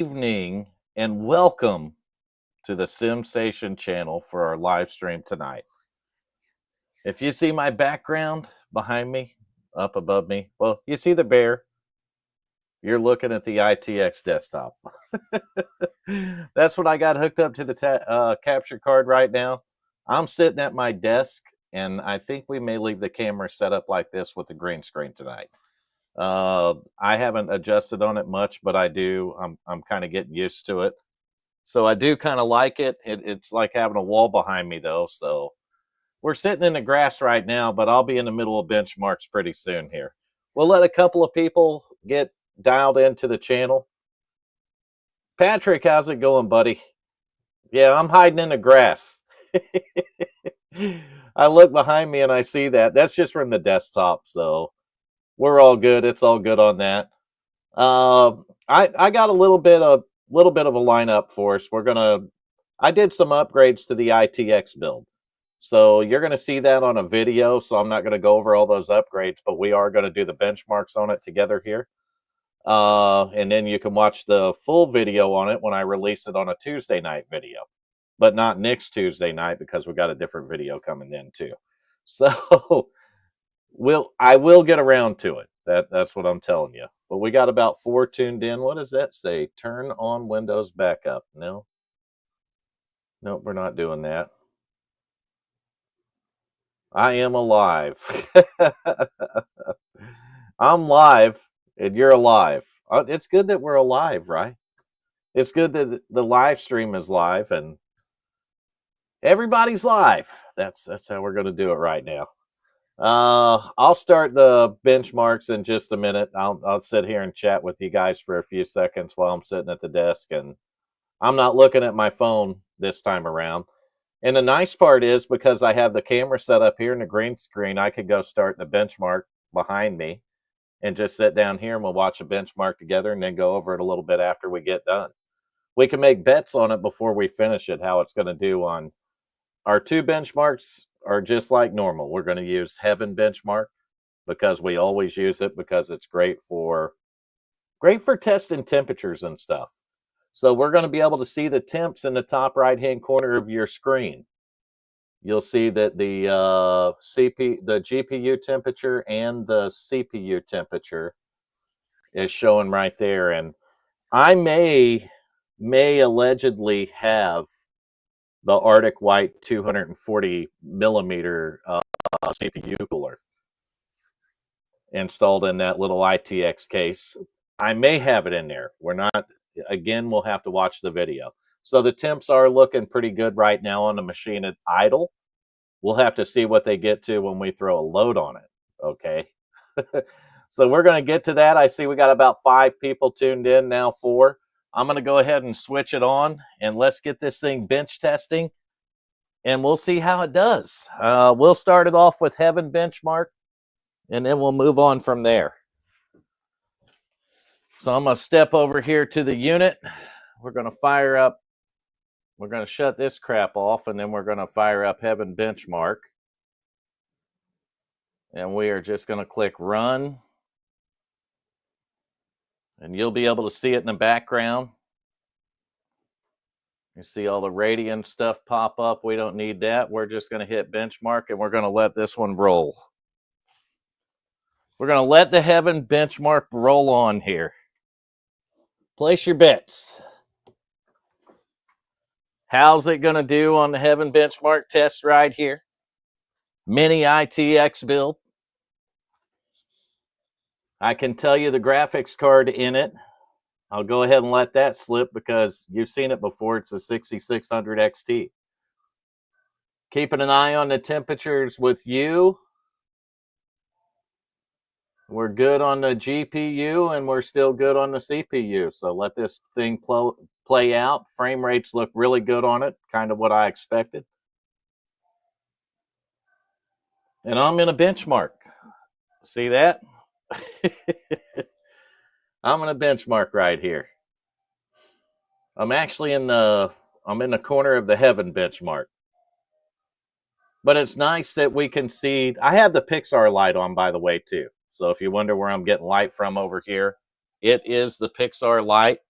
Evening and welcome to the Simsation channel for our live stream tonight. If you see my background behind me, up above me, well, you see the bear. You're looking at the ITX desktop. That's what I got hooked up to the capture card right now. I'm sitting at my desk, and I think we may leave the camera set up like this with the green screen tonight. I haven't adjusted on it much, but I do. I'm kind of getting used to it. So I do kind of like it. It's like having a wall behind me, though. So we're sitting in the grass right now, but I'll be in the middle of benchmarks pretty soon here. We'll let a couple of people get dialed into the channel. Patrick, how's it going, buddy? Yeah, I'm hiding in the grass. I look behind me and I see that. That's just from the desktop, so we're all good. It's all good on that. I got a little bit of a lineup for us. I did some upgrades to the ITX build. So you're going to see that on a video. So I'm not going to go over all those upgrades, but we are going to do the benchmarks on it together here. And then you can watch the full video on it when I release it on a Tuesday night video, but not next Tuesday night because we got a different video coming in too. So I will get around to it. That's what I'm telling you. But we got about 4 tuned in. What does that say? Turn on Windows backup. No. Nope, we're not doing that. I am alive. I'm live, and you're alive. It's good that we're alive, right? It's good that the live stream is live, and everybody's live. That's how we're going to do it right now. I'll start the benchmarks in just a minute. I'll sit here and chat with you guys for a few seconds while I'm sitting at the desk, and I'm not looking at my phone this time around. And the nice part is because I have the camera set up here in the green screen, I could go start the benchmark behind me and just sit down here and we'll watch a benchmark together and then go over it a little bit after we get done. We can make bets on it before we finish it, how it's going to do on our 2 benchmarks. Are just like normal. We're going to use Heaven benchmark because we always use it because it's great for testing temperatures and stuff. So we're going to be able to see the temps in the top right hand corner of your screen. You'll see that the GPU temperature and the CPU temperature is showing right there. And I may allegedly have the Arctic White 240 millimeter CPU cooler installed in that little ITX case. I may have it in there. We're not, again, we'll have to watch the video. So the temps are looking pretty good right now on the machine at idle. We'll have to see what they get to when we throw a load on it. Okay. So we're going to get to that. I see we got about 5 people tuned in now, 4. I'm going to go ahead and switch it on and let's get this thing bench testing and we'll see how it does. We'll start it off with Heaven benchmark and then we'll move on from there. So I'm going to step over here to the unit. We're going to fire up. We're going to shut this crap off and then we're going to fire up Heaven benchmark. And we are just going to click run. And you'll be able to see it in the background. You see all the Radian stuff pop up. We don't need that. We're just going to hit benchmark and we're going to let this one roll. We're going to let the Heaven benchmark roll on here. Place your bets. How's it going to do on the Heaven benchmark test right here? Mini ITX build. I can tell you the graphics card in it. I'll go ahead and let that slip because you've seen it before. It's a 6600 XT. Keeping an eye on the temperatures with you. We're good on the GPU and we're still good on the CPU. So let this thing play out. Frame rates look really good on it. Kind of what I expected. And I'm in a benchmark. See that? I'm in a benchmark right here. I'm actually in the corner of the Heaven benchmark. But it's nice that we can see. I have the Pixar light on, by the way, too. So if you wonder where I'm getting light from over here, it is the Pixar light.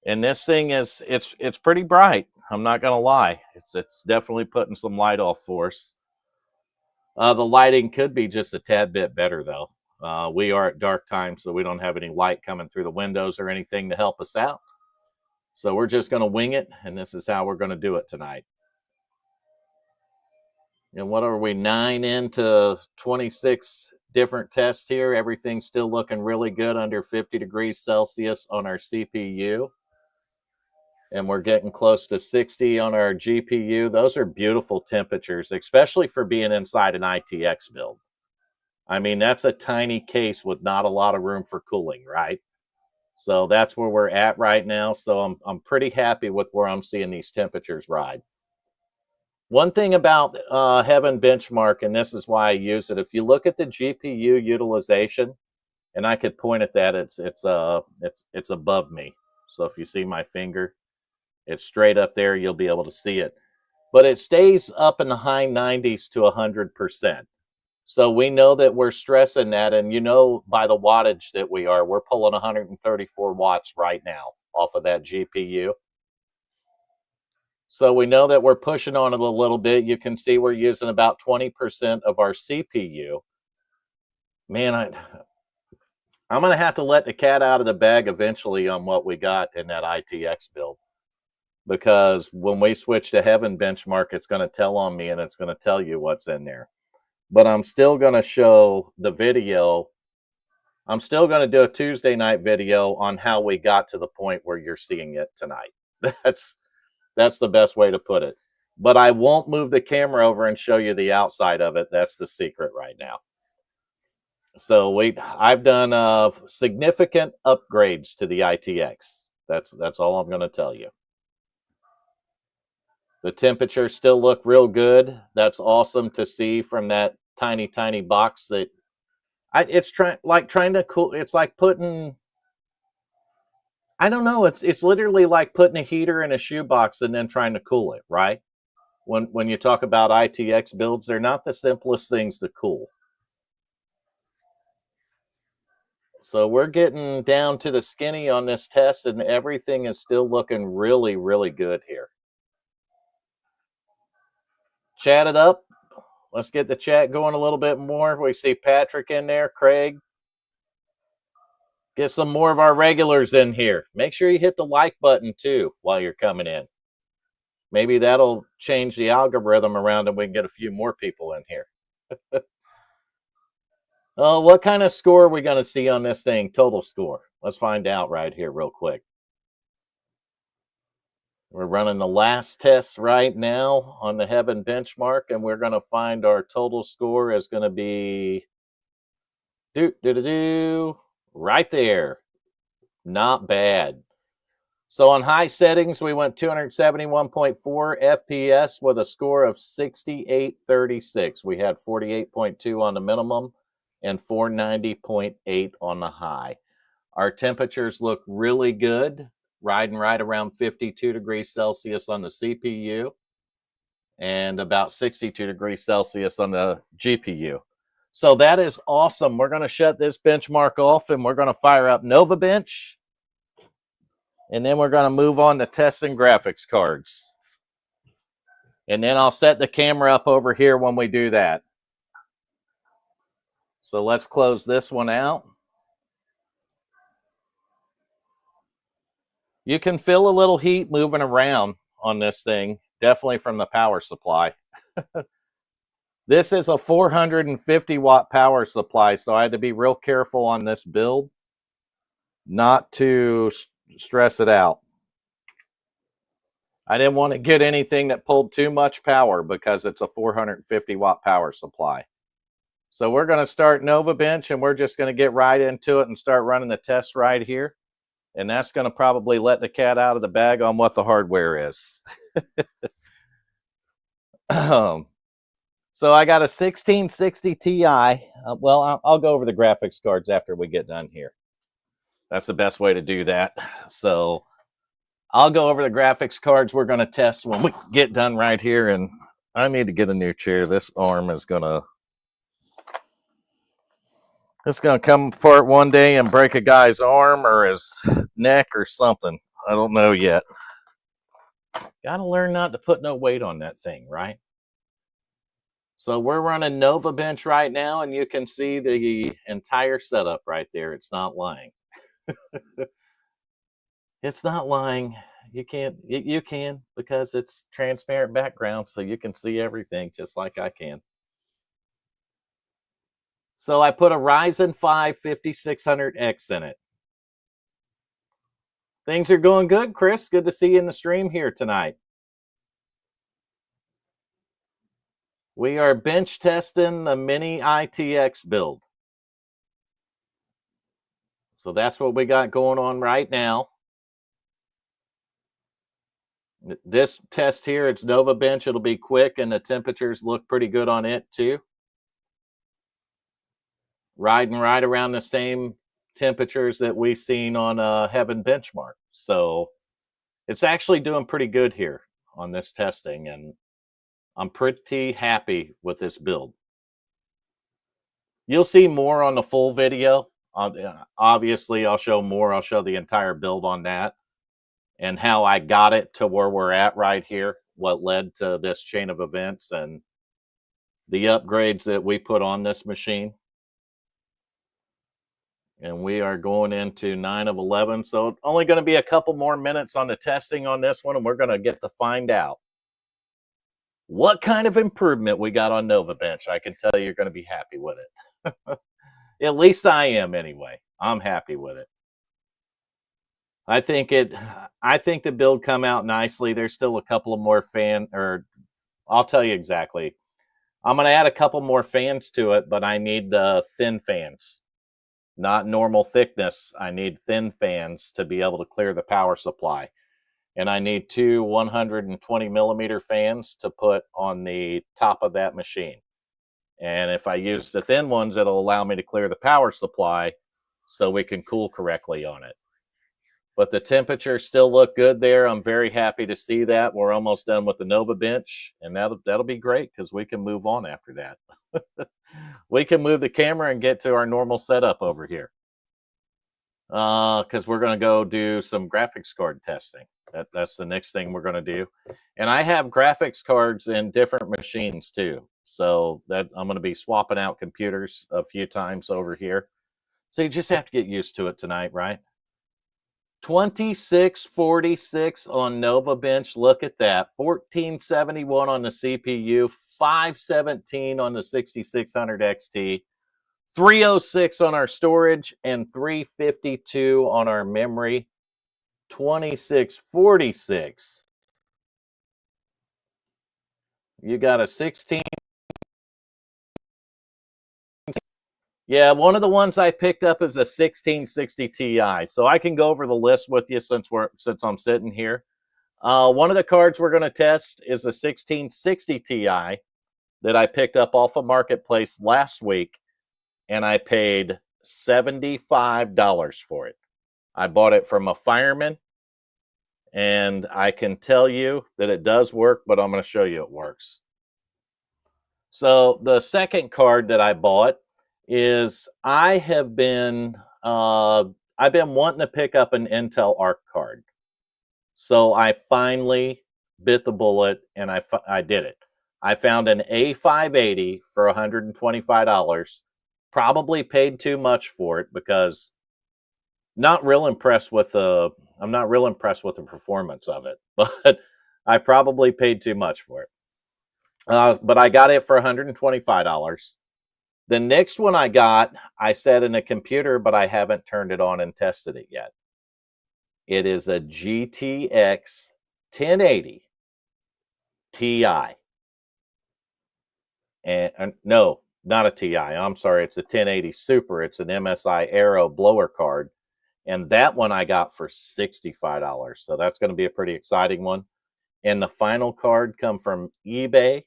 And this thing is, it's pretty bright. I'm not going to lie. It's definitely putting some light off for us. The lighting could be just a tad bit better, though. We are at dark time, so we don't have any light coming through the windows or anything to help us out. So we're just going to wing it, and this is how we're going to do it tonight. And what are we, 9 into 26 different tests here? Everything's still looking really good under 50 degrees Celsius on our CPU. And we're getting close to 60 on our GPU. Those are beautiful temperatures, especially for being inside an ITX build. I mean, that's a tiny case with not a lot of room for cooling, right? So that's where we're at right now. So I'm pretty happy with where I'm seeing these temperatures ride. One thing about Heaven Benchmark, and this is why I use it, if you look at the GPU utilization, and I could point at that, it's above me. So if you see my finger, it's straight up there. You'll be able to see it. But it stays up in the high 90s to 100%. So we know that we're stressing that. And you know by the wattage that we're pulling 134 watts right now off of that GPU. So we know that we're pushing on it a little bit. You can see we're using about 20% of our CPU. Man, I'm going to have to let the cat out of the bag eventually on what we got in that ITX build. Because when we switch to Heaven Benchmark, it's going to tell on me and it's going to tell you what's in there. But I'm still going to show the video. I'm still going to do a Tuesday night video on how we got to the point where you're seeing it tonight. That's the best way to put it. But I won't move the camera over and show you the outside of it. That's the secret right now. So I've done significant upgrades to the ITX. That's all I'm going to tell you. The temperatures still look real good. That's awesome to see from that tiny, tiny box that it's trying to cool. It's like putting, I don't know. It's literally like putting a heater in a shoebox and then trying to cool it, right? When you talk about ITX builds, they're not the simplest things to cool. So we're getting down to the skinny on this test, and everything is still looking really, really good here. Chat it up. Let's get the chat going a little bit more. We see Patrick in there, Craig. Get some more of our regulars in here. Make sure you hit the like button too while you're coming in. Maybe that'll change the algorithm around and we can get a few more people in here. What kind of score are we going to see on this thing? Total score. Let's find out right here real quick. We're running the last test right now on the Heaven Benchmark, and we're going to find our total score is going to be right there. Not bad. So on high settings, we went 271.4 FPS with a score of 6836. We had 48.2 on the minimum and 490.8 on the high. Our temperatures look really good, riding right around 52 degrees Celsius on the CPU and about 62 degrees Celsius on the GPU. So that is awesome. We're going to shut this benchmark off and we're going to fire up Nova Bench. And then we're going to move on to testing graphics cards. And then I'll set the camera up over here when we do that. So let's close this one out. You can feel a little heat moving around on this thing, definitely from the power supply. This is a 450 watt power supply, so I had to be real careful on this build not to stress it out. I didn't want to get anything that pulled too much power because it's a 450 watt power supply. So we're going to start Nova Bench and we're just going to get right into it and start running the test right here. And that's going to probably let the cat out of the bag on what the hardware is. So I got a 1660 Ti. Well, I'll go over the graphics cards after we get done here. That's the best way to do that. So I'll go over the graphics cards we're going to test when we get done right here. And I need to get a new chair. This arm is going to... It's going to come apart one day and break a guy's arm or his neck or something. I don't know yet. Gotta learn not to put no weight on that thing, right? So we're running Nova Bench right now, and you can see the entire setup right there. It's not lying. It's not lying. You can't, you can, because it's transparent background, so you can see everything just like I can. So I put a Ryzen 5 5600X in it. Things are going good, Chris. Good to see you in the stream here tonight. We are bench testing the mini ITX build. So that's what we got going on right now. This test here, it's Nova Bench. It'll be quick, and the temperatures look pretty good on it too. Riding right around the same temperatures that we've seen on Heaven Benchmark. So it's actually doing pretty good here on this testing, and I'm pretty happy with this build. You'll see more on the full video. Obviously, I'll show more. I'll show the entire build on that and how I got it to where we're at right here, what led to this chain of events and the upgrades that we put on this machine. And we are going into 9 of 11. So only going to be a couple more minutes on the testing on this one, and we're going to get to find out what kind of improvement we got on Nova Bench. I can tell you, you're going to be happy with it. At least I am anyway. I'm happy with it. I think the build come out nicely. There's still a couple of more I'll tell you exactly. I'm going to add a couple more fans to it, but I need the thin fans, not normal thickness. I need thin fans to be able to clear the power supply. And I need 2 120 millimeter fans to put on the top of that machine. And if I use the thin ones, it'll allow me to clear the power supply so we can cool correctly on it. But the temperatures still look good there. I'm very happy to see that. We're almost done with the Nova Bench, and that'll be great because we can move on after that. We can move the camera and get to our normal setup over here. Because we're going to go do some graphics card testing. That's the next thing we're going to do. And I have graphics cards in different machines too. So that I'm going to be swapping out computers a few times over here. So you just have to get used to it tonight, right? 2646 on Nova Bench. Look at that. 1471 on the CPU, 517 on the 6600 XT, 306 on our storage, and 352 on our memory. 2646. You got a 16. Yeah, one of the ones I picked up is a 1660 Ti. So I can go over the list with you since I'm sitting here. One of the cards we're going to test is the 1660 Ti that I picked up off of Marketplace last week, and I paid $75 for it. I bought it from a fireman, and I can tell you that it does work, but I'm going to show you it works. So the second card that I bought is I've been wanting to pick up an Intel Arc card. So I finally bit the bullet, and I did it. I found an A580 for $125. Probably paid too much for it because I'm not real impressed with the performance of it, but I probably paid too much for it. But I got it for $125. The next one I got, I set in a computer, but I haven't turned it on and tested it yet. It is a GTX 1080 Ti. And no, not a Ti. I'm sorry, it's a 1080 Super. It's an MSI Aero blower card. And that one I got for $65. So that's going to be a pretty exciting one. And the final card come from eBay.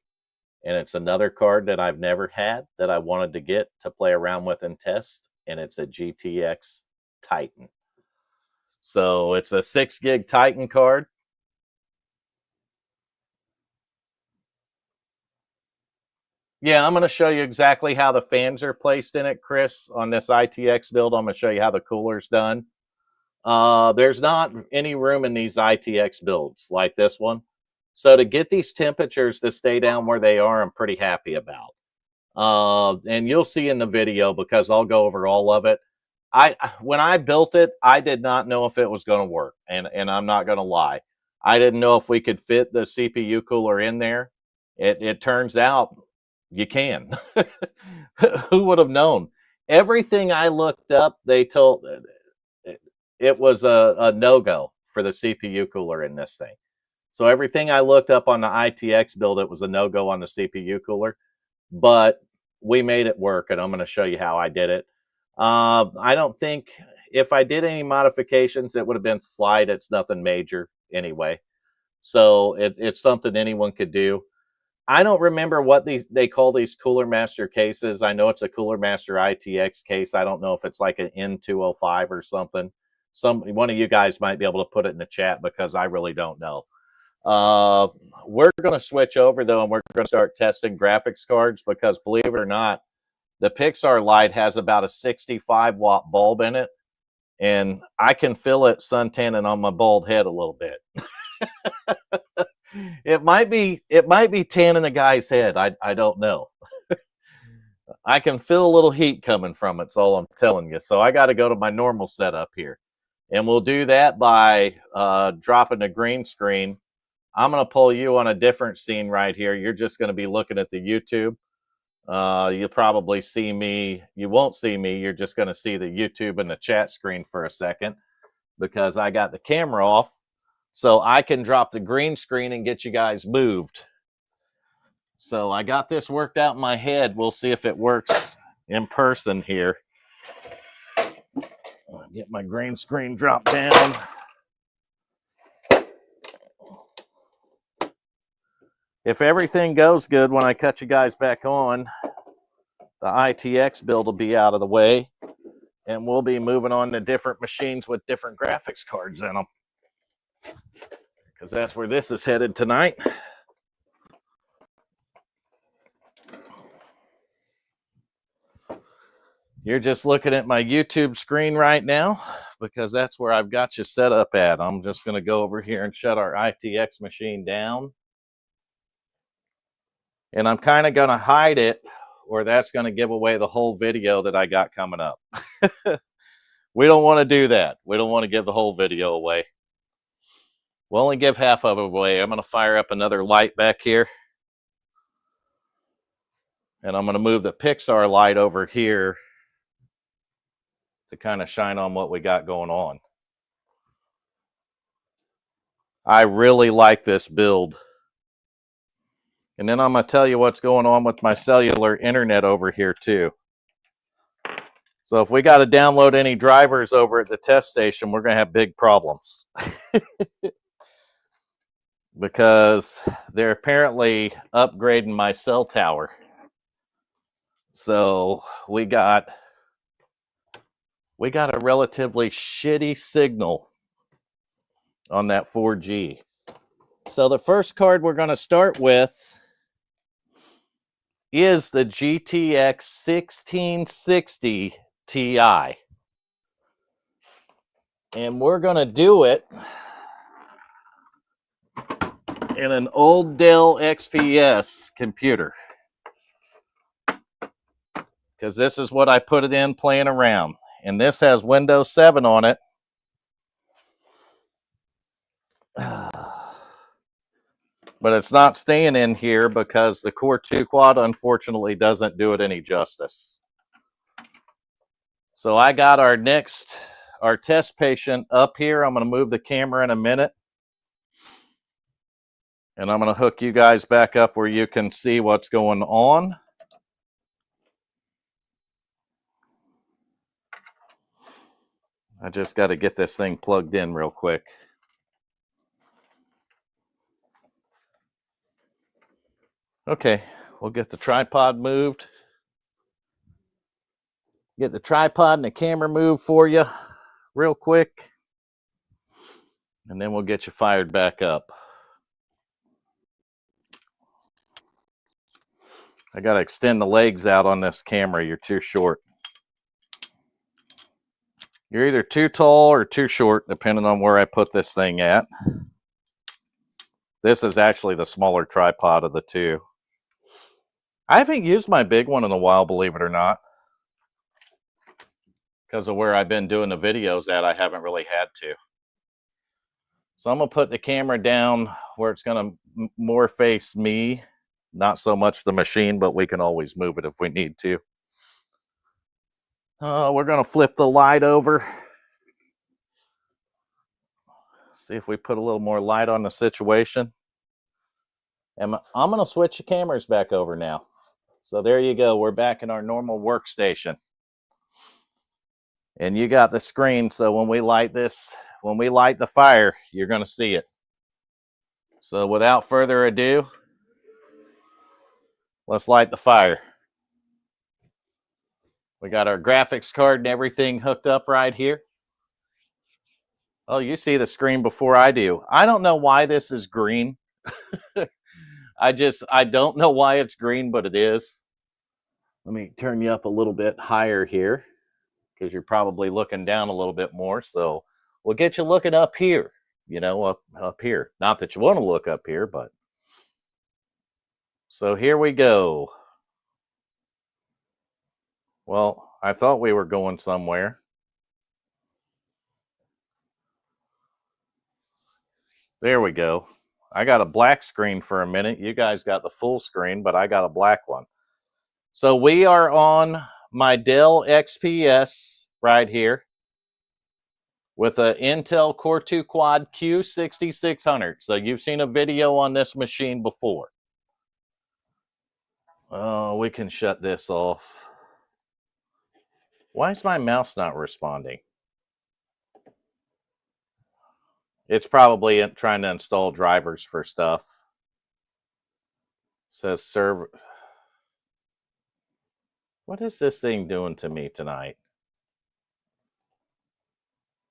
And it's another card that I've never had that I wanted to get to play around with and test. And it's a GTX Titan. So it's a 6 gig Titan card. Yeah, I'm going to show you exactly how the fans are placed in it, Chris, on this ITX build. I'm going to show you how the cooler's done. There's not any room in these ITX builds like this one. So to get these temperatures to stay down where they are, I'm pretty happy about. And you'll see in the video because I'll go over all of it. When I built it, I did not know if it was going to work, and I'm not going to lie. I didn't know if we could fit the CPU cooler in there. It turns out you can. Who would have known? Everything I looked up, they told it was a no-go for the CPU cooler in this thing. So everything I looked up on the ITX build, it was a no-go on the CPU cooler, but we made it work, and I'm going to show you how I did it. I don't think if I did any modifications, it would have been slight. It's nothing major anyway. So it's something anyone could do. I don't remember what they call these Cooler Master cases. I know it's a Cooler Master ITX case. I don't know if it's like an N205 or something. One of you guys might be able to put it in the chat because I really don't know. We're going to switch over though, and we're going to start testing graphics cards because believe it or not, the Pixar light has about a 65-watt bulb in it, and I can feel it suntanning on my bald head a little bit. It might be tanning a guy's head. I don't know. I can feel a little heat coming from it. That's all I'm telling you. So I got to go to my normal setup here, and we'll do that by dropping the green screen. I'm going to pull you on a different scene right here. You're just going to be looking at the YouTube. You'll probably see me. You won't see me. You're just going to see the YouTube and the chat screen for a second because I got the camera off so I can drop the green screen and get you guys moved. So I got this worked out in my head. We'll see if it works in person here. I'll get my green screen dropped down. If everything goes good when I cut you guys back on, the ITX build will be out of the way, and we'll be moving on to different machines with different graphics cards in them, because that's where this is headed tonight. You're just looking at my YouTube screen right now because that's where I've got you set up at. I'm just going to go over here and shut our ITX machine down. And I'm kind of going to hide it, or that's going to give away the whole video that I got coming up. We don't want to do that. We don't want to give the whole video away. We'll only give half of it away. I'm going to fire up another light back here. And I'm going to move the Pixar light over here to kind of shine on what we got going on. I really like this build. And then I'm going to tell you what's going on with my cellular internet over here too. So if we got to download any drivers over at the test station, we're going to have big problems. Because they're apparently upgrading my cell tower. So we got a relatively shitty signal on that 4G. So the first card we're going to start with is the GTX 1660 Ti. And we're going to do it in an old Dell XPS computer. Because this is what I put it in playing around. And this has Windows 7 on it. But it's not staying in here because the Core 2 Quad unfortunately doesn't do it any justice. So I got our test patient up here. I'm going to move the camera in a minute. And I'm going to hook you guys back up where you can see what's going on. I just got to get this thing plugged in real quick. Okay, we'll get the tripod moved. Get the tripod and the camera moved for you real quick. And then we'll get you fired back up. I got to extend the legs out on this camera. You're too short. You're either too tall or too short, depending on where I put this thing at. This is actually the smaller tripod of the two. I haven't used my big one in a while, believe it or not. Because of where I've been doing the videos at, I haven't really had to. So I'm going to put the camera down where it's going to more face me. Not so much the machine, but we can always move it if we need to. We're going to flip the light over. See if we put a little more light on the situation. And I'm going to switch the cameras back over now. So there you go. We're back in our normal workstation. And you got the screen, so when we light this, when we light the fire, you're going to see it. So without further ado, let's light the fire. We got our graphics card and everything hooked up right here. Oh, you see the screen before I do. I don't know why this is green. I don't know why it's green, but it is. Let me turn you up a little bit higher here, because you're probably looking down a little bit more. So we'll get you looking up here, you know, up here. Not that you want to look up here, but. So here we go. Well, I thought we were going somewhere. There we go. I got a black screen for a minute. You guys got the full screen, but I got a black one. So we are on my Dell XPS right here with an Intel Core 2 Quad Q6600. So you've seen a video on this machine before. Oh, we can shut this off. Why is my mouse not responding? It's probably trying to install drivers for stuff. It says server. What is this thing doing to me tonight?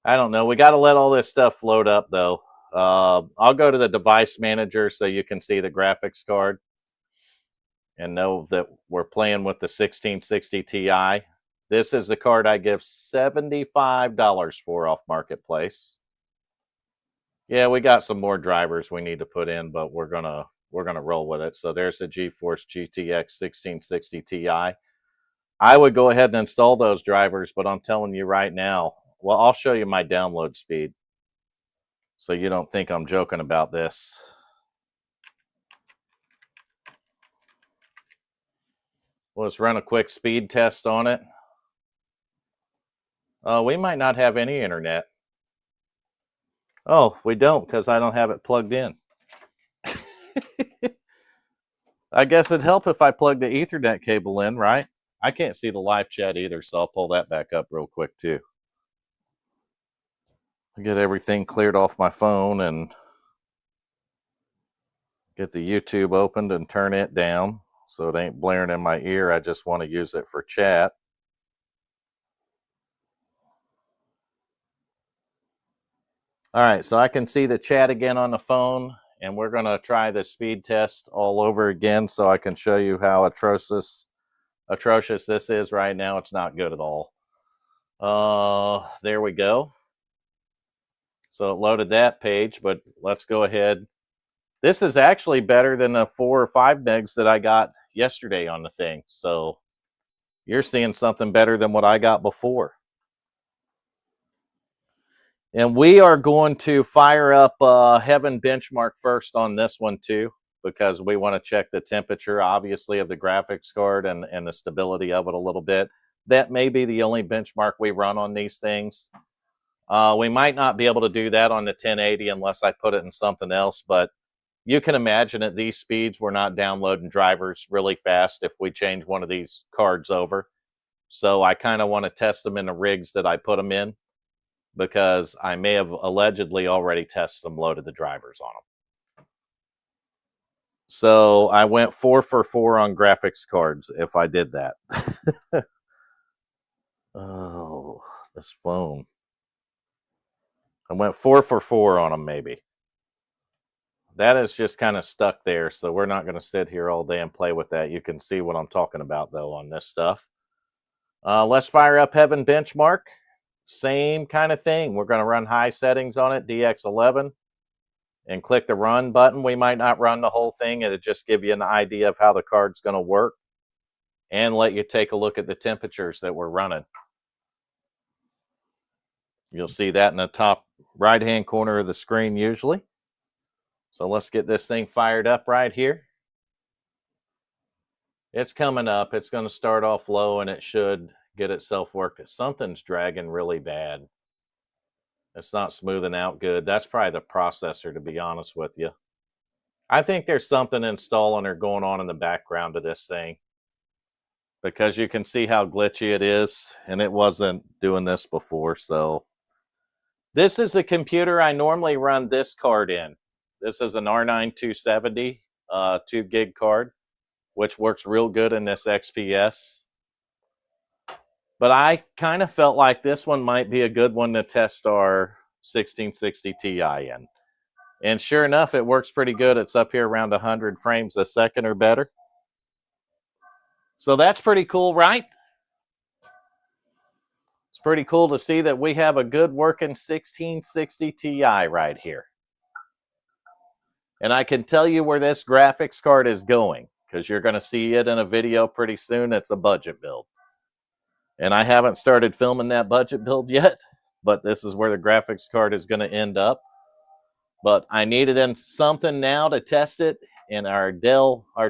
I don't know. We got to let all this stuff load up, though. I'll go to the device manager so you can see the graphics card and know that we're playing with the 1660 Ti. This is the card I give $75 for off Marketplace. Yeah, we got some more drivers we need to put in, but we're gonna roll with it. So there's the GeForce GTX 1660 Ti. I would go ahead and install those drivers, but I'm telling you right now, well, I'll show you my download speed so you don't think I'm joking about this. Let's run a quick speed test on it. We might not have any internet. Oh, we don't, because I don't have it plugged in. I guess it'd help if I plugged the Ethernet cable in, right? I can't see the live chat either, so I'll pull that back up real quick too. I get everything cleared off my phone and get the YouTube opened and turn it down so it ain't blaring in my ear. I just want to use it for chat. All right, so I can see the chat again on the phone, and we're going to try the speed test all over again so I can show you how atrocious this is right now. It's not good at all. There we go. So it loaded that page, but let's go ahead. This is actually better than the 4 or 5 megs that I got yesterday on the thing. So you're seeing something better than what I got before. And we are going to fire up Heaven Benchmark first on this one too, because we want to check the temperature, obviously, of the graphics card and the stability of it a little bit. That may be the only benchmark we run on these things. We might not be able to do that on the 1080 unless I put it in something else, but you can imagine at these speeds, we're not downloading drivers really fast if we change one of these cards over. So I kind of want to test them in the rigs that I put them in, because I may have allegedly already tested them, loaded the drivers on them. So I went 4 for 4 on graphics cards if I did that. Oh, this phone. I went 4 for 4 on them, maybe. That is just kind of stuck there, so we're not going to sit here all day and play with that. You can see what I'm talking about, though, on this stuff. Let's fire up Heaven Benchmark. same kind of thing. We're going to run high settings on it, DX11, and click the run button. We might not run the whole thing. It'll just give you an idea of how the card's going to work and let you take a look at the temperatures that we're running. You'll see that in the top right-hand corner of the screen usually. So let's get this thing fired up right here. It's coming up. It's going to start off low, and it should get itself working. Something's dragging really bad. It's not smoothing out good. That's probably the processor, to be honest with you. I think there's something installing or going on in the background of this thing, because you can see how glitchy it is, and it wasn't doing this before. So this is a computer I normally run this card in. This is an R9 270 2 gig card, which works real good in this XPS. But I kind of felt like this one might be a good one to test our 1660 Ti in. And sure enough, it works pretty good. It's up here around 100 frames a second or better. So that's pretty cool, right? It's pretty cool to see that we have a good working 1660 Ti right here. And I can tell you where this graphics card is going, because you're going to see it in a video pretty soon. It's a budget build. And I haven't started filming that budget build yet, but this is where the graphics card is going to end up. But I needed something now to test it, and our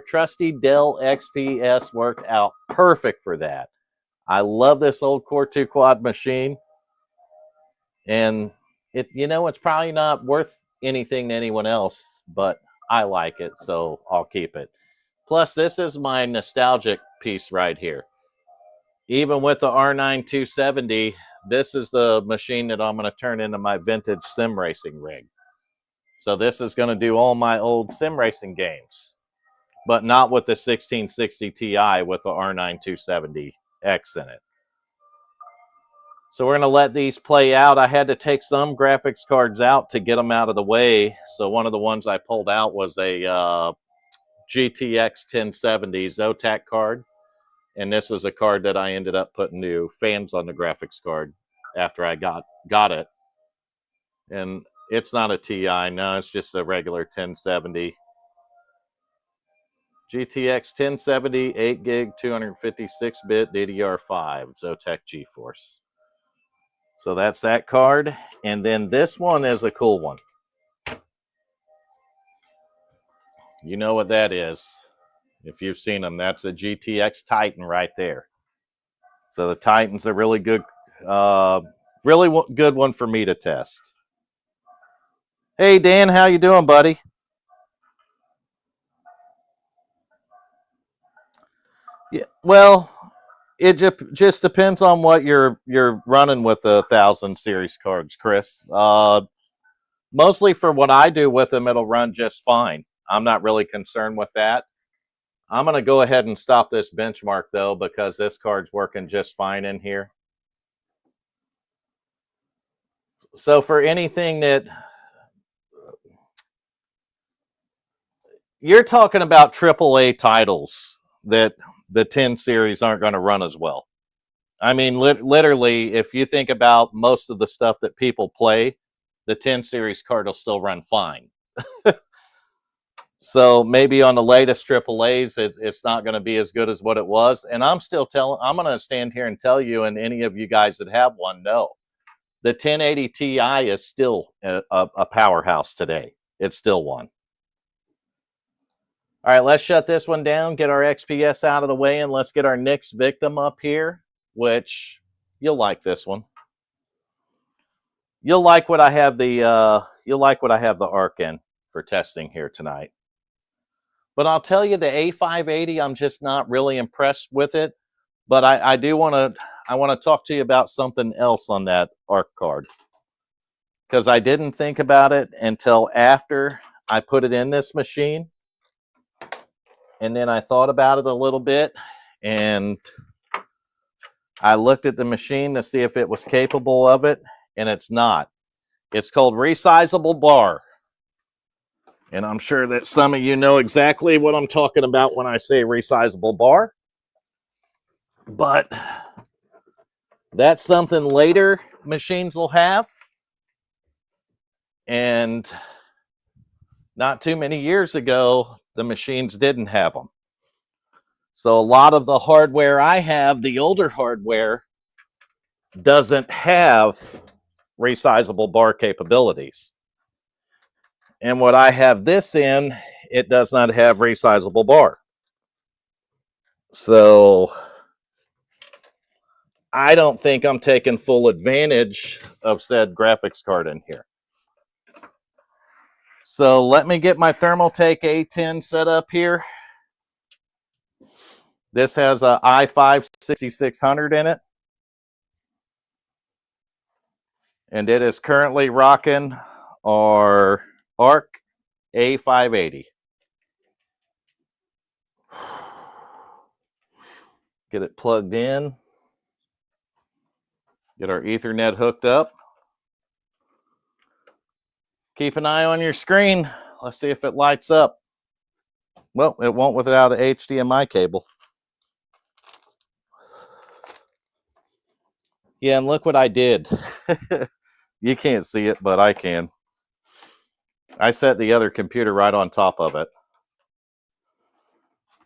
trusty Dell XPS worked out perfect for that. I love this old Core 2 Quad machine, and it's probably not worth anything to anyone else, but I like it, so I'll keep it. Plus, this is my nostalgic piece right here. Even with the R9 270, this is the machine that I'm going to turn into my vintage sim racing rig. So this is going to do all my old sim racing games, but not with the 1660 Ti with the R9 270X in it. So we're going to let these play out. I had to take some graphics cards out to get them out of the way. So one of the ones I pulled out was a GTX 1070 Zotac card. And this was a card that I ended up putting new fans on the graphics card after I got it. And it's not a Ti, no, it's just a regular 1070. GTX 1070, 8 gig, 256-bit DDR5, Zotac GeForce. So that's that card. And then this one is a cool one. You know what that is. If you've seen them, that's a GTX Titan right there. So the Titan's a really good one for me to test. Hey, Dan, how you doing, buddy? Yeah, well, it just depends on what you're running with the 1000 series cards, Chris. Mostly for what I do with them, it'll run just fine. I'm not really concerned with that. I'm going to go ahead and stop this benchmark, though, because this card's working just fine in here. So for anything that you're talking about AAA titles that the 10 series aren't going to run as well. I mean, literally, if you think about most of the stuff that people play, the 10 series card will still run fine. So maybe on the latest AAAs, it's not going to be as good as what it was. And I'm going to stand here and tell you, and any of you guys that have one know, the 1080 Ti is still a powerhouse today. It's still one. All right, let's shut this one down, get our XPS out of the way, and let's get our next victim up here, which you'll like this one. You'll like what I have the ARC in for testing here tonight. But I'll tell you, the A580, I'm just not really impressed with it. But I want to talk to you about something else on that ARC card, because I didn't think about it until after I put it in this machine. And then I thought about it a little bit, and I looked at the machine to see if it was capable of it, and it's not. It's called resizable bar. And I'm sure that some of you know exactly what I'm talking about when I say resizable bar. But that's something later machines will have. And not too many years ago, the machines didn't have them. So a lot of the hardware I have, the older hardware, doesn't have resizable bar capabilities. And what I have this in, it does not have resizable bar. So I don't think I'm taking full advantage of said graphics card in here. So let me get my Thermaltake A10 set up here. This has a i5 6600 in it. And it is currently rocking our ARC A580. Get it plugged in. Get our Ethernet hooked up. Keep an eye on your screen. Let's see if it lights up. Well, it won't without an HDMI cable. Yeah, and look what I did. You can't see it, but I can. I set the other computer right on top of it.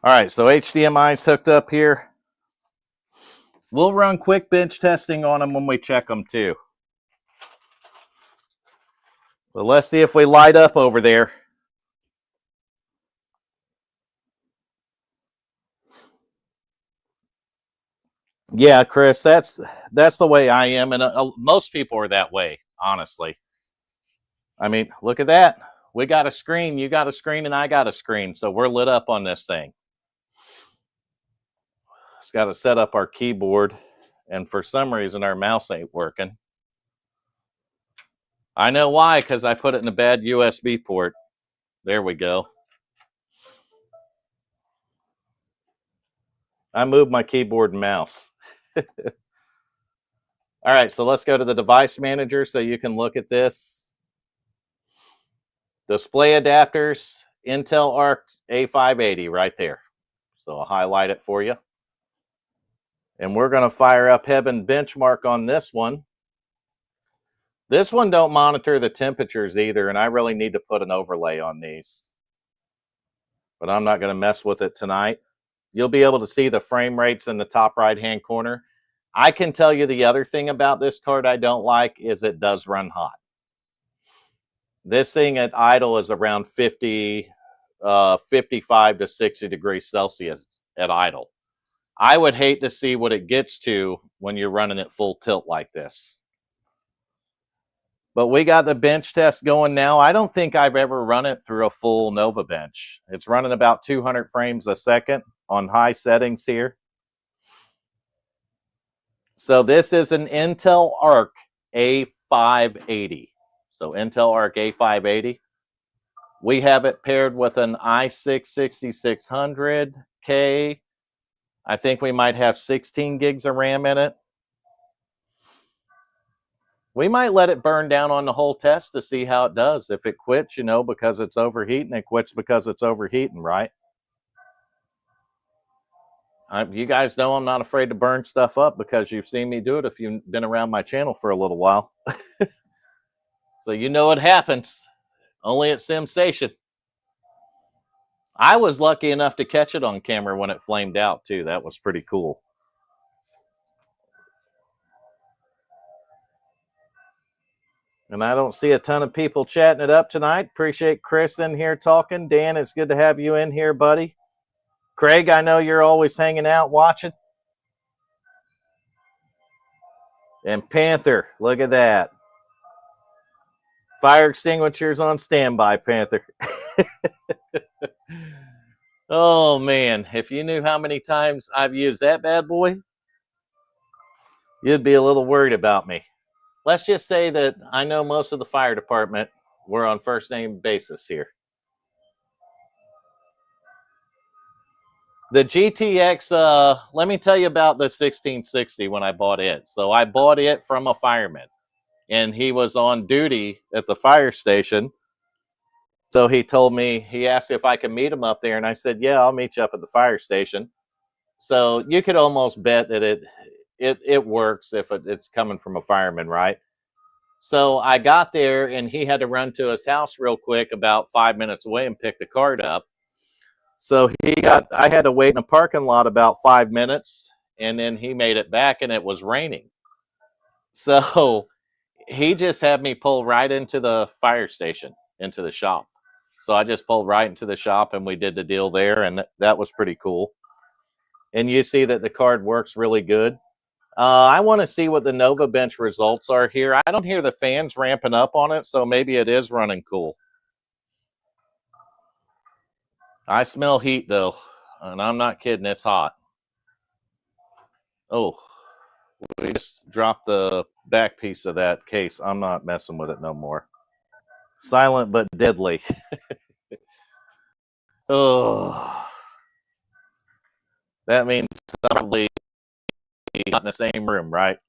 All right, so HDMI is hooked up here. We'll run quick bench testing on them when we check them too. But let's see if we light up over there. Yeah, Chris, that's the way I am, and most people are that way, honestly. I mean, look at that. We got a screen, you got a screen, and I got a screen, so we're lit up on this thing. It's got to set up our keyboard, and for some reason our mouse ain't working. I know why, because I put it in a bad USB port. There we go. I moved my keyboard and mouse. All right, so let's go to the device manager so you can look at this. Display adapters, Intel Arc A580 right there. So I'll highlight it for you. And we're going to fire up Heaven Benchmark on this one. This one don't monitor the temperatures either, and I really need to put an overlay on these. But I'm not going to mess with it tonight. You'll be able to see the frame rates in the top right-hand corner. I can tell you the other thing about this card I don't like is it does run hot. This thing at idle is around 55 to 60 degrees Celsius at idle. I would hate to see what it gets to when you're running it full tilt like this. But we got the bench test going now. I don't think I've ever run it through a full Nova bench. It's running about 200 frames a second on high settings here. So this is an Intel Arc A580. So Intel Arc A580. We have it paired with an i6 6600K. I think we might have 16 gigs of RAM in it. We might let it burn down on the whole test to see how it does. If it quits, you know, because it's overheating, it quits because it's overheating, right? You guys know I'm not afraid to burn stuff up because you've seen me do it if you've been around my channel for a little while. So you know it happens. Only at SimStation. I was lucky enough to catch it on camera when it flamed out too. That was pretty cool. And I don't see a ton of people chatting it up tonight. Appreciate Chris in here talking. Dan, it's good to have you in here, buddy. Craig, I know you're always hanging out watching. And Panther, look at that. Fire extinguishers on standby, Panther. Oh, man. If you knew how many times I've used that bad boy, you'd be a little worried about me. Let's just say that I know most of the fire department. We're on first name basis here. The GTX, let me tell you about the 1660 when I bought it. So I bought it from a fireman, and he was on duty at the fire station. So he told me, he asked if I could meet him up there, and I said, yeah, I'll meet you up at the fire station. So you could almost bet that it works if it's coming from a fireman, right? So I got there and he had to run to his house real quick about 5 minutes away and pick the card up. So I had to wait in a parking lot about 5 minutes, and then he made it back and it was raining. So he just had me pull right into the fire station, into the shop. So I just pulled right into the shop and we did the deal there, and that was pretty cool. And you see that the card works really good. I want to see what the Nova Bench results are here. I don't hear the fans ramping up on it, so maybe it is running cool. I smell heat though, and I'm not kidding, it's hot. Oh, we just dropped the back piece of that case. I'm not messing with it no more. Silent but deadly. Oh, that means probably not in the same room, right?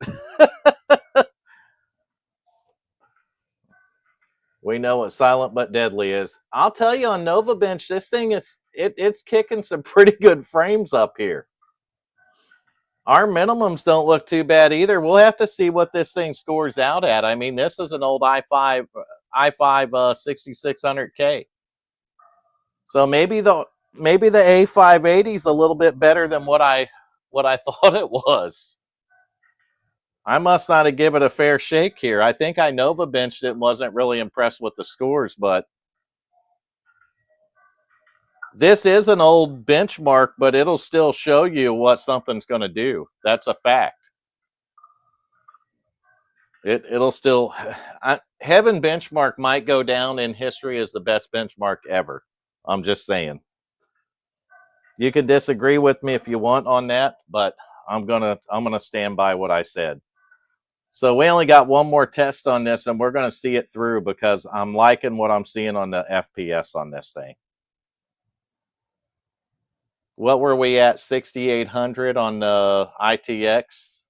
We know what silent but deadly is. I'll tell you, on Nova Bench, this thing it's kicking some pretty good frames up here. Our minimums don't look too bad either. We'll have to see what this thing scores out at. I mean, this is an old i5 6600K. So maybe the A580 is a little bit better than what I thought it was. I must not have given it a fair shake here. I think I Nova benched it and wasn't really impressed with the scores, but this is an old benchmark, but it'll still show you what something's going to do. That's a fact. It'll still, Heaven benchmark might go down in history as the best benchmark ever. I'm just saying. You can disagree with me if you want on that, but I'm gonna stand by what I said. So we only got one more test on this, and we're going to see it through because I'm liking what I'm seeing on the FPS on this thing. What were we at? 6,800 on the ITX.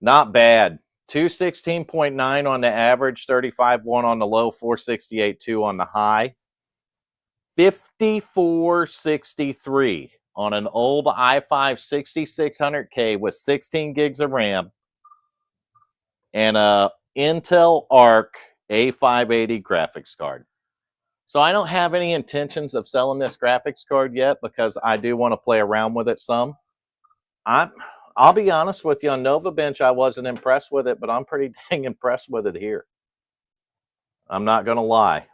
Not bad. 216.9 on the average, 35.1 on the low, 468.2 on the high. 5463 on an old i5 6600K with 16 gigs of RAM and a Intel Arc A580 graphics card. So I don't have any intentions of selling this graphics card yet because I do want to play around with it some. I'll be honest with you, on Nova Bench, I wasn't impressed with it, but I'm pretty dang impressed with it here. I'm not going to lie.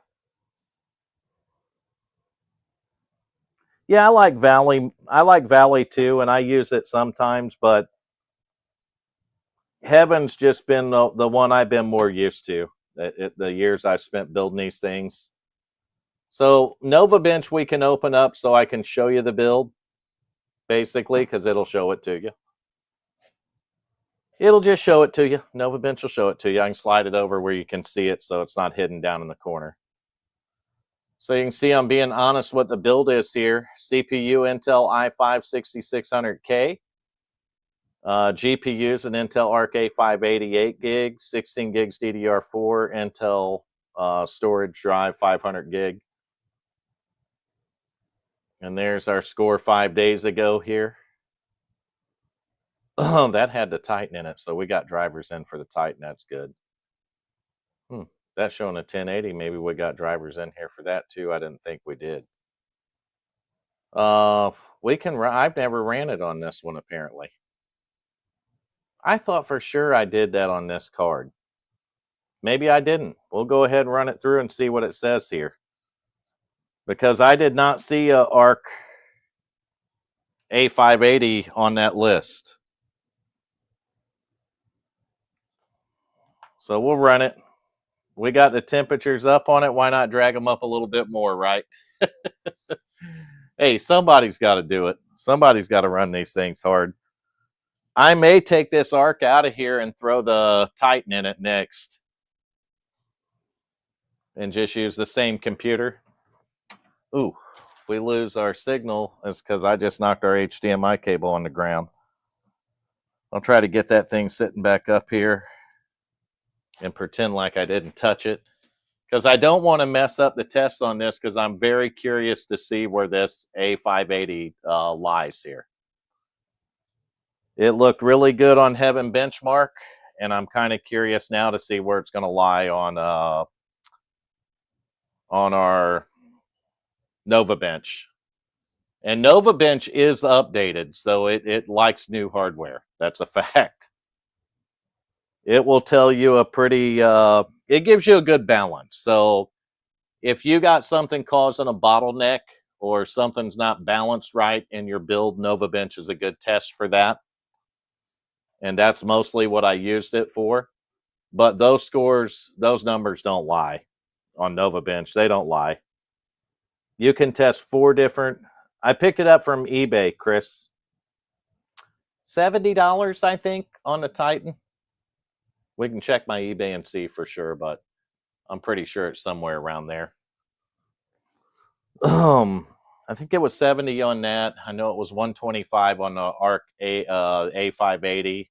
Yeah, I like Valley. I like Valley too, and I use it sometimes, but Heaven's just been the one I've been more used to the years I've spent building these things. So Nova Bench we can open up so I can show you the build, basically, because it'll show it to you. It'll just show it to you. Nova Bench will show it to you. I can slide it over where you can see it so it's not hidden down in the corner. So you can see I'm being honest what the build is here. CPU Intel i5 6600K. GPUs an Intel Arc A580 8 gigs, 16 gigs DDR4, Intel storage drive 500 gig. And there's our score 5 days ago here. Oh, that had the Titan in it, so we got drivers in for the Titan. That's good. That's showing a 1080. Maybe we got drivers in here for that too. I didn't think we did. We can run. I've never ran it on this one apparently. I thought for sure I did that on this card. Maybe I didn't. We'll go ahead and run it through and see what it says here. Because I did not see a ARC A580 on that list. So we'll run it. We got the temperatures up on it. Why not drag them up a little bit more, right? Hey, somebody's got to do it. Somebody's got to run these things hard. I may take this ARC out of here and throw the Titan in it next. And just use the same computer. Ooh, if we lose our signal, it's because I just knocked our HDMI cable on the ground. I'll try to get that thing sitting back up here and pretend like I didn't touch it. Because I don't want to mess up the test on this because I'm very curious to see where this A580 lies here. It looked really good on Heaven Benchmark, and I'm kind of curious now to see where it's going to lie on our Nova Bench. And Nova Bench is updated, so it likes new hardware. That's a fact. It will tell you a pretty, it gives you a good balance. So if you got something causing a bottleneck or something's not balanced right in your build, Nova Bench is a good test for that. And that's mostly what I used it for. But those scores, those numbers don't lie on Nova Bench. They don't lie. You can test 4 different. I picked it up from eBay, Chris. $70, I think, on the Titan. We can check my eBay and see for sure, but I'm pretty sure it's somewhere around there. I think it was 70 on that. I know it was 125 on the ARC A580.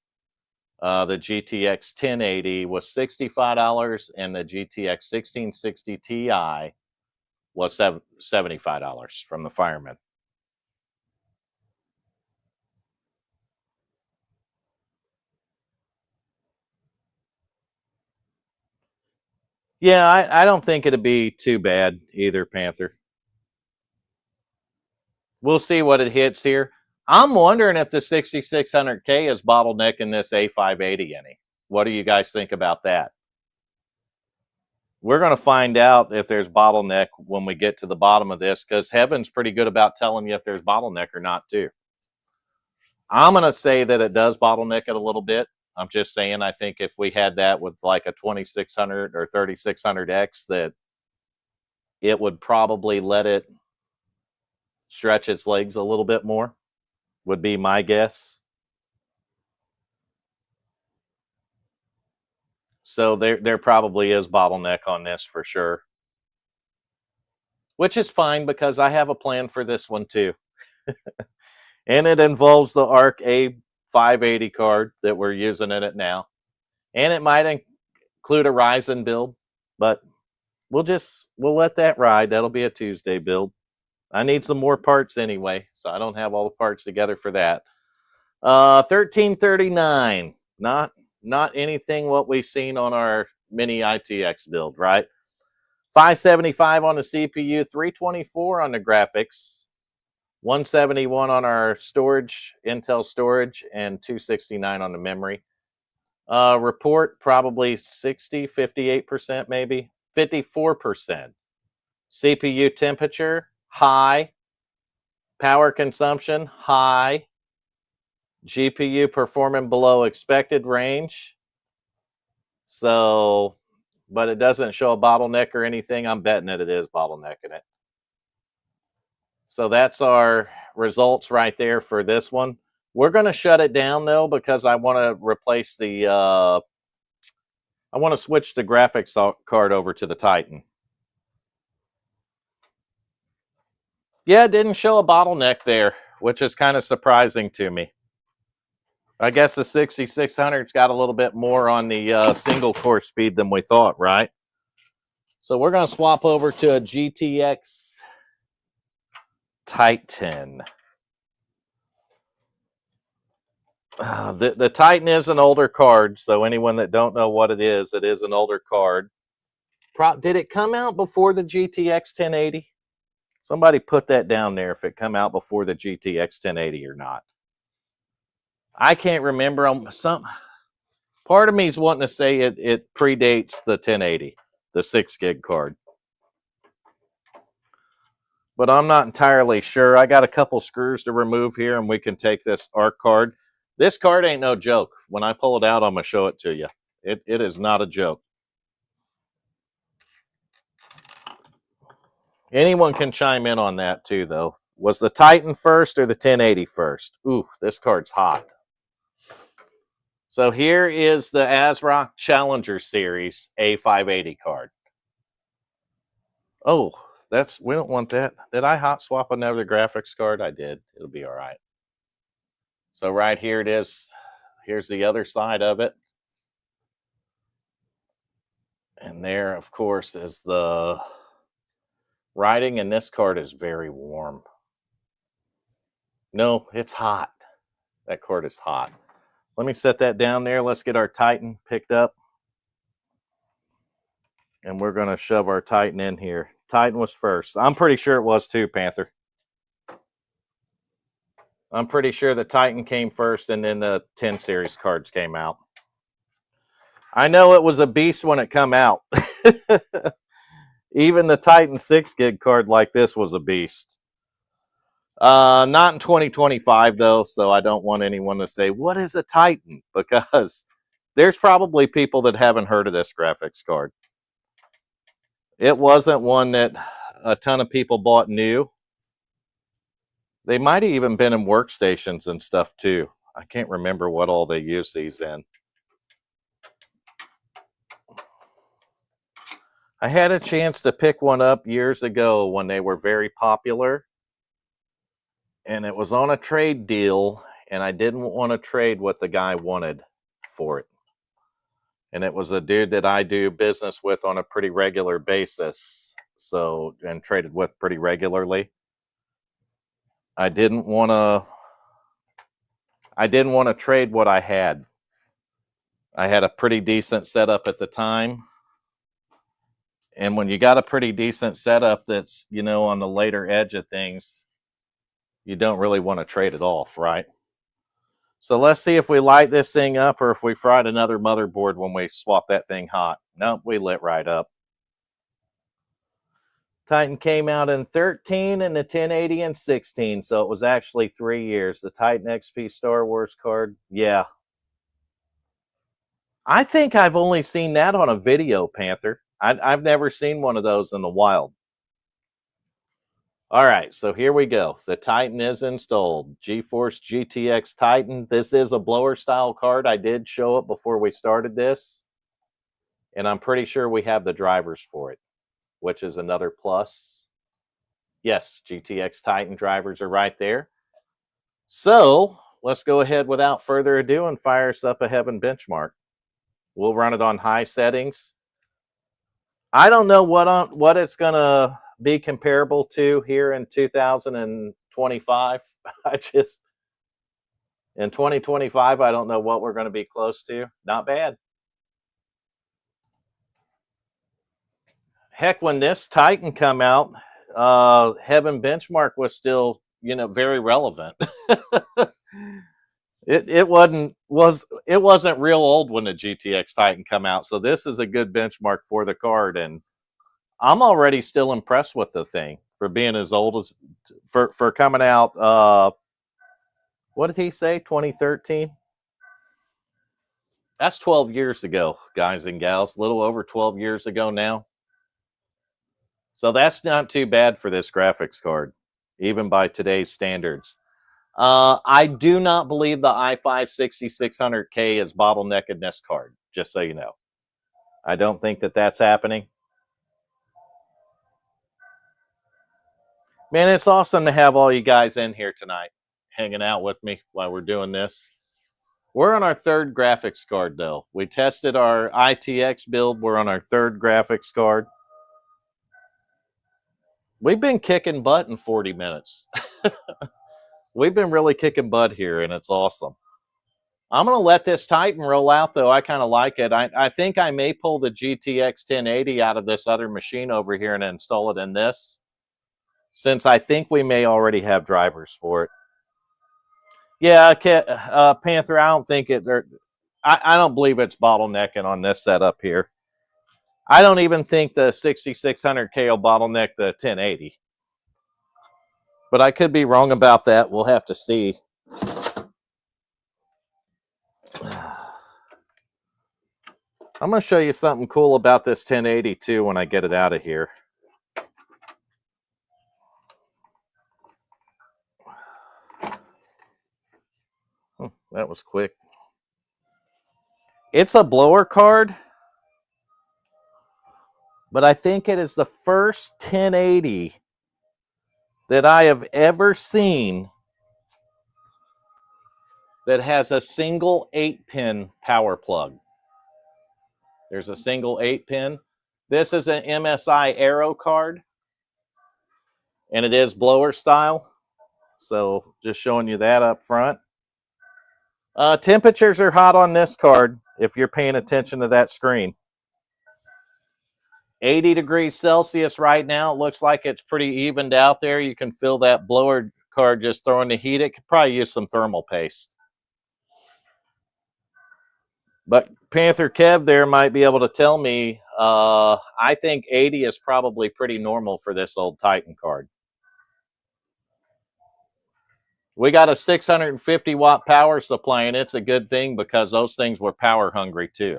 The GTX 1080 was $65, and the GTX 1660 Ti was $75 from the Fireman. Yeah, I don't think it'd be too bad either, Panther. We'll see what it hits here. I'm wondering if the 6600K is bottlenecking this A580 any. What do you guys think about that? We're going to find out if there's bottleneck when we get to the bottom of this, because Heaven's pretty good about telling you if there's bottleneck or not too. I'm going to say that it does bottleneck it a little bit. I'm just saying, I think if we had that with like a 2600 or 3600X, that it would probably let it stretch its legs a little bit more, would be my guess. So there probably is bottleneck on this for sure, which is fine because I have a plan for this one too. And it involves the ARC A580 card that we're using in it now. And it might include a Ryzen build, but we'll let that ride. That'll be a Tuesday build. I need some more parts anyway, so I don't have all the parts together for that. 1339, not anything what we've seen on our mini ITX build, right? 575 on the CPU, 324 on the graphics, 171 on our storage, Intel storage, and 269 on the memory. Report probably 60, 58% maybe, 54%. CPU temperature, high. Power consumption, high. GPU performing below expected range. So, but it doesn't show a bottleneck or anything. I'm betting that it is bottlenecking it. So that's our results right there for this one. We're going to shut it down though, because I want to replace the, I want to switch the graphics card over to the Titan. Yeah, it didn't show a bottleneck there, which is kind of surprising to me. I guess the 6600's got a little bit more on the single core speed than we thought, right? So we're going to swap over to a GTX Titan. The Titan is an older card, so anyone that don't know what it is an older card. Did it come out before the GTX 1080? Somebody put that down there if it come out before the GTX 1080 or not. I can't remember. Part of me is wanting to say it predates the 1080, the 6 gig card. But I'm not entirely sure. I got a couple screws to remove here, and we can take this ARC card. This card ain't no joke. When I pull it out, I'm going to show it to you. It is not a joke. Anyone can chime in on that too, though. Was the Titan first or the 1080 first? Ooh, this card's hot. So here is the ASRock Challenger Series A580 card. Oh, we don't want that. Did I hot swap another graphics card? I did. It'll be all right. So right here it is. Here's the other side of it. And there, of course, is the writing, and this card is very warm. No, it's hot. That cord is hot. Let me set that down there. Let's get our Titan picked up. And we're going to shove our Titan in here. Titan was first. I'm pretty sure it was too, Panther. I'm pretty sure the Titan came first and then the 10 series cards came out. I know it was a beast when it come out. Even the Titan 6 gig card like this was a beast. Not in 2025 though, so I don't want anyone to say, what is a Titan? Because there's probably people that haven't heard of this graphics card. It wasn't one that a ton of people bought new. They might have even been in workstations and stuff too. I can't remember what all they use these in. I had a chance to pick one up years ago when they were very popular. And it was on a trade deal, and I didn't want to trade what the guy wanted for it. And it was a dude that I do business with on a pretty regular basis. So, and traded with pretty regularly. I didn't want to trade what I had. I had a pretty decent setup at the time. And when you got a pretty decent setup that's, you know, on the later edge of things, you don't really want to trade it off, right? So let's see if we light this thing up or if we fried another motherboard when we swap that thing hot. Nope, we lit right up. Titan came out in 13 and the 1080 in 16, so it was actually 3 years. The Titan XP Star Wars card, yeah. I think I've only seen that on a video, Panther. I've never seen one of those in the wild. All right, so here we go. The Titan is installed. GeForce GTX Titan. This is a blower style card. I did show it before we started this. And I'm pretty sure we have the drivers for it, which is another plus. Yes, GTX Titan drivers are right there. So let's go ahead without further ado and fire us up a Heaven benchmark. We'll run it on high settings. I don't know what it's going to be comparable to here in 2025. In 2025, I don't know what we're going to be close to. Not bad. Heck, when this Titan come out, Heaven benchmark was still, you know, very relevant. It wasn't real old when the GTX Titan come out, so this is a good benchmark for the card, and I'm already still impressed with the thing for being as old as for coming out. What did he say? 2013. That's 12 years ago, guys and gals. A little over 12 years ago now. So that's not too bad for this graphics card, even by today's standards. I do not believe the i5 6600K is bottlenecking this card, just so you know. I don't think that that's happening. Man, it's awesome to have all you guys in here tonight, hanging out with me while we're doing this. We're on our third graphics card, though. We tested our ITX build. We're on our third graphics card. We've been kicking butt in 40 minutes. We've been really kicking butt here, and it's awesome. I'm going to let this Titan roll out, though. I kind of like it. I think I may pull the GTX 1080 out of this other machine over here and install it in this, since I think we may already have drivers for it. Yeah, Panther, I don't think I don't believe it's bottlenecking on this setup here. I don't even think the 6600K will bottleneck the 1080. But I could be wrong about that. We'll have to see. I'm going to show you something cool about this 1080 too when I get it out of here. That was quick. It's a blower card, but I think it is the first 1080 that I have ever seen that has a single 8-pin power plug. There's a single 8-pin. This is an MSI Aero card, and it is blower style. So just showing you that up front. Temperatures are hot on this card if you're paying attention to that screen. 80 degrees Celsius right now. It looks like it's pretty evened out there. You can feel that blower card just throwing the heat. It could probably use some thermal paste. But Panther Kev there might be able to tell me, I think 80 is probably pretty normal for this old Titan card. We got a 650 watt power supply, and it's a good thing because those things were power hungry too.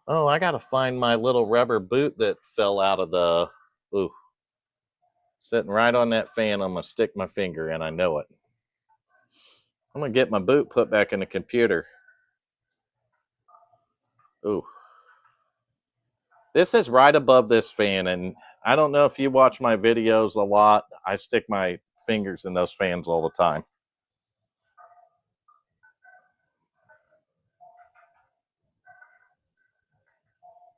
Oh, I got to find my little rubber boot that fell out of the, ooh, sitting right on that fan. I'm going to stick my finger in. I know it. I'm going to get my boot put back in the computer. Ooh. This is right above this fan, and I don't know if you watch my videos a lot. I stick my fingers in those fans all the time.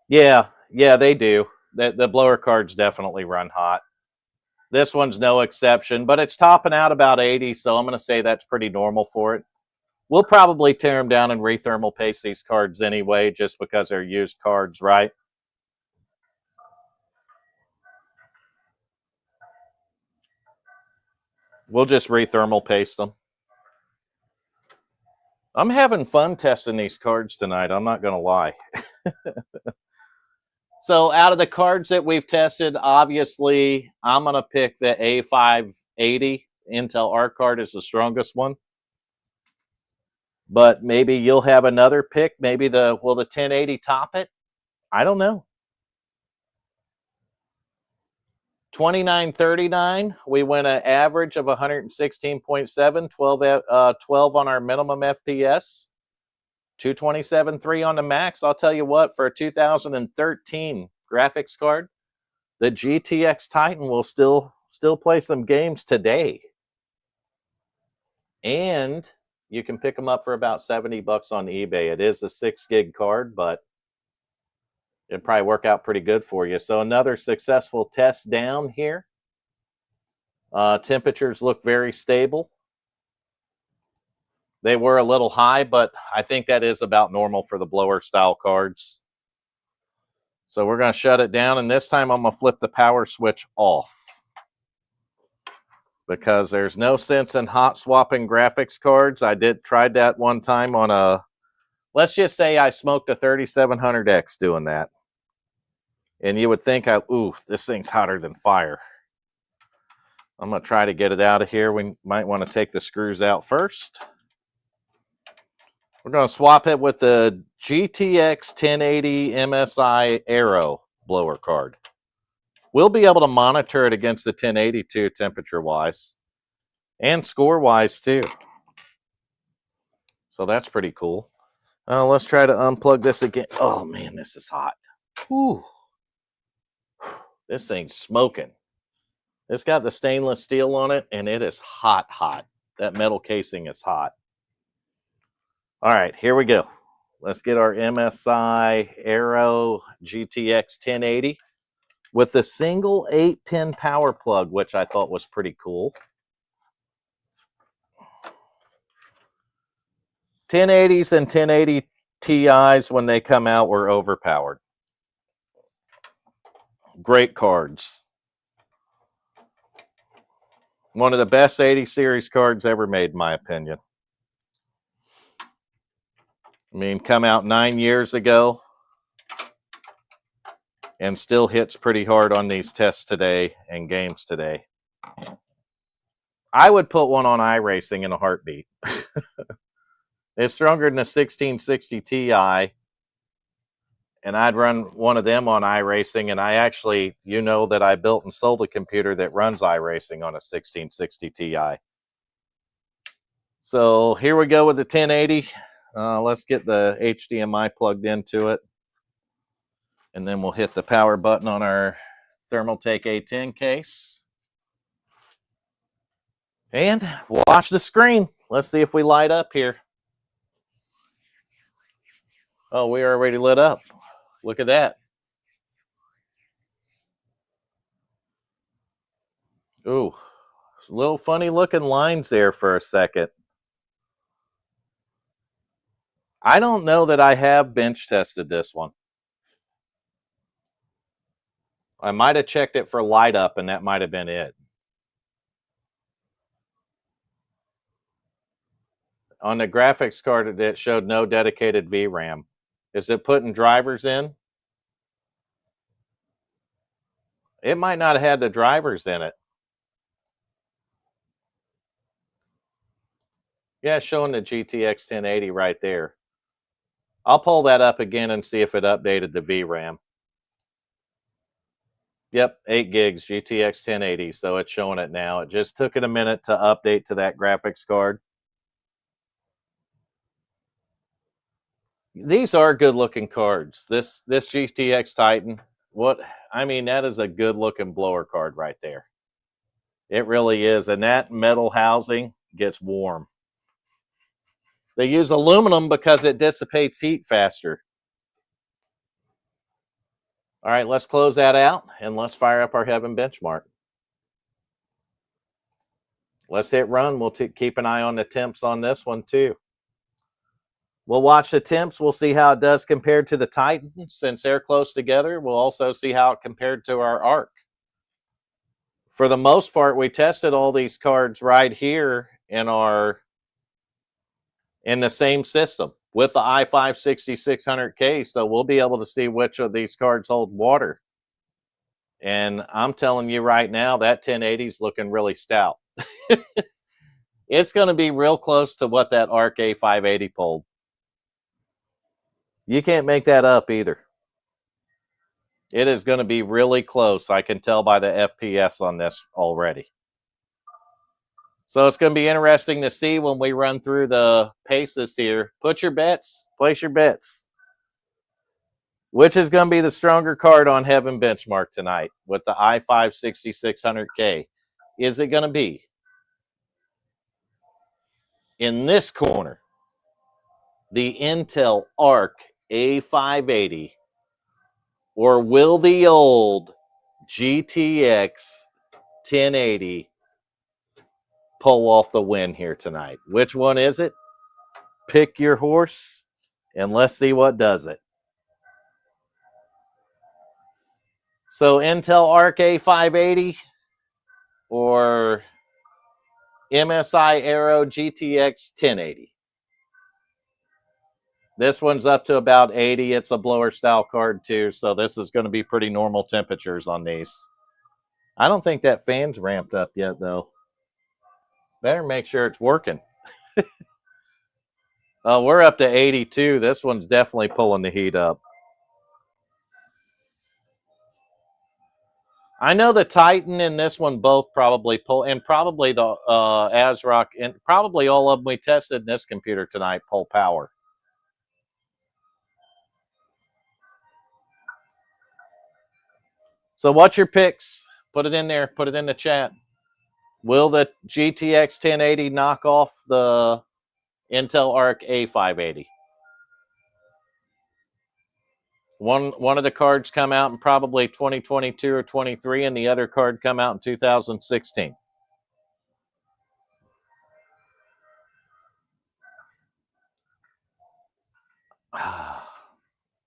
Yeah, they do. The blower cards definitely run hot. This one's no exception, but it's topping out about 80, so I'm going to say that's pretty normal for it. We'll probably tear them down and rethermal paste these cards anyway, just because they're used cards, right? We'll just rethermal paste them. I'm having fun testing these cards tonight. I'm not going to lie. So out of the cards that we've tested, obviously, I'm going to pick the A580. Intel Arc card is the strongest one. But maybe you'll have another pick. Maybe will the 1080 top it? I don't know. 2939, we went an average of 116.7, 12 on our minimum FPS, 227.3 on the max. I'll tell you what, for a 2013 graphics card, the GTX Titan will still play some games today. And you can pick them up for about 70 bucks on eBay. It is a 6 gig card, but it'd probably work out pretty good for you. So another successful test down here. Temperatures look very stable. They were a little high, but I think that is about normal for the blower style cards. So we're going to shut it down, and this time I'm going to flip the power switch off, because there's no sense in hot swapping graphics cards. I tried that one time on a, let's just say I smoked a 3700X doing that. And you would think, ooh, this thing's hotter than fire. I'm going to try to get it out of here. We might want to take the screws out first. We're going to swap it with the GTX 1080 MSI Aero blower card. We'll be able to monitor it against the 1080 too, temperature-wise. And score-wise too. So that's pretty cool. Let's try to unplug this again. Oh man, this is hot. Whew. This thing's smoking. It's got the stainless steel on it, and it is hot, hot. That metal casing is hot. All right, here we go. Let's get our MSI Aero GTX 1080 with the single 8-pin power plug, which I thought was pretty cool. 1080s and 1080 Ti's, when they come out, were overpowered. Great cards. One of the best 80 series cards ever made, in my opinion. I mean, come out 9 years ago and still hits pretty hard on these tests today and games today. I would put one on iRacing in a heartbeat. It's stronger than a 1660 Ti, and I'd run one of them on iRacing, and I actually, you know that I built and sold a computer that runs iRacing on a 1660 Ti. So here we go with the 1080. Let's get the HDMI plugged into it, and then we'll hit the power button on our Thermaltake A10 case. And watch the screen. Let's see if we light up here. Oh, we are already lit up. Look at that. Ooh, Little funny looking lines there for a second. I don't know that I have bench tested this one. I might have checked it for light up, and that might have been it. On the graphics card, it showed no dedicated VRAM. Is it putting drivers in? It might not have had the drivers in it. Yeah, showing the GTX 1080 right there. I'll pull that up again and see if it updated the VRAM. Yep, 8 gigs, GTX 1080, so it's showing it now. It just took it a minute to update to that graphics card. These are good-looking cards. This GTX Titan, that is a good-looking blower card right there. It really is, and that metal housing gets warm. They use aluminum because it dissipates heat faster. All right, let's close that out, and let's fire up our Heaven benchmark. Let's hit run. We'll keep an eye on the temps on this one, too. We'll watch the temps. We'll see how it does compared to the Titan. Since they're close together, we'll also see how it compared to our Arc. For the most part, we tested all these cards right here in the same system with the i5 6600K, so we'll be able to see which of these cards hold water. And I'm telling you right now, that 1080 is looking really stout. It's going to be real close to what that Arc A580 pulled. You can't make that up either. It is going to be really close. I can tell by the FPS on this already. So it's going to be interesting to see when we run through the paces here. Put your bets. Place your bets. Which is going to be the stronger card on Heaven benchmark tonight with the i5 6600K? Is it going to be in this corner the Intel Arc A580, or will the old GTX 1080 pull off the win here tonight? Which one is it? Pick your horse, and let's see what does it. So Intel Arc A580 or MSI Aero GTX 1080? This one's up to about 80. It's a blower style card too, so this is going to be pretty normal temperatures on these. I don't think that fan's ramped up yet, though. Better make sure it's working. We're up to 82. This one's definitely pulling the heat up. I know the Titan and this one both probably pull, and probably the ASRock, and probably all of them we tested in this computer tonight pull power. So what's your picks? Put it in there. Put it in the chat. Will the GTX 1080 knock off the Intel Arc A580? One of the cards come out in probably 2022 or 23, and the other card come out in 2016.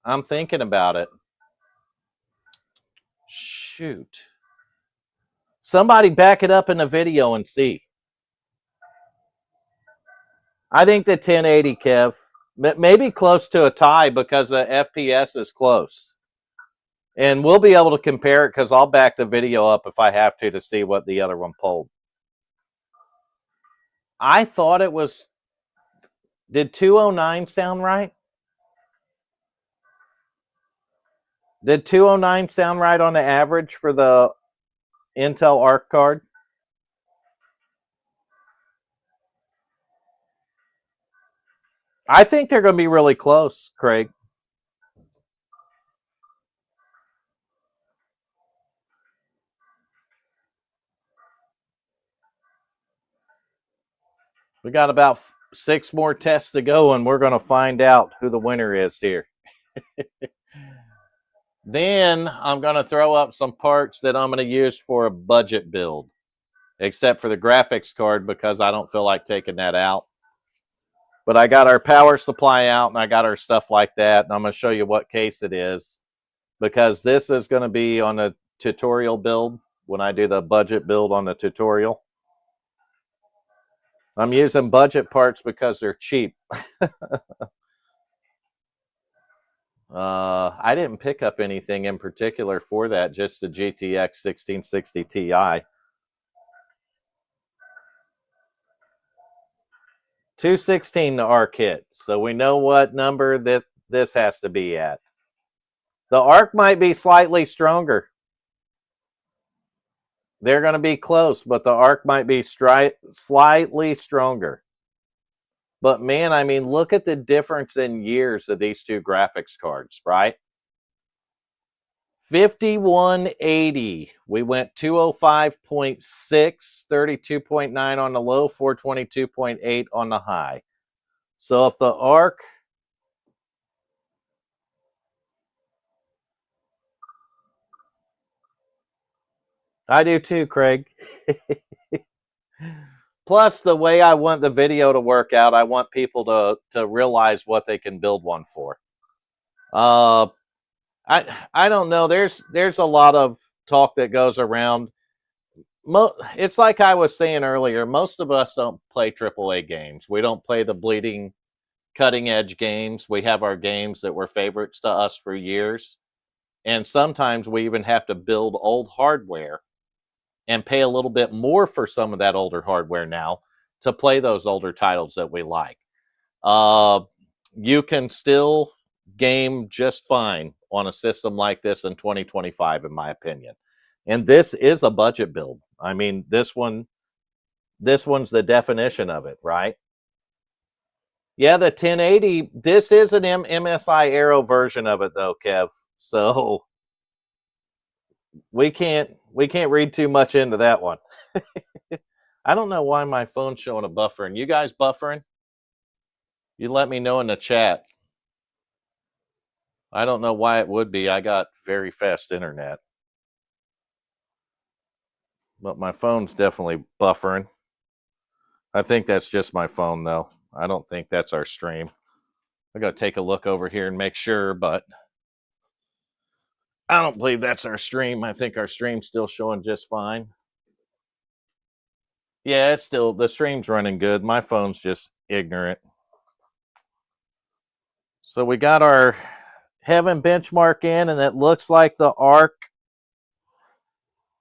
I'm thinking about it. Shoot. Somebody back it up in the video and see. I think the 1080, Kev, maybe close to a tie because the FPS is close. And we'll be able to compare it because I'll back the video up if I have to see what the other one pulled. I thought it was... Did 209 sound right? Did 209 sound right on the average for the Intel Arc card? I think they're going to be really close, Craig. We got about 6 more tests to go, and we're going to find out who the winner is here. Then I'm going to throw up some parts that I'm going to use for a budget build. except for the graphics card because I don't feel like taking that out. But I got our power supply out and I got our stuff like that. And I'm going to show you what case it is because this is going to be on a tutorial build when I do the budget build on the tutorial. I'm using budget parts because they're cheap. I didn't pick up anything in particular for that, just the GTX 1660 Ti. 216 the ARC hit, so we know what number that this has to be at. The ARC might be slightly stronger. They're going to be close, but the ARC might be slightly stronger. But man, I mean, look at the difference in years of these two graphics cards, right? 5180. We went 205.6, 32.9 on the low, 422.8 on the high. So if the ARC, I do too, Craig. Plus, the way I want the video to work out, I want people to realize what they can build one for. I don't know. There's a lot of talk that goes around. It's like I was saying earlier. Most of us don't play AAA games. We don't play the bleeding, cutting edge games. We have our games that were favorites to us for years, and sometimes we even have to build old hardware and pay a little bit more for some of that older hardware now to play those older titles that we like. You can still game just fine on a system like this in 2025, in my opinion. And this is a budget build. I mean, this one's the definition of it, right? Yeah, the 1080, this is an MSI Aero version of it though, Kev. So we can't read too much into that one. I don't know why my phone's showing a buffering. You guys buffering? You let me know in the chat. I don't know why it would be. I got very fast internet. But my phone's definitely buffering. I think that's just my phone, though. I don't think that's our stream. I got to take a look over here and make sure, but I don't believe that's our stream. I think our stream's still showing just fine. Yeah, it's still, the stream's running good. My phone's just ignorant. So we got our Heaven benchmark in, and it looks like the ARC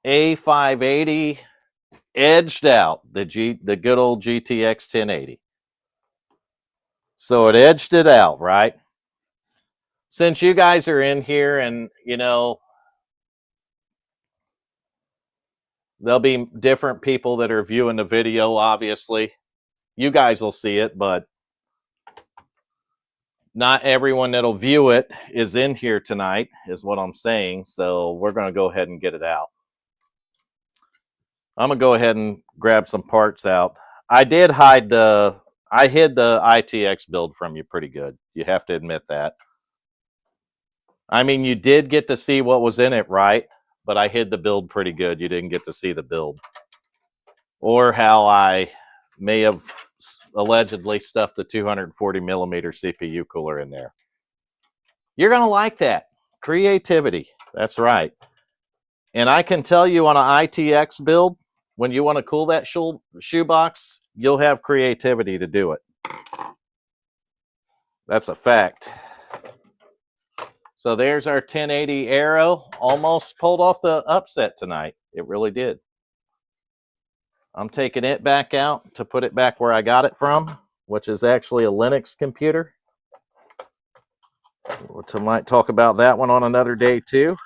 A580 edged out the good old GTX 1080. So it edged it out, right? Since you guys are in here and, you know, there'll be different people that are viewing the video, obviously. You guys will see it, but not everyone that'll view it is in here tonight, is what I'm saying. So we're going to go ahead and get it out. I'm going to go ahead and grab some parts out. I hid the ITX build from you pretty good. You have to admit that. I mean, you did get to see what was in it, right? But I hid the build pretty good. You didn't get to see the build. Or how I may have allegedly stuffed the 240 millimeter CPU cooler in there. You're going to like that. Creativity. That's right. And I can tell you on an ITX build, when you want to cool that shoebox, you'll have creativity to do it. That's a fact. So there's our 1080 Aero. Almost pulled off the upset tonight. It really did. I'm taking it back out to put it back where I got it from, which is actually a Linux computer. We might talk about that one on another day too.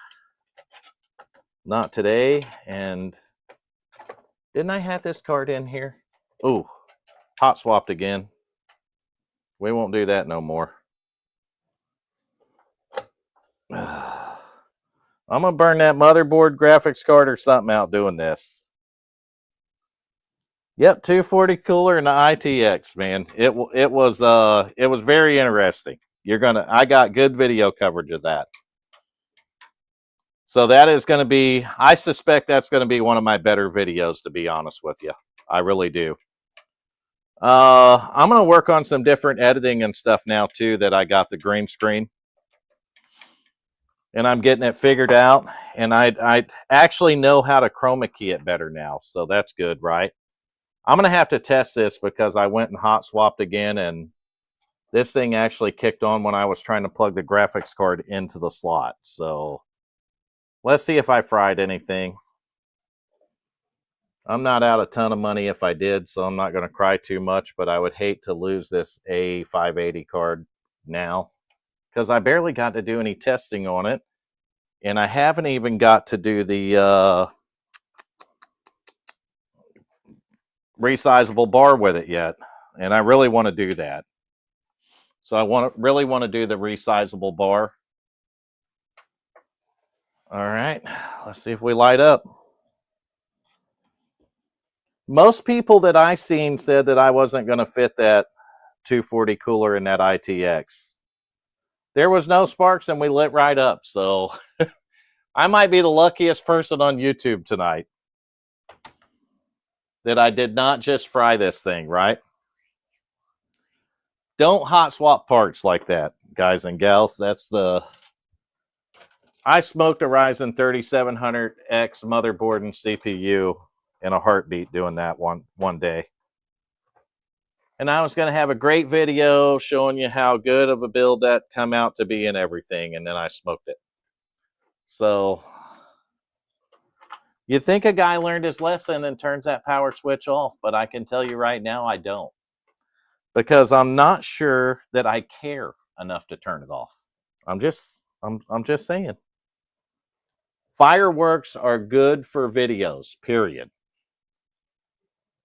Not today. And didn't I have this card in here? Ooh, hot swapped again. We won't do that no more. I'm going to burn that motherboard, graphics card, or something out doing this. Yep, 240 cooler and the ITX, man. It was very interesting. I got good video coverage of that. So that is going to be, I suspect that's going to be one of my better videos, to be honest with you. I really do. I'm going to work on some different editing and stuff now too, that I got the green screen. And I'm getting it figured out. And I actually know how to chroma key it better now. So that's good, right? I'm going to have to test this because I went and hot swapped again. And this thing actually kicked on when I was trying to plug the graphics card into the slot. So let's see if I fried anything. I'm not out a ton of money if I did, so I'm not going to cry too much, but I would hate to lose this A580 card now because I barely got to do any testing on it. And I haven't even got to do the resizable bar with it yet. And I really want to do that. So I really want to do the resizable bar. All right, let's see if we light up. Most people that I seen said that I wasn't going to fit that 240 cooler in that ITX. There was no sparks and we lit right up. So I might be the luckiest person on YouTube tonight that I did not just fry this thing, right? Don't hot swap parts like that, guys and gals. I smoked a Ryzen 3700X motherboard and CPU in a heartbeat doing that one day. And I was going to have a great video showing you how good of a build that come out to be and everything. And then I smoked it. So you'd think a guy learned his lesson and turns that power switch off. But I can tell you right now, I don't. Because I'm not sure that I care enough to turn it off. I'm just saying. Fireworks are good for videos, period.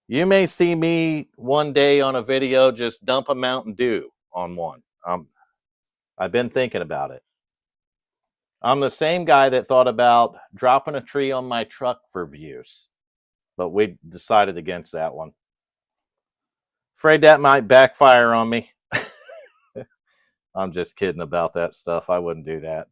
You may see me one day on a video just dump a Mountain Dew on one. I've been thinking about it. I'm the same guy that thought about dropping a tree on my truck for views, but we decided against that one. Afraid that might backfire on me. I'm just kidding about that stuff. I wouldn't do that.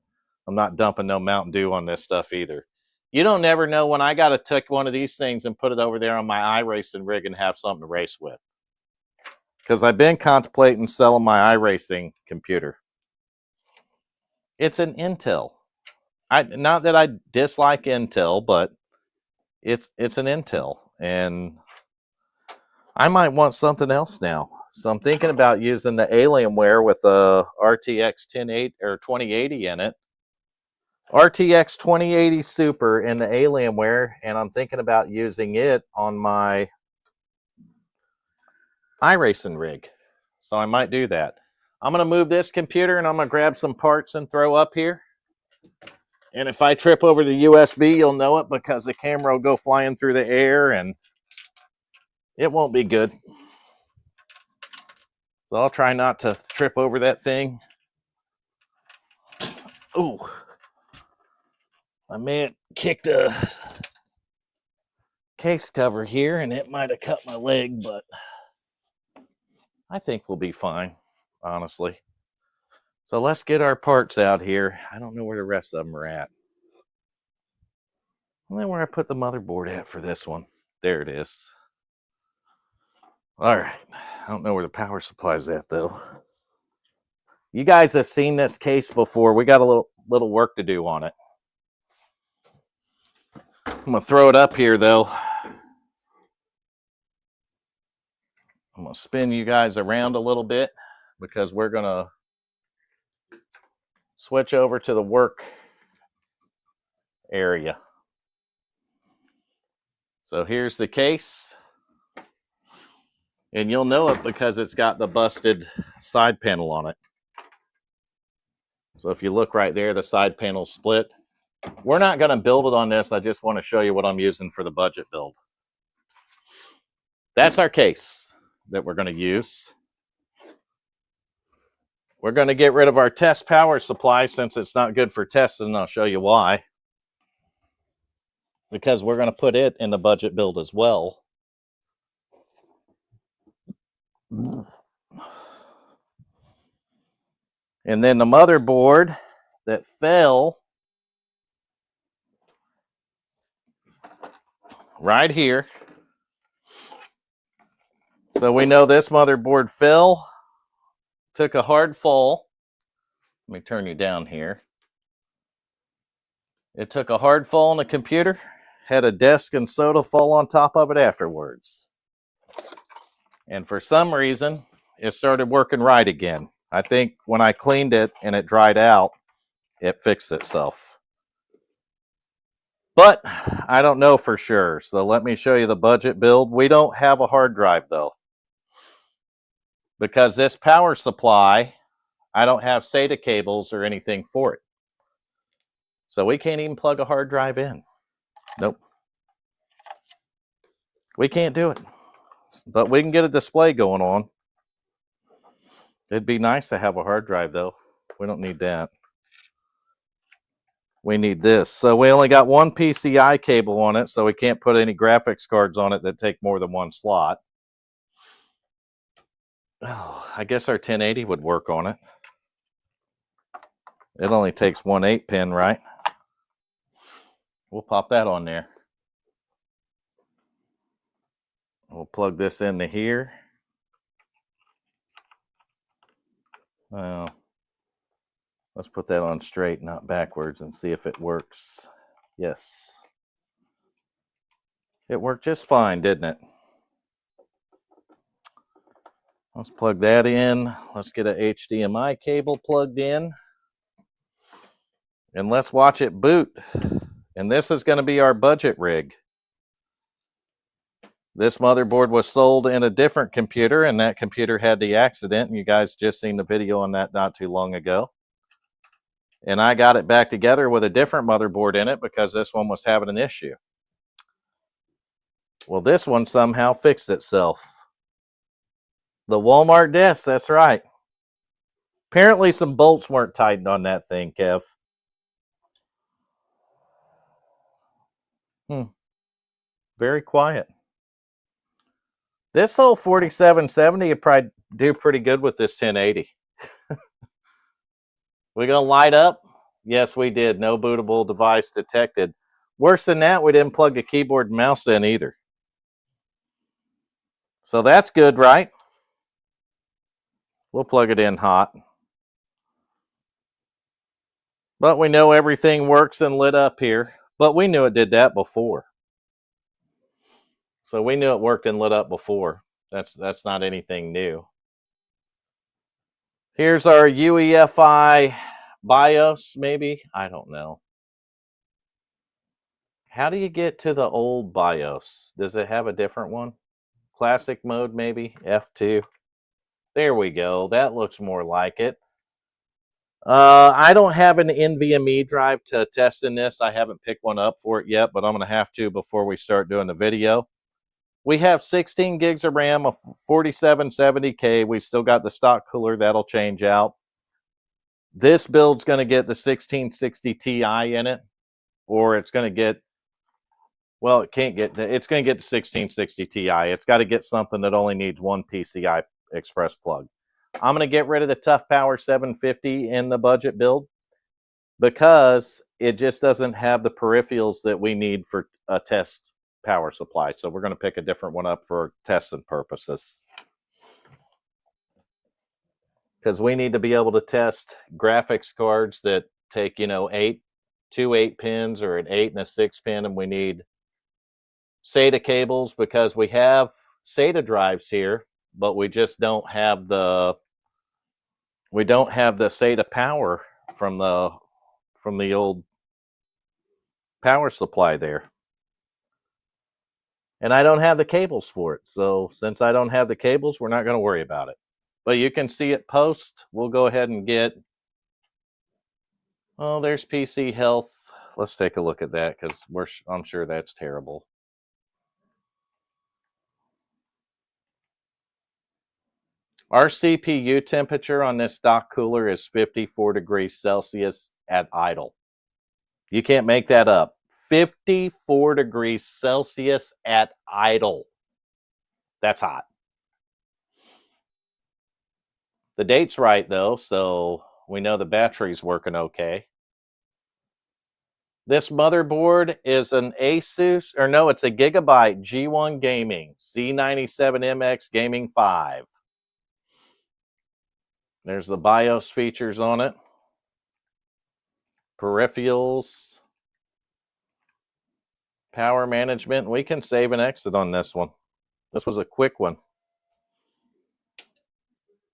I'm not dumping no Mountain Dew on this stuff either. You don't never know when I got to take one of these things and put it over there on my iRacing rig and have something to race with. Because I've been contemplating selling my iRacing computer. It's an Intel. Not that I dislike Intel, but it's an Intel. And I might want something else now. So I'm thinking about using the Alienware with a RTX 2080 in it. RTX 2080 Super in the Alienware, and I'm thinking about using it on my iRacing rig. So I might do that. I'm going to move this computer and I'm going to grab some parts and throw up here. And if I trip over the USB, you'll know it because the camera will go flying through the air and it won't be good. So I'll try not to trip over that thing. Ooh. I may have kicked a case cover here and it might have cut my leg, but I think we'll be fine, honestly. So let's get our parts out here. I don't know where the rest of them are at. I don't know where I put the motherboard at for this one. There it is. All right. I don't know where the power supply is at, though. You guys have seen this case before. We got a little work to do on it. I'm going to throw it up here, though. I'm going to spin you guys around a little bit because we're going to switch over to the work area. So here's the case. And you'll know it because it's got the busted side panel on it. So if you look right there, the side panel's split. We're not going to build it on this. I just want to show you what I'm using for the budget build. That's our case that we're going to use. We're going to get rid of our test power supply since it's not good for testing, and I'll show you why. Because we're going to put it in the budget build as well. And then the motherboard that fell right here. So we know this motherboard fell, took a hard fall. Let me turn you down here. It took a hard fall on the computer, had a desk and soda fall on top of it afterwards. And for some reason, it started working right again. I think when I cleaned it and it dried out, it fixed itself. But I don't know for sure. So let me show you the budget build. We don't have a hard drive though, because this power supply, I don't have SATA cables or anything for it. So we can't even plug a hard drive in. Nope. We can't do it. But we can get a display going on. It'd be nice to have a hard drive though. We don't need that. We need this. So we only got one PCI cable on it, so we can't put any graphics cards on it that take more than one slot. Oh, I guess our 1080 would work on it. It only takes one 8-pin, right? We'll pop that on there. We'll plug this into here. Well, let's put that on straight, not backwards, and see if it works. Yes. It worked just fine, didn't it? Let's plug that in. Let's get an HDMI cable plugged in. And let's watch it boot. And this is going to be our budget rig. This motherboard was sold in a different computer, and that computer had the accident. And you guys just seen the video on that not too long ago. And I got it back together with a different motherboard in it because this one was having an issue. Well, this one somehow fixed itself. The Walmart desk, that's right. Apparently some bolts weren't tightened on that thing, Kev. Very quiet. This whole 4770 would probably do pretty good with this 1080. We gonna light up? Yes, we did. No bootable device detected. Worse than that, we didn't plug the keyboard and mouse in either. So that's good, right? We'll plug it in hot. But we know everything works and lit up here. But we knew it did that before. So we knew it worked and lit up before. That's not anything new. Here's our UEFI BIOS, maybe? I don't know. How do you get to the old BIOS? Does it have a different one? Classic mode, maybe? F2. There we go. That looks more like it. I don't have an NVMe drive to test in this. I haven't picked one up for it yet, but I'm going to have to before we start doing the video. We have 16 gigs of RAM, a 4770K. We still got the stock cooler. That'll change out. This build's going to get the 1660 Ti in it, or it's going to get, well, it's going to get the 1660 Ti. It's got to get something that only needs one PCI Express plug. I'm going to get rid of the Tough Power 750 in the budget build because it just doesn't have the peripherals that we need for a test power supply. So we're going to pick a different one up for testing purposes. Because we need to be able to test graphics cards that take, you know, two 8-pins or an 8 and a 6-pin, and we need SATA cables because we have SATA drives here, but we just don't have the SATA power from the old power supply there. And I don't have the cables for it. So since I don't have the cables, we're not going to worry about it. But you can see it post. We'll go ahead and get, oh, there's PC health. Let's take a look at that because I'm sure that's terrible. Our CPU temperature on this stock cooler is 54 degrees Celsius at idle. You can't make that up. 54 degrees Celsius at idle. That's hot. The date's right, though, so we know the battery's working okay. This motherboard is an Asus, or no, it's a Gigabyte G1 Gaming C97MX Gaming 5. There's the BIOS features on it. Peripherals. Power management. We can save and exit on this one. This was a quick one.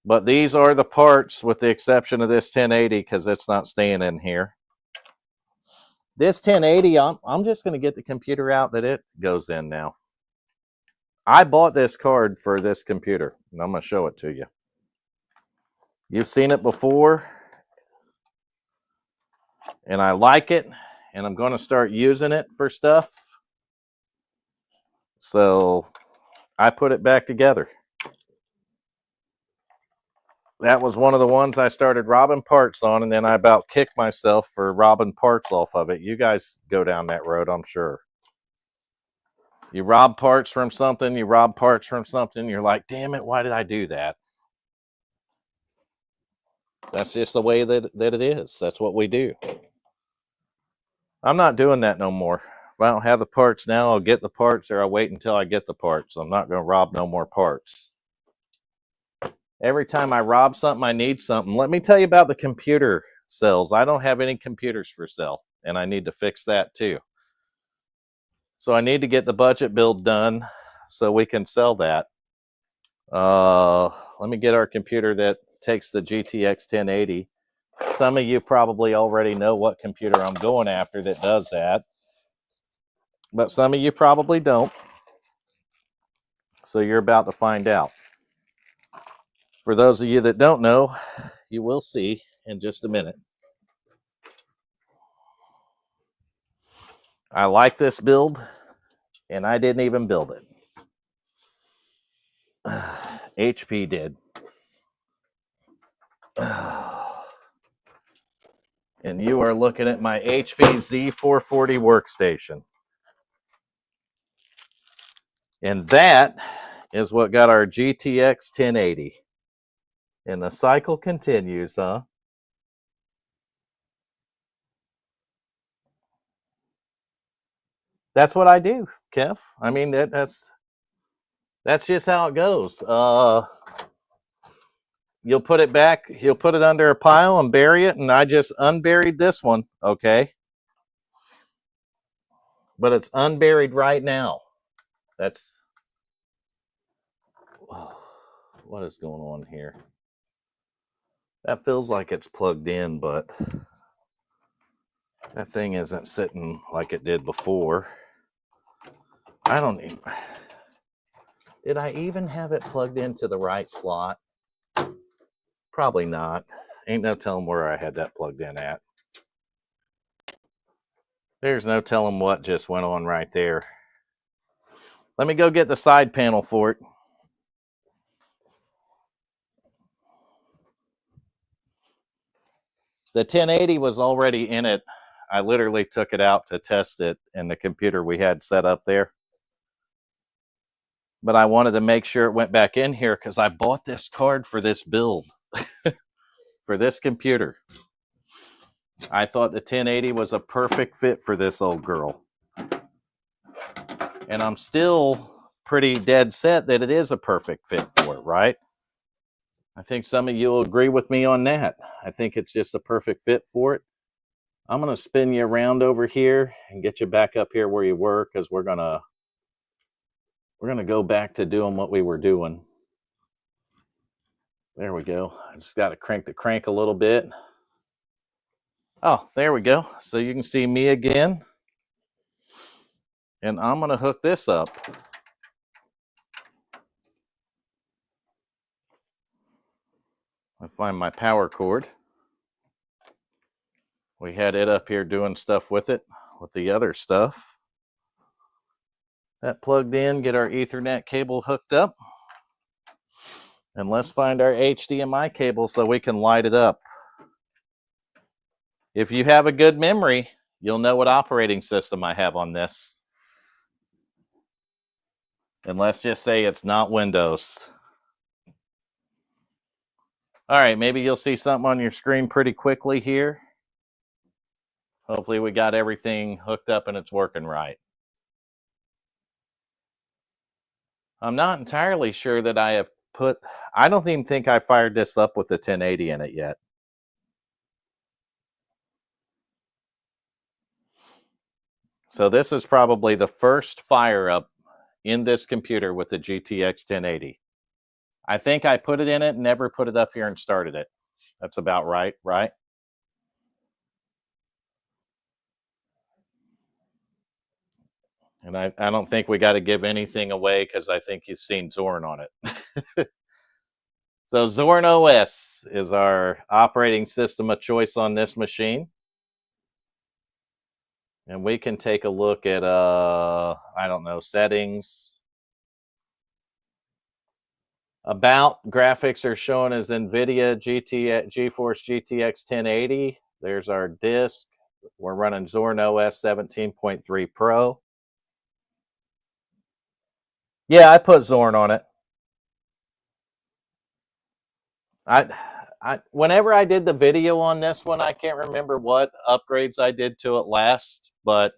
But these are the parts with the exception of this 1080 because it's not staying in here. This 1080, I'm just going to get the computer out that it goes in now. I bought this card for this computer, and I'm going to show it to you. You've seen it before, and I like it, and I'm going to start using it for stuff. So I put it back together. That was one of the ones I started robbing parts on, and then I about kicked myself for robbing parts off of it. You guys go down that road, I'm sure. You rob parts from something, you rob parts from something, you're like, damn it, why did I do that? That's just the way that it is. That's what we do. I'm not doing that no more. If I don't have the parts now, I'll get the parts, or I'll wait until I get the parts. I'm not going to rob no more parts. Every time I rob something, I need something. Let me tell you about the computer sales. I don't have any computers for sale, and I need to fix that too. So I need to get the budget build done so we can sell that. Let me get our computer that takes the GTX 1080. Some of you probably already know what computer I'm going after that does that, but some of you probably don't. So you're about to find out. For those of you that don't know, you will see in just a minute. I like this build, and I didn't even build it. HP did. And you are looking at my HP Z440 workstation. And that is what got our GTX 1080. And the cycle continues, huh? That's what I do, Kev. I mean, that's just how it goes. You'll put it back, you'll put it under a pile and bury it, and I just unburied this one, okay? But it's unburied right now. That's... what is going on here? That feels like it's plugged in, but that thing isn't sitting like it did before. I don't even... Did I even have it plugged into the right slot? Probably not. Ain't no telling where I had that plugged in at. There's no telling what just went on right there. Let me go get the side panel for it. The 1080 was already in it. I literally took it out to test it in the computer we had set up there. But I wanted to make sure it went back in here because I bought this card for this build. For this computer. I thought the 1080 was a perfect fit for this old girl. And I'm still pretty dead set that it is a perfect fit for it, right? I think some of you will agree with me on that. I think it's just a perfect fit for it. I'm going to spin you around over here and get you back up here where you were, because we're going to go back to doing what we were doing. There we go. I just got to crank the crank a little bit. Oh, there we go. So you can see me again. And I'm going to hook this up. I find my power cord. We had it up here doing stuff with it, with the other stuff. That plugged in, get our Ethernet cable hooked up. And let's find our HDMI cable so we can light it up. If you have a good memory, you'll know what operating system I have on this. And let's just say it's not Windows. All right, maybe you'll see something on your screen pretty quickly here. Hopefully we got everything hooked up and it's working right. I'm not entirely sure that I have I don't even think I fired this up with the 1080 in it yet. So this is probably the first fire up in this computer with the GTX 1080. I think I put it in it and never put it up here and started it. That's about right, right? And I don't think we got to give anything away because I think you've seen Zorn on it. So Zorn OS is our operating system of choice on this machine. And we can take a look at, I don't know, settings. About graphics are shown as NVIDIA GeForce GTX 1080. There's our disk. We're running Zorn OS 17.3 Pro. Yeah, I put Zorn on it. Whenever I did the video on this one, I can't remember what upgrades I did to it last, but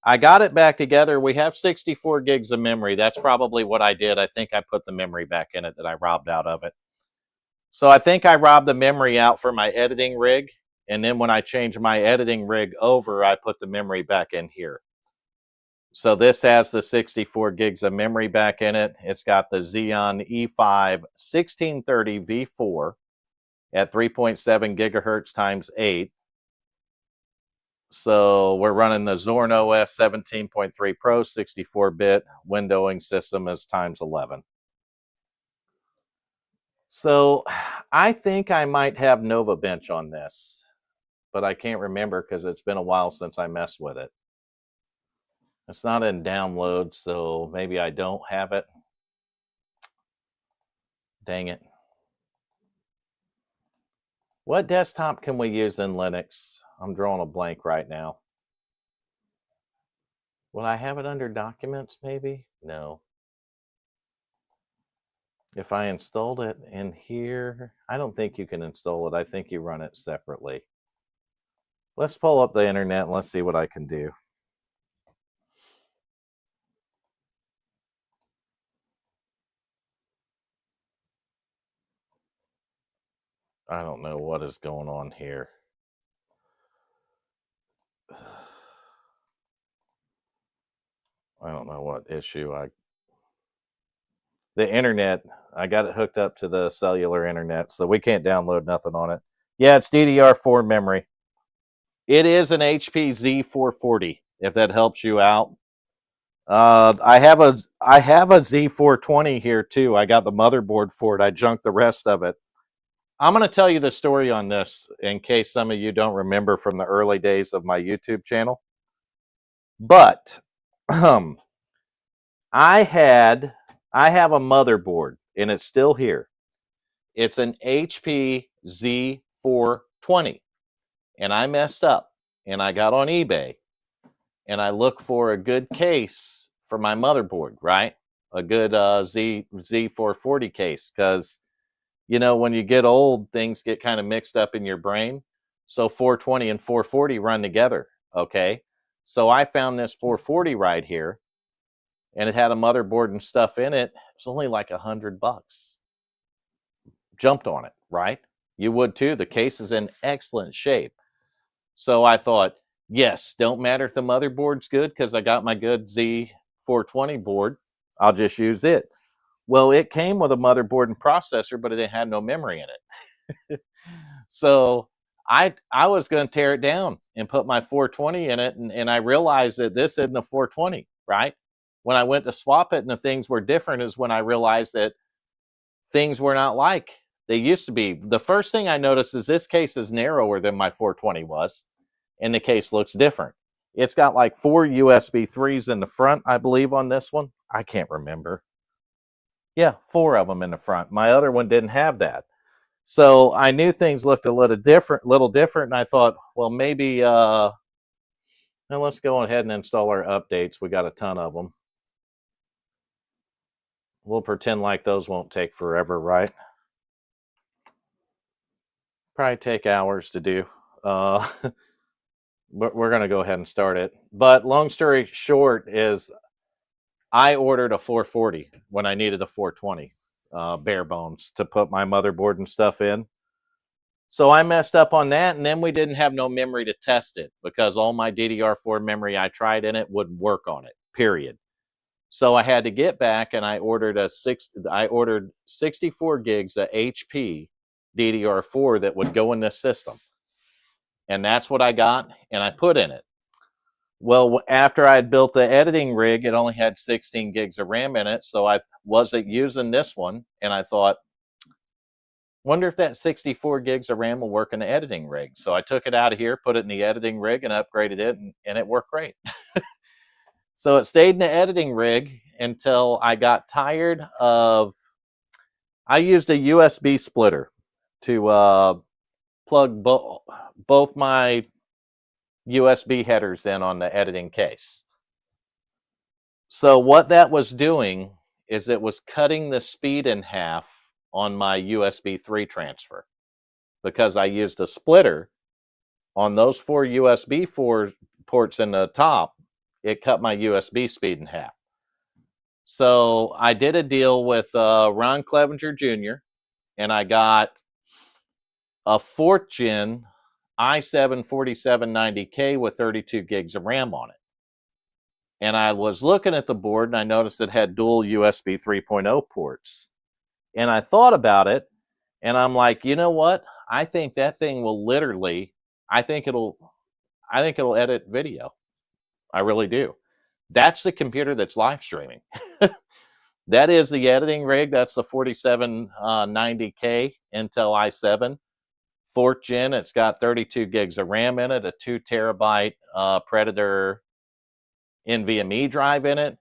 I got it back together. We have 64 gigs of memory. That's probably what I did. I think I put the memory back in it that I robbed out of it. So I think I robbed the memory out for my editing rig. And then when I changed my editing rig over, I put the memory back in here. So this has the 64 gigs of memory back in it. It's got the Xeon E5 1630 V4 at 3.7 gigahertz times 8. So we're running the Zorn OS 17.3 Pro 64-bit windowing system as times 11. So I think I might have Nova Bench on this, but I can't remember because it's been a while since I messed with it. It's not in download, so maybe I don't have it. Dang it. What desktop can we use in Linux? I'm drawing a blank right now. Will I have it under documents maybe? No. If I installed it in here, I don't think you can install it. I think you run it separately. Let's pull up the internet and let's see what I can do. I don't know what is going on here. I don't know what issue the internet, I got it hooked up to the cellular internet, so we can't download nothing on it. Yeah, it's DDR4 memory. It is an HP Z440, if that helps you out. I have a Z420 here too. I got the motherboard for it. I junked the rest of it. I'm going to tell you the story on this in case some of you don't remember from the early days of my YouTube channel. But I have a motherboard, and it's still here. It's an HP Z420, and I messed up, and I got on eBay, and I looked for a good case for my motherboard, right? A good Z440 case, because you know when you get old, things get kind of mixed up in your brain. So 420 and 440 run together, okay? So I found this 440 right here, and it had a motherboard and stuff in it. It's only like $100. Jumped on it, right? You would too. The case is in excellent shape. So I thought, yes, don't matter if the motherboard's good because I got my good Z420 board. I'll just use it. Well, it came with a motherboard and processor, but it had no memory in it. So I was going to tear it down and put my 420 in it, and I realized that this isn't a 420, right? When I went to swap it and the things were different is when I realized that things were not like they used to be. The first thing I noticed is this case is narrower than my 420 was, and the case looks different. It's got like 4 USB 3s in the front, I believe, on this one. I can't remember. Yeah, 4 of them in the front. My other one didn't have that. So I knew things looked a little different, and I thought, well, maybe now let's go ahead and install our updates. We got a ton of them. We'll pretend like those won't take forever, right? Probably take hours to do. we're going to go ahead and start it. But long story short is I ordered a 440 when I needed a 420 bare bones to put my motherboard and stuff in. So I messed up on that, and then we didn't have no memory to test it because all my DDR4 memory I tried in it wouldn't work on it, period. So I had to get back and I ordered 64 gigs of HP DDR4 that would go in this system. And that's what I got and I put in it. Well, after I had built the editing rig, it only had 16 gigs of RAM in it. So I wasn't using this one. And I thought, wonder if that 64 gigs of RAM will work in the editing rig. So I took it out of here, put it in the editing rig and upgraded it, and it worked great. So it stayed in the editing rig until I got tired of, I used a USB splitter to plug both my USB headers in on the editing case. So what that was doing is it was cutting the speed in half on my USB 3 transfer because I used a splitter on those 4 USB 4 ports in the top. It cut my USB speed in half. So I did a deal with Ron Clevenger Jr. and I got a 4th gen i7 4790K with 32 gigs of RAM on it. And I was looking at the board and I noticed it had dual USB 3.0 ports. And I thought about it and I'm like, you know what? I think that thing will literally, I think it'll edit video. I really do. That's the computer that's live streaming. That is the editing rig. That's the 4790K Intel i7. 4th gen. It's got 32 gigs of RAM in it, a 2 terabyte Predator NVMe drive in it.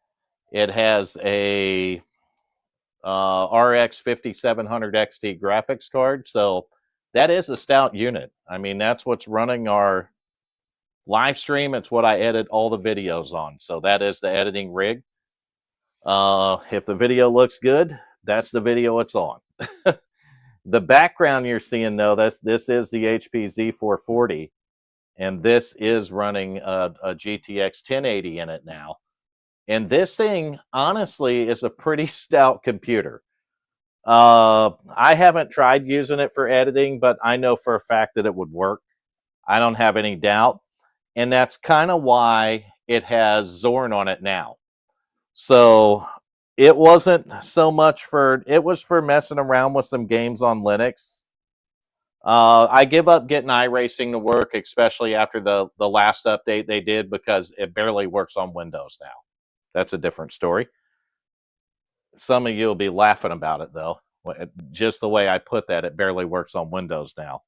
It has a RX 5700 XT graphics card. So that is a stout unit. I mean, that's what's running our live stream. It's what I edit all the videos on. So that is the editing rig. If the video looks good, that's the video it's on. The background you're seeing, though, this is the HP Z440, and this is running a GTX 1080 in it now. And this thing, honestly, is a pretty stout computer. I haven't tried using it for editing, but I know for a fact that it would work. I don't have any doubt. And that's kind of why it has Zorn on it now. So it wasn't so much for, it was for messing around with some games on Linux. I give up getting iRacing to work, especially after the last update they did, because it barely works on Windows now. That's a different story. Some of you will be laughing about it, though. Just the way I put that, it barely works on Windows now.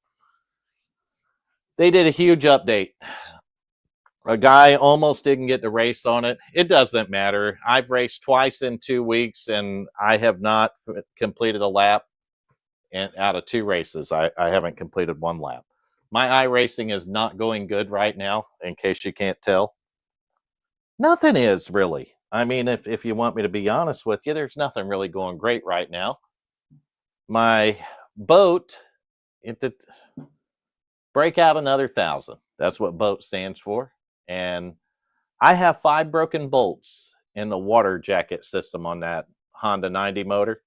They did a huge update. A guy almost didn't get to race on it. It doesn't matter. I've raced twice in 2 weeks, and I have not completed a lap. And out of 2 races, I haven't completed 1 lap. My iRacing is not going good right now, in case you can't tell. Nothing is, really. I mean, if you want me to be honest with you, there's nothing really going great right now. My boat, break out another 1,000. That's what boat stands for. And I have 5 broken bolts in the water jacket system on that Honda 90 motor.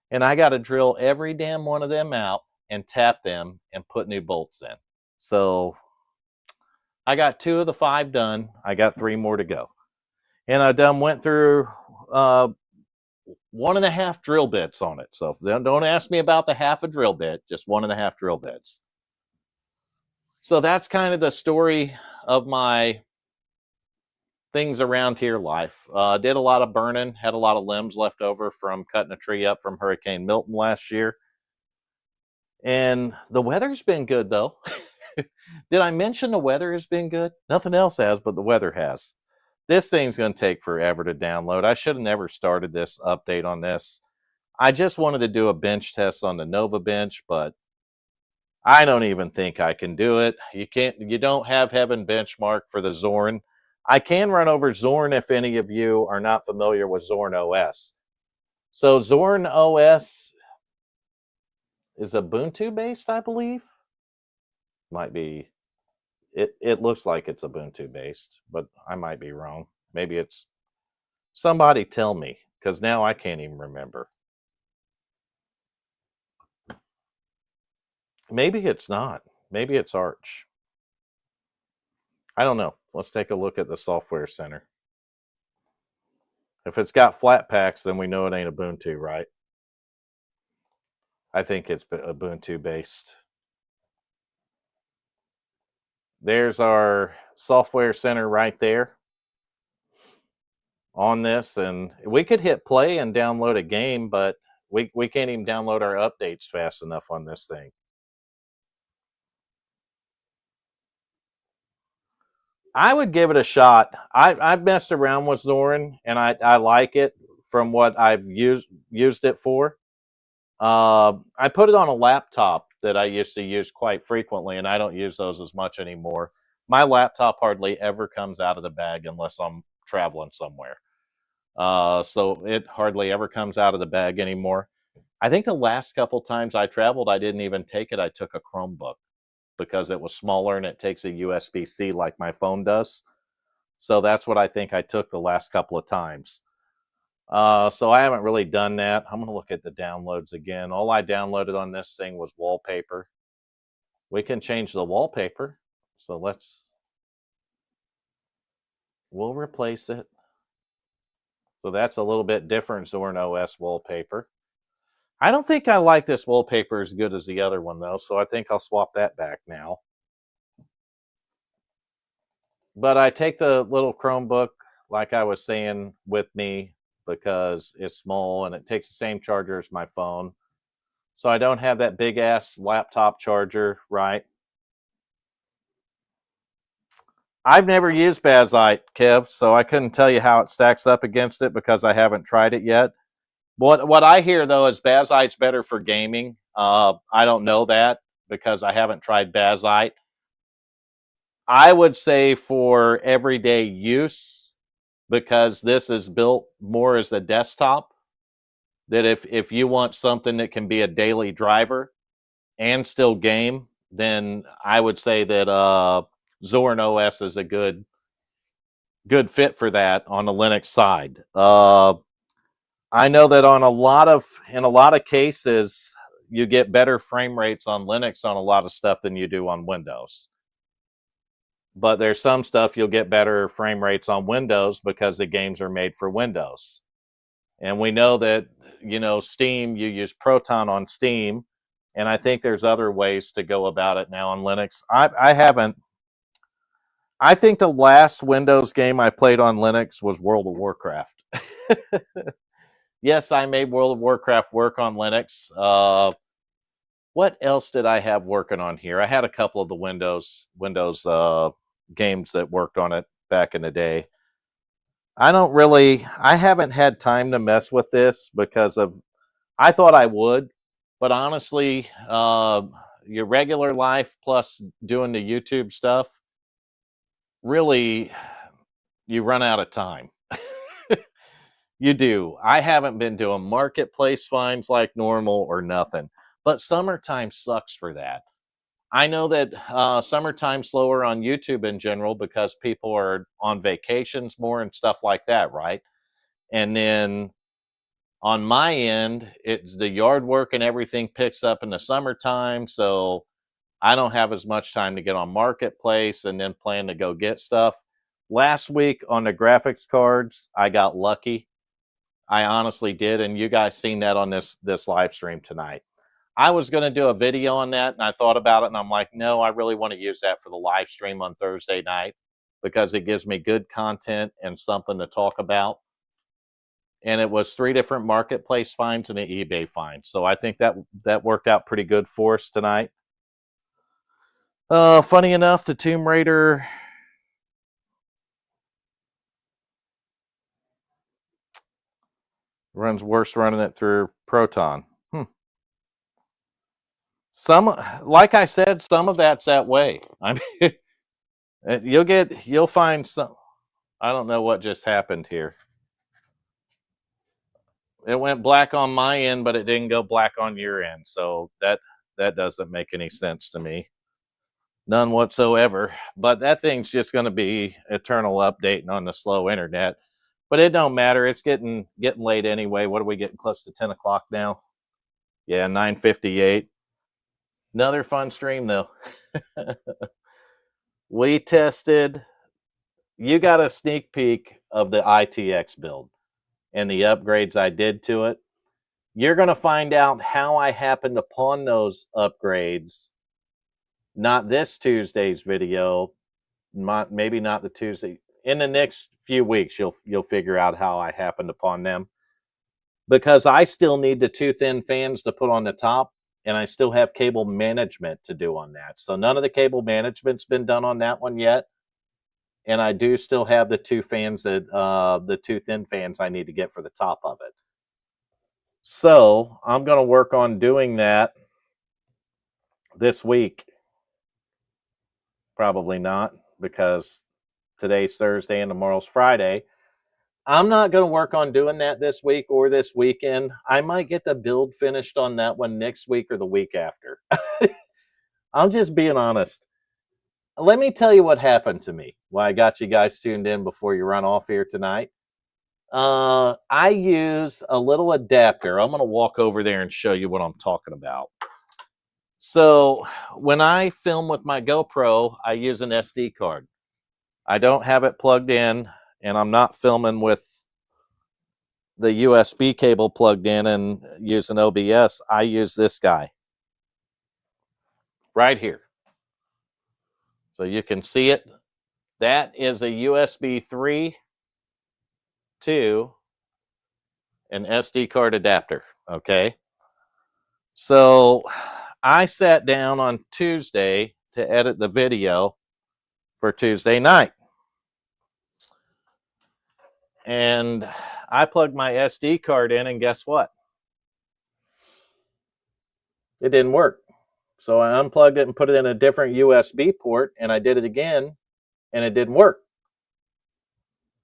And I got to drill every damn one of them out and tap them and put new bolts in. So I got 2 of the 5 done. I got 3 more to go. And I went through 1.5 drill bits on it. So don't ask me about the half a drill bit, just 1.5 drill bits. So that's kind of the story of my things around here life. Did a lot of burning, had a lot of limbs left over from cutting a tree up from Hurricane Milton last year. And the weather's been good, though. Did I mention the weather has been good? Nothing else has, but the weather has. This thing's going to take forever to download. I should have never started this update on this. I just wanted to do a bench test on the Nova bench, but I don't even think I can do it. You don't have Heaven benchmark for the Zorn. I can run over Zorn if any of you are not familiar with Zorn OS. So Zorn OS is Ubuntu based, I believe. Might be. It looks like it's Ubuntu based, but I might be wrong. Maybe it's somebody tell me, because now I can't even remember. Maybe it's not. Maybe it's Arch. I don't know. Let's take a look at the software center. If it's got flat packs, then we know it ain't Ubuntu, right? I think it's Ubuntu based. There's our software center right there on this, and we could hit play and download a game, but we can't even download our updates fast enough on this thing. I would give it a shot. I've messed around with Zorin, and I like it from what I've used it for. I put it on a laptop that I used to use quite frequently, and I don't use those as much anymore. My laptop hardly ever comes out of the bag unless I'm traveling somewhere. So it hardly ever comes out of the bag anymore. I think the last couple times I traveled, I didn't even take it. I took a Chromebook because it was smaller and it takes a USB-C like my phone does. So that's what I think I took the last couple of times. So I haven't really done that. I'm going to look at the downloads again. All I downloaded on this thing was wallpaper. We can change the wallpaper. So we'll replace it. So that's a little bit different Zorin OS wallpaper. I don't think I like this wallpaper as good as the other one, though, so I think I'll swap that back now. But I take the little Chromebook, like I was saying, with me because it's small and it takes the same charger as my phone. So I don't have that big-ass laptop charger, right? I've never used Bazite, Kev, so I couldn't tell you how it stacks up against it because I haven't tried it yet. What I hear, though, is Bazite's better for gaming. I don't know that because I haven't tried Bazite. I would say for everyday use, because this is built more as a desktop, that if you want something that can be a daily driver and still game, then I would say that Zorin OS is a good fit for that on the Linux side. I know that in a lot of cases, you get better frame rates on Linux on a lot of stuff than you do on Windows. But there's some stuff you'll get better frame rates on Windows because the games are made for Windows. And we know that, Steam, you use Proton on Steam, and I think there's other ways to go about it now on Linux. I haven't. I think the last Windows game I played on Linux was World of Warcraft. Yes, I made World of Warcraft work on Linux. What else did I have working on here? I had a couple of the Windows games that worked on it back in the day. I haven't had time to mess with this because I thought I would, but honestly, your regular life plus doing the YouTube stuff, really, you run out of time. You do. I haven't been doing marketplace finds like normal or nothing, but summertime sucks for that. I know that summertime's slower on YouTube in general because people are on vacations more and stuff like that, right? And then on my end, it's the yard work and everything picks up in the summertime, so I don't have as much time to get on marketplace and then plan to go get stuff. Last week on the graphics cards, I got lucky. I honestly did, and you guys seen that on this live stream tonight. I was going to do a video on that, and I thought about it, and I'm like, no, I really want to use that for the live stream on Thursday night because it gives me good content and something to talk about. And it was 3 different marketplace finds and an eBay find. So I think that worked out pretty good for us tonight. Funny enough, the Tomb Raider runs worse running it through Proton. Like I said, some of that's that way. I mean, you'll find some. I don't know what just happened here. It went black on my end, but it didn't go black on your end. So that doesn't make any sense to me. None whatsoever. But that thing's just going to be eternal updating on the slow internet. But it don't matter. It's getting late anyway. What are we getting close to 10 o'clock now? Yeah, 9:58. Another fun stream though. We tested, you got a sneak peek of the ITX build and the upgrades I did to it. You're going to find out how I happened upon those upgrades. Not this Tuesday's video, maybe not the Tuesday. In the next few weeks, you'll figure out how I happened upon them. Because I still need the two thin fans to put on the top, and I still have cable management to do on that. So none of the cable management's been done on that one yet. And I do still have the two fans that the two thin fans I need to get for the top of it. So I'm going to work on doing that this week. Probably not, because today's Thursday and tomorrow's Friday. I'm not going to work on doing that this week or this weekend. I might get the build finished on that one next week or the week after. I'm just being honest. Let me tell you what happened to me. Well, I got you guys tuned in before you run off here tonight. I use a little adapter. I'm going to walk over there and show you what I'm talking about. So when I film with my GoPro, I use an SD card. I don't have it plugged in, and I'm not filming with the USB cable plugged in and using OBS. I use this guy right here. So you can see it. That is a USB 3 to an SD card adapter. Okay. So I sat down on Tuesday to edit the video for Tuesday night. And I plugged my SD card in, and guess what? It didn't work. So I unplugged it and put it in a different USB port, and I did it again, and it didn't work.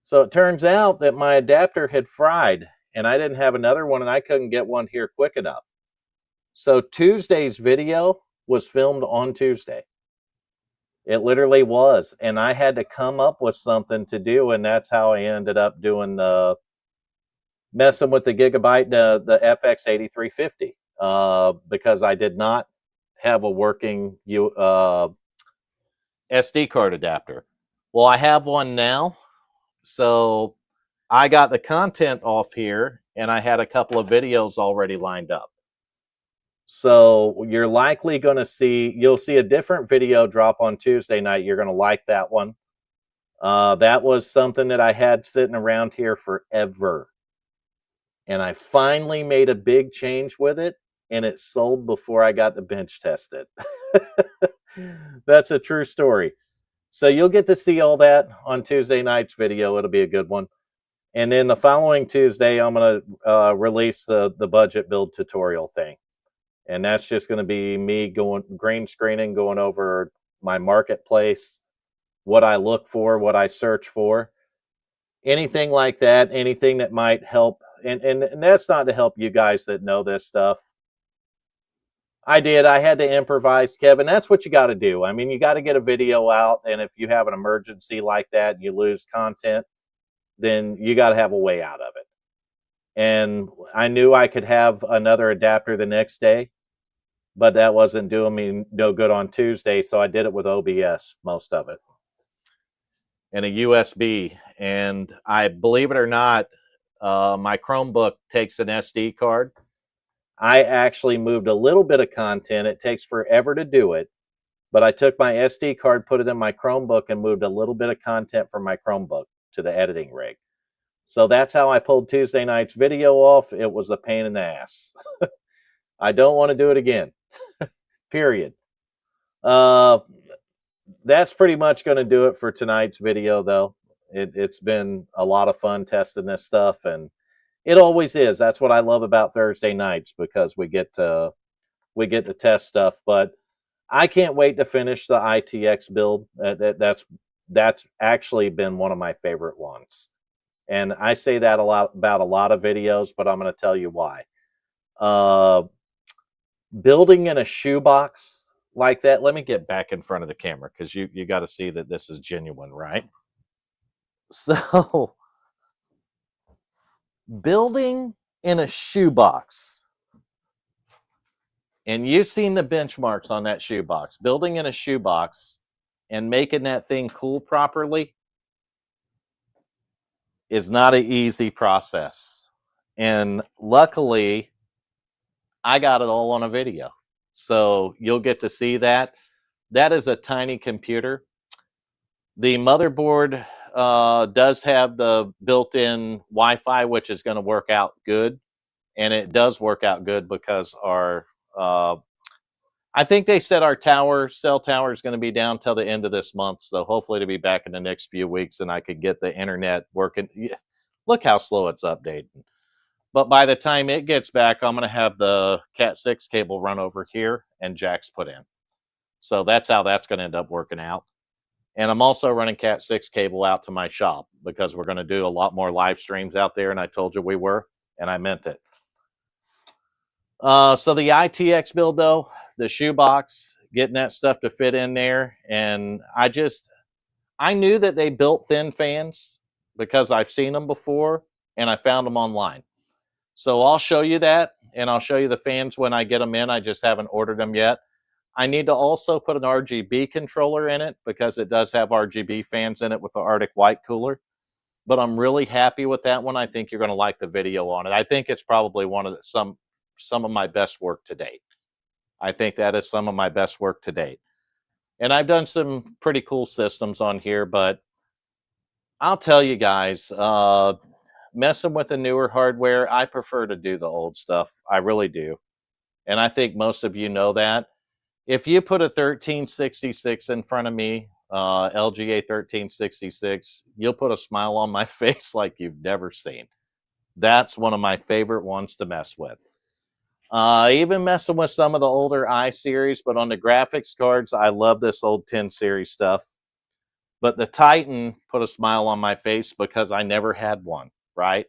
So it turns out that my adapter had fried, and I didn't have another one, and I couldn't get one here quick enough. So Tuesday's video was filmed on Tuesday. It literally was, and I had to come up with something to do, and that's how I ended up doing the messing with the Gigabyte, the FX 8350, because I did not have a working SD card adapter. Well, I have one now, so I got the content off here, and I had a couple of videos already lined up. So you're likely going to see, you'll see a different video drop on Tuesday night. You're going to like that one. That was something that I had sitting around here forever. And I finally made a big change with it, and it sold before I got to bench test it. That's a true story. So you'll get to see all that on Tuesday night's video. It'll be a good one. And then the following Tuesday, I'm going to release the budget build tutorial thing. And that's just going to be me going green screening, going over my marketplace, what I look for, what I search for, anything like that, anything that might help. And that's not to help you guys that know this stuff. I had to improvise, Kevin. That's what you got to do. I mean, you got to get a video out. And if you have an emergency like that and you lose content, then you got to have a way out of it. And I knew I could have another adapter the next day, but that wasn't doing me no good on Tuesday. So I did it with OBS, most of it, and a USB. And I, believe it or not, my Chromebook takes an SD card. I actually moved a little bit of content. It takes forever to do it, but I took my SD card, put it in my Chromebook, and moved a little bit of content from my Chromebook to the editing rig. So that's how I pulled Tuesday night's video off. It was a pain in the ass. I don't want to do it again. Period. That's pretty much going to do it for tonight's video, though. It's been a lot of fun testing this stuff, and it always is. That's what I love about Thursday nights, because we get to test stuff. But I can't wait to finish the ITX build. That's actually been one of my favorite ones. And I say that a lot about a lot of videos, but I'm going to tell you why. Building in a shoebox like that. Let me get back in front of the camera because you got to see that this is genuine, right? So, building in a shoebox, and you've seen the benchmarks on that shoebox. Building in a shoebox and making that thing cool properly is not an easy process. And luckily, I got it all on a video. So you'll get to see that. That is a tiny computer. The motherboard does have the built-in Wi-Fi, which is going to work out good. And it does work out good because I think they said our cell tower is going to be down till the end of this month. So hopefully to be back in the next few weeks and I could get the internet working. Look how slow it's updating. But by the time it gets back, I'm going to have the Cat 6 cable run over here and jacks put in. So that's how that's going to end up working out. And I'm also running Cat 6 cable out to my shop because we're going to do a lot more live streams out there. And I told you we were, and I meant it. So the ITX build, though, the shoebox, getting that stuff to fit in there. And I knew that they built thin fans because I've seen them before and I found them online. So I'll show you that, and I'll show you the fans when I get them in. I just haven't ordered them yet. I need to also put an RGB controller in it because it does have RGB fans in it with the Arctic White cooler. But I'm really happy with that one. I think you're going to like the video on it. I think it's probably one of some of my best work to date. I think that is some of my best work to date. And I've done some pretty cool systems on here, but I'll tell you guys, messing with the newer hardware, I prefer to do the old stuff. I really do. And I think most of you know that. If you put a 1366 in front of me, LGA 1366, you'll put a smile on my face like you've never seen. That's one of my favorite ones to mess with. Even messing with some of the older i series, but on the graphics cards, I love this old 10 series stuff. But the Titan put a smile on my face because I never had one, right?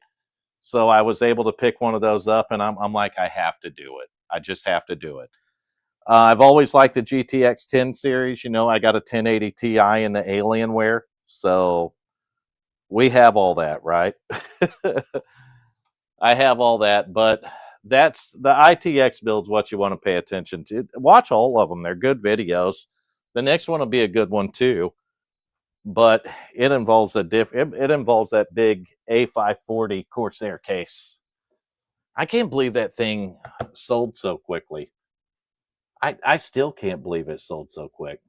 So I was able to pick one of those up, and I'm like, I have to do it. I just have to do it. I've always liked the GTX 10 series. You know, I got a 1080 Ti in the Alienware, so we have all that, right? I have all that, but that's the ITX build's what you want to pay attention to. Watch all of them. They're good videos. The next one will be a good one too, but it involves it involves that big A540 Corsair case. I can't believe that thing sold so quickly. I still can't believe it sold so quick.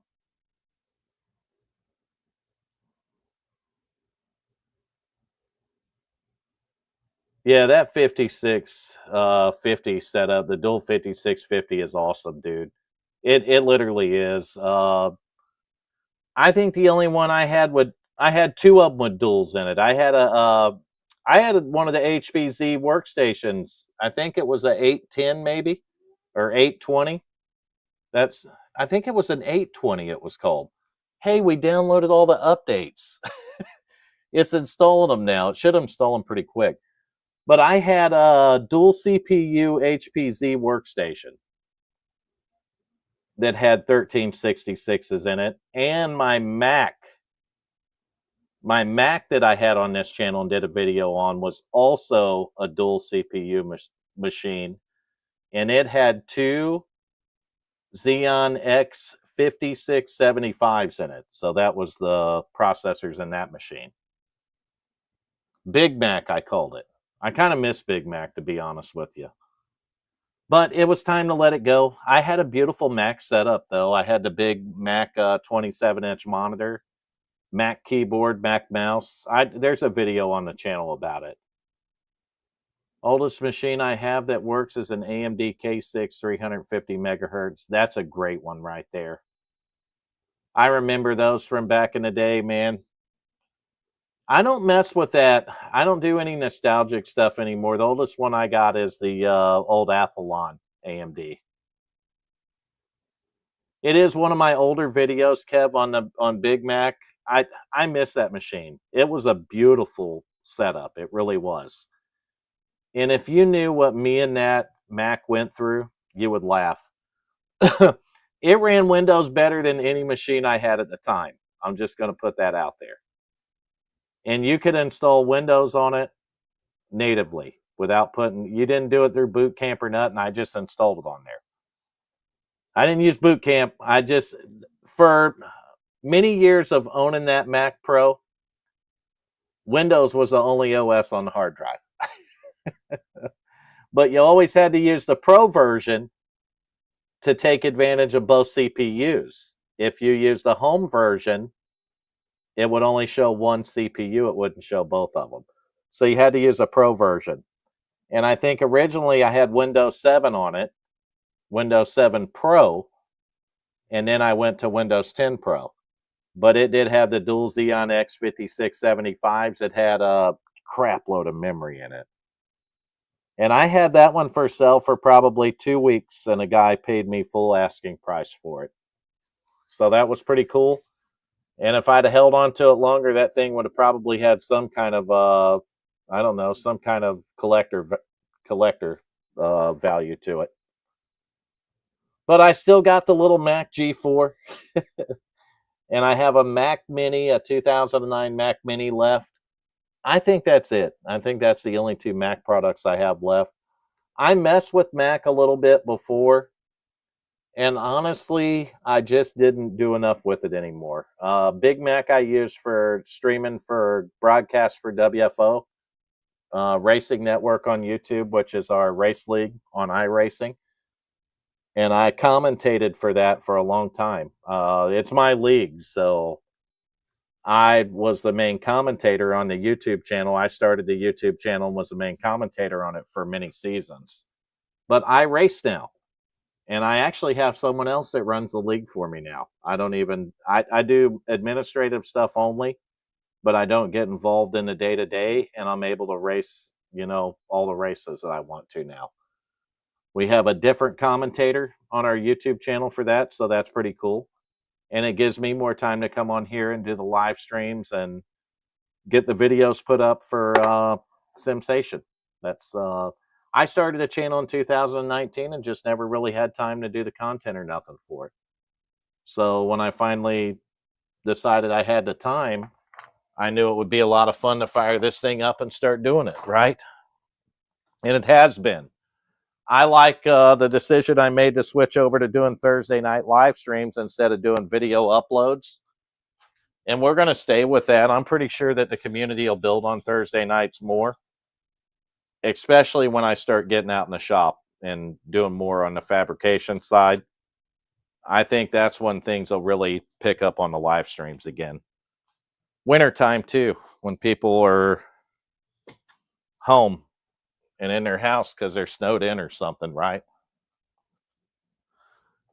Yeah, that 5650 setup, the dual 5650 is awesome, dude. It literally is. I think the only one I had two of them with duals in it. I had one of the HBZ workstations. I think it was a 810 maybe or 820. I think it was an 820 it was called. Hey, we downloaded all the updates. It's installing them now. It should install them pretty quick. But I had a dual CPU HPZ workstation that had 1366s in it, and my Mac that I had on this channel and did a video on was also a dual CPU machine, and it had two Xeon X 5675s in it. So that was the processors in that machine. Big Mac, I called it. I kind of miss Big Mac, to be honest with you. But it was time to let it go. I had a beautiful Mac setup, though. I had the big Mac 27-inch monitor, Mac keyboard, Mac mouse. There's a video on the channel about it. Oldest machine I have that works is an AMD K6 350 megahertz. That's a great one right there. I remember those from back in the day, man. I don't mess with that. I don't do any nostalgic stuff anymore. The oldest one I got is the old Athlon AMD. It is one of my older videos, Kev, on Big Mac. I miss that machine. It was a beautiful setup. It really was. And if you knew what me and that Mac went through, you would laugh. It ran Windows better than any machine I had at the time. I'm just going to put that out there. And you could install Windows on it natively without you didn't do it through Boot Camp or nothing. I just installed it on there. I didn't use Boot Camp. For many years of owning that Mac Pro, Windows was the only OS on the hard drive. But you always had to use the Pro version to take advantage of both CPUs. If you use the home version, it would only show one CPU. It wouldn't show both of them. So you had to use a Pro version. And I think originally I had Windows 7 on it, Windows 7 Pro, and then I went to Windows 10 Pro. But it did have the dual Xeon X5675s. It had a crap load of memory in it. And I had that one for sale for probably 2 weeks, and a guy paid me full asking price for it. So that was pretty cool. And if I'd have held on to it longer, that thing would have probably had some kind of, I don't know, some kind of collector value to it. But I still got the little Mac G4. And I have a Mac Mini, a 2009 Mac Mini left. I think that's it. I think that's the only two Mac products I have left. I messed with Mac a little bit before, and honestly, I just didn't do enough with it anymore. Big Mac I use for streaming for broadcasts for WFO, Racing Network on YouTube, which is our race league on iRacing. And I commentated for that for a long time. It's my league, so I was the main commentator on the YouTube channel. I started the YouTube channel and was the main commentator on it for many seasons. But I race now. And I actually have someone else that runs the league for me now. I do administrative stuff only, but I don't get involved in the day-to-day, and I'm able to race, all the races that I want to now. We have a different commentator on our YouTube channel for that, so that's pretty cool. And it gives me more time to come on here and do the live streams and get the videos put up for SimSation. I started a channel in 2019 and just never really had time to do the content or nothing for it. So when I finally decided I had the time, I knew it would be a lot of fun to fire this thing up and start doing it, right? And it has been. I like the decision I made to switch over to doing Thursday night live streams instead of doing video uploads. And we're going to stay with that. I'm pretty sure that the community will build on Thursday nights more, especially when I start getting out in the shop and doing more on the fabrication side. I think that's when things will really pick up on the live streams again. Wintertime too, when people are home and in their house because they're snowed in or something, right?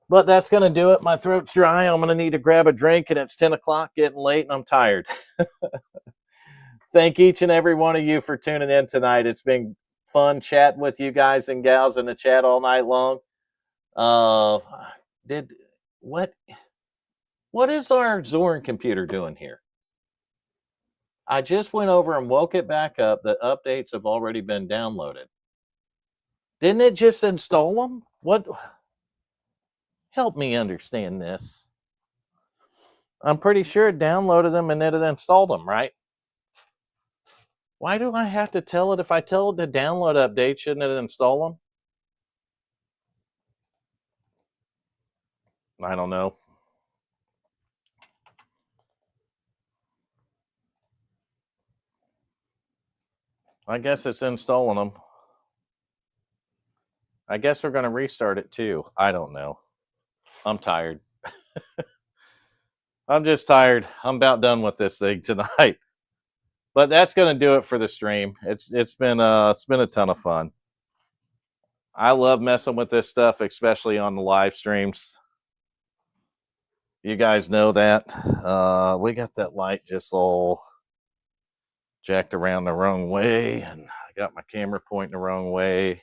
But that's going to do it. My throat's dry. I'm going to need to grab a drink, and it's 10 o'clock, getting late, and I'm tired. Thank each and every one of you for tuning in tonight. It's been fun chatting with you guys and gals in the chat all night long. What is our Zorin computer doing here? I just went over and woke it back up. The updates have already been downloaded. Didn't it just install them? What? Help me understand this. I'm pretty sure it downloaded them and then it installed them, right? Why do I have to tell it? If I tell it to download updates, shouldn't it install them? I don't know. I guess it's installing them. I guess we're going to restart it too. I don't know. I'm tired. I'm just tired. I'm about done with this thing tonight. But that's going to do it for the stream. It's been a ton of fun. I love messing with this stuff, especially on the live streams. You guys know that. We got that light just all jacked around the wrong way, and I got my camera pointing the wrong way.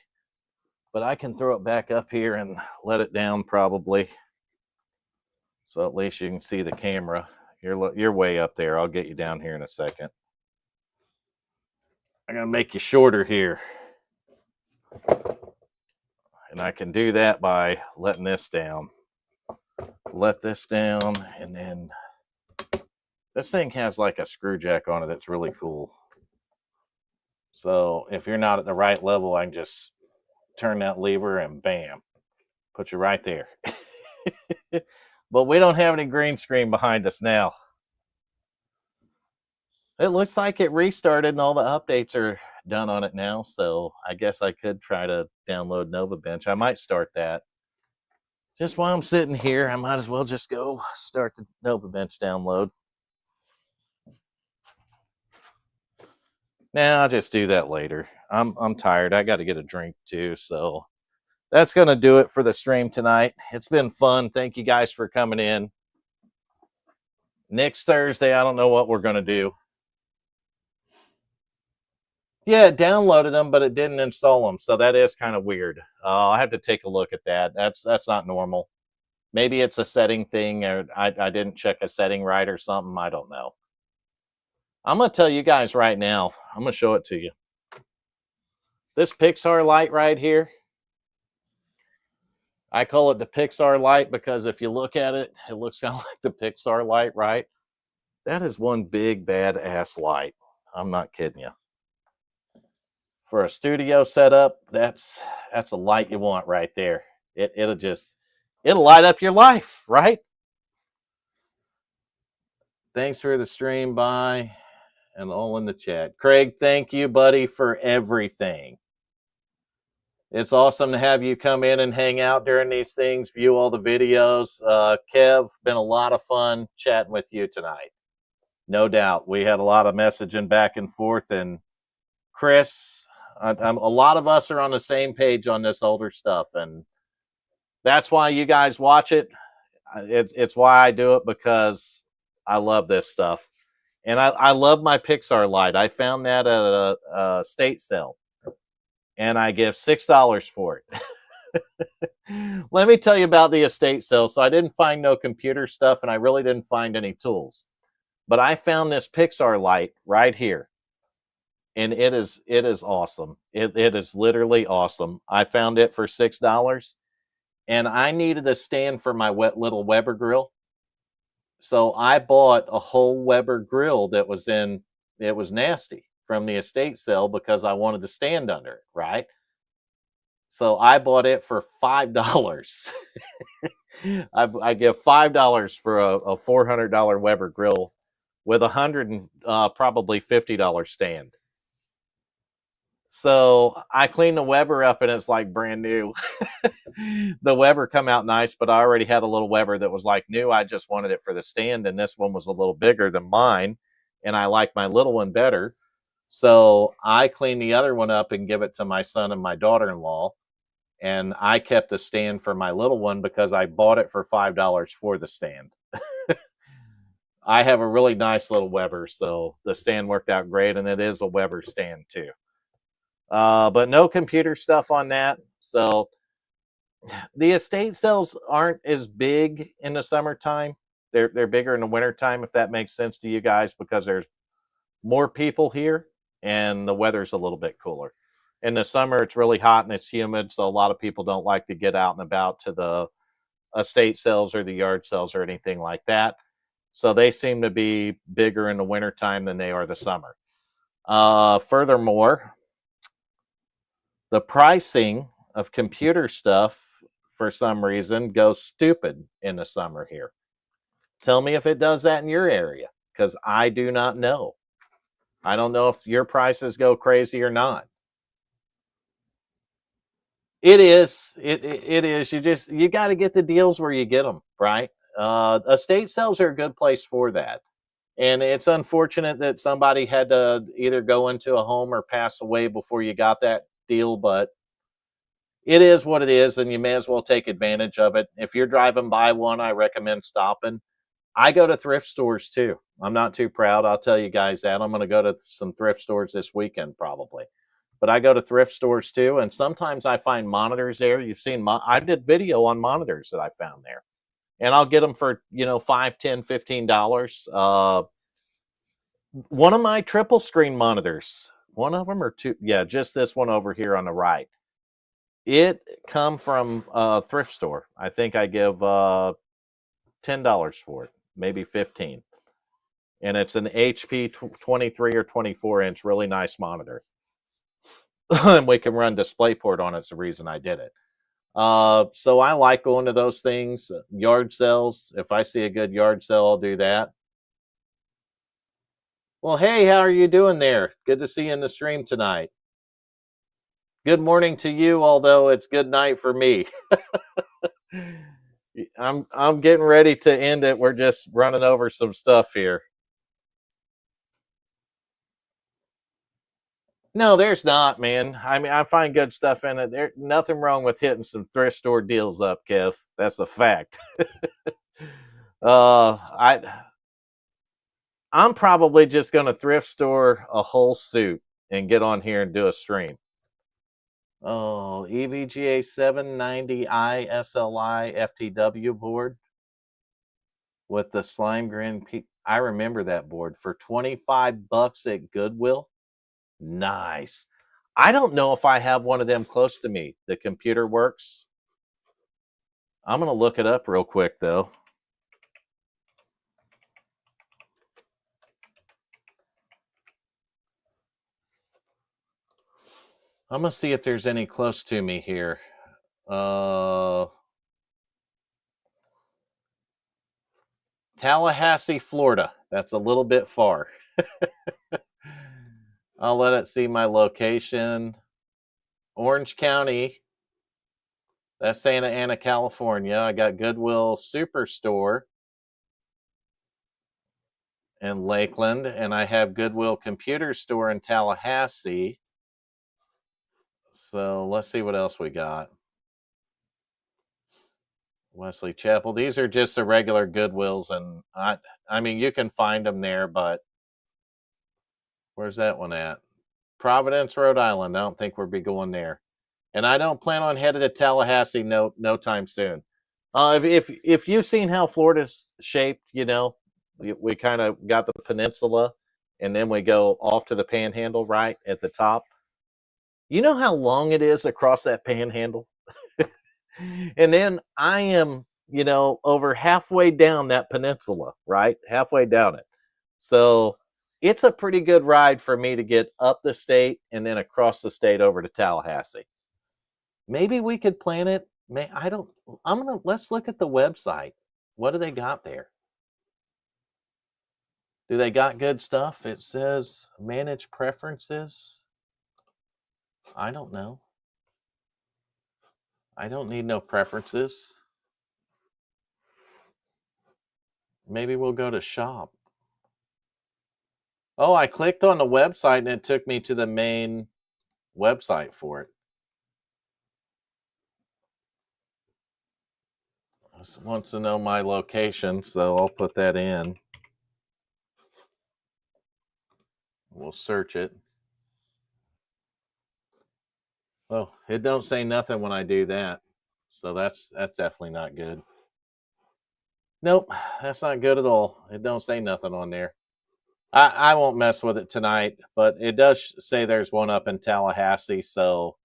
But I can throw it back up here and let it down probably. So at least you can see the camera. You're way up there. I'll get you down here in a second. I'm going to make you shorter here. And I can do that by letting this down. let this down, and then this thing has like a screw jack on it that's really cool. So if you're not at the right level, I can just turn that lever and bam, put you right there. But we don't have any green screen behind us now. It looks like it restarted and all the updates are done on it now. So I guess I could try to download Nova Bench. I might start that. Just while I'm sitting here, I might as well just go start the Nova Bench download. Nah, I'll just do that later. I'm tired. I got to get a drink too. So that's going to do it for the stream tonight. It's been fun. Thank you guys for coming in. Next Thursday, I don't know what we're going to do. Yeah, it downloaded them, but it didn't install them. So that is kind of weird. I'll have to take a look at that. That's not normal. Maybe it's a setting thing, or I didn't check a setting right or something. I don't know. I'm going to tell you guys right now. I'm going to show it to you. This Pixar light right here, I call it the Pixar light because if you look at it, it looks kind of like the Pixar light, right? That is one big badass light. I'm not kidding you. For a studio setup, that's a light you want right there. It'll light up your life, right? Thanks for the stream, bye, and all in the chat. Craig, thank you, buddy, for everything. It's awesome to have you come in and hang out during these things, view all the videos. Kev, been a lot of fun chatting with you tonight. No doubt. We had a lot of messaging back and forth. And Chris, a lot of us are on the same page on this older stuff. And that's why you guys watch it. It's why I do it, because I love this stuff. And I love my Pixar light. I found that at a estate sale. And I give $6 for it. Let me tell you about the estate sale. So I didn't find no computer stuff, and I really didn't find any tools. But I found this Pixar light right here. And it is awesome. It is literally awesome. I found it for $6. And I needed a stand for my little Weber grill. So I bought a whole Weber grill that was nasty from the estate sale because I wanted to stand under it, right? So I bought it for $5. I give $5 for a $400 Weber grill with probably $50 stand. So I cleaned the Weber up and it's like brand new. The Weber come out nice, but I already had a little Weber that was like new. I just wanted it for the stand, and this one was a little bigger than mine, and I like my little one better. So I cleaned the other one up and give it to my son and my daughter-in-law. And I kept the stand for my little one because I bought it for $5 for the stand. I have a really nice little Weber, so the stand worked out great, and it is a Weber stand too. But no computer stuff on that. So the estate sales aren't as big in the summertime. They're bigger in the wintertime, if that makes sense to you guys, because there's more people here and the weather's a little bit cooler. In the summer, it's really hot and it's humid, so a lot of people don't like to get out and about to the estate sales or the yard sales or anything like that. So they seem to be bigger in the wintertime than they are the summer. Furthermore, the pricing of computer stuff, for some reason, goes stupid in the summer here. Tell me if it does that in your area, because I do not know. I don't know if your prices go crazy or not. It is. It is. You got to get the deals where you get them, right? Estate sales are a good place for that. And it's unfortunate that somebody had to either go into a home or pass away before you got that deal, but it is what it is, and you may as well take advantage of it. If you're driving by one, I recommend stopping. I go to thrift stores too. I'm not too proud. I'll tell you guys that. I'm going to go to some thrift stores this weekend probably. But I go to thrift stores too, and sometimes I find monitors there. You've seen, I did video on monitors that I found there. And I'll get them for, $5, $10, $15. One of my triple screen monitors, one of them or two, yeah, just this one over here on the right. It come from a thrift store. I think I give $10 for it, maybe 15. And it's an HP 23 or 24 inch, really nice monitor. And we can run DisplayPort on it. It's the reason I did it. So I like going to those things, yard sales. If I see a good yard sale, I'll do that. Well, hey, how are you doing there? Good to see you in the stream tonight. Good morning to you, although it's good night for me. I'm getting ready to end it. We're just running over some stuff here. No, there's not, man. I mean, I find good stuff in it. There's nothing wrong with hitting some thrift store deals up, Kev. That's a fact. I'm probably just going to thrift store a whole suit and get on here and do a stream. Oh, EVGA 790i SLI FTW board with the slime grin. I remember that board for $25 at Goodwill. Nice. I don't know if I have one of them close to me. The Computer Works. I'm going to look it up real quick, though. I'm going to see if there's any close to me here. Tallahassee, Florida. That's a little bit far. I'll let it see my location. Orange County. That's Santa Ana, California. I got Goodwill Superstore in Lakeland, and I have Goodwill Computer Store in Tallahassee. So let's see what else we got. Wesley Chapel. These are just the regular Goodwills, and I mean, you can find them there, but where's that one at? Providence, Rhode Island. I don't think we'll be going there. And I don't plan on headed to Tallahassee no time soon. If you've seen how Florida's shaped, you know, we kind of got the peninsula, and then we go off to the panhandle right at the top. You know how long it is across that panhandle? And then I am, you know, over halfway down that peninsula, right? Halfway down it. So it's a pretty good ride for me to get up the state and then across the state over to Tallahassee. Maybe we could plan it. Let's look at the website. What do they got there? Do they got good stuff? It says manage preferences. I don't know. I don't need no preferences. Maybe we'll go to shop. Oh, I clicked on the website and it took me to the main website for it. It wants to know my location, so I'll put that in. We'll search it. Oh, it don't say nothing when I do that. So that's definitely not good. Nope, that's not good at all. It don't say nothing on there. I won't mess with it tonight, but it does say there's one up in Tallahassee, so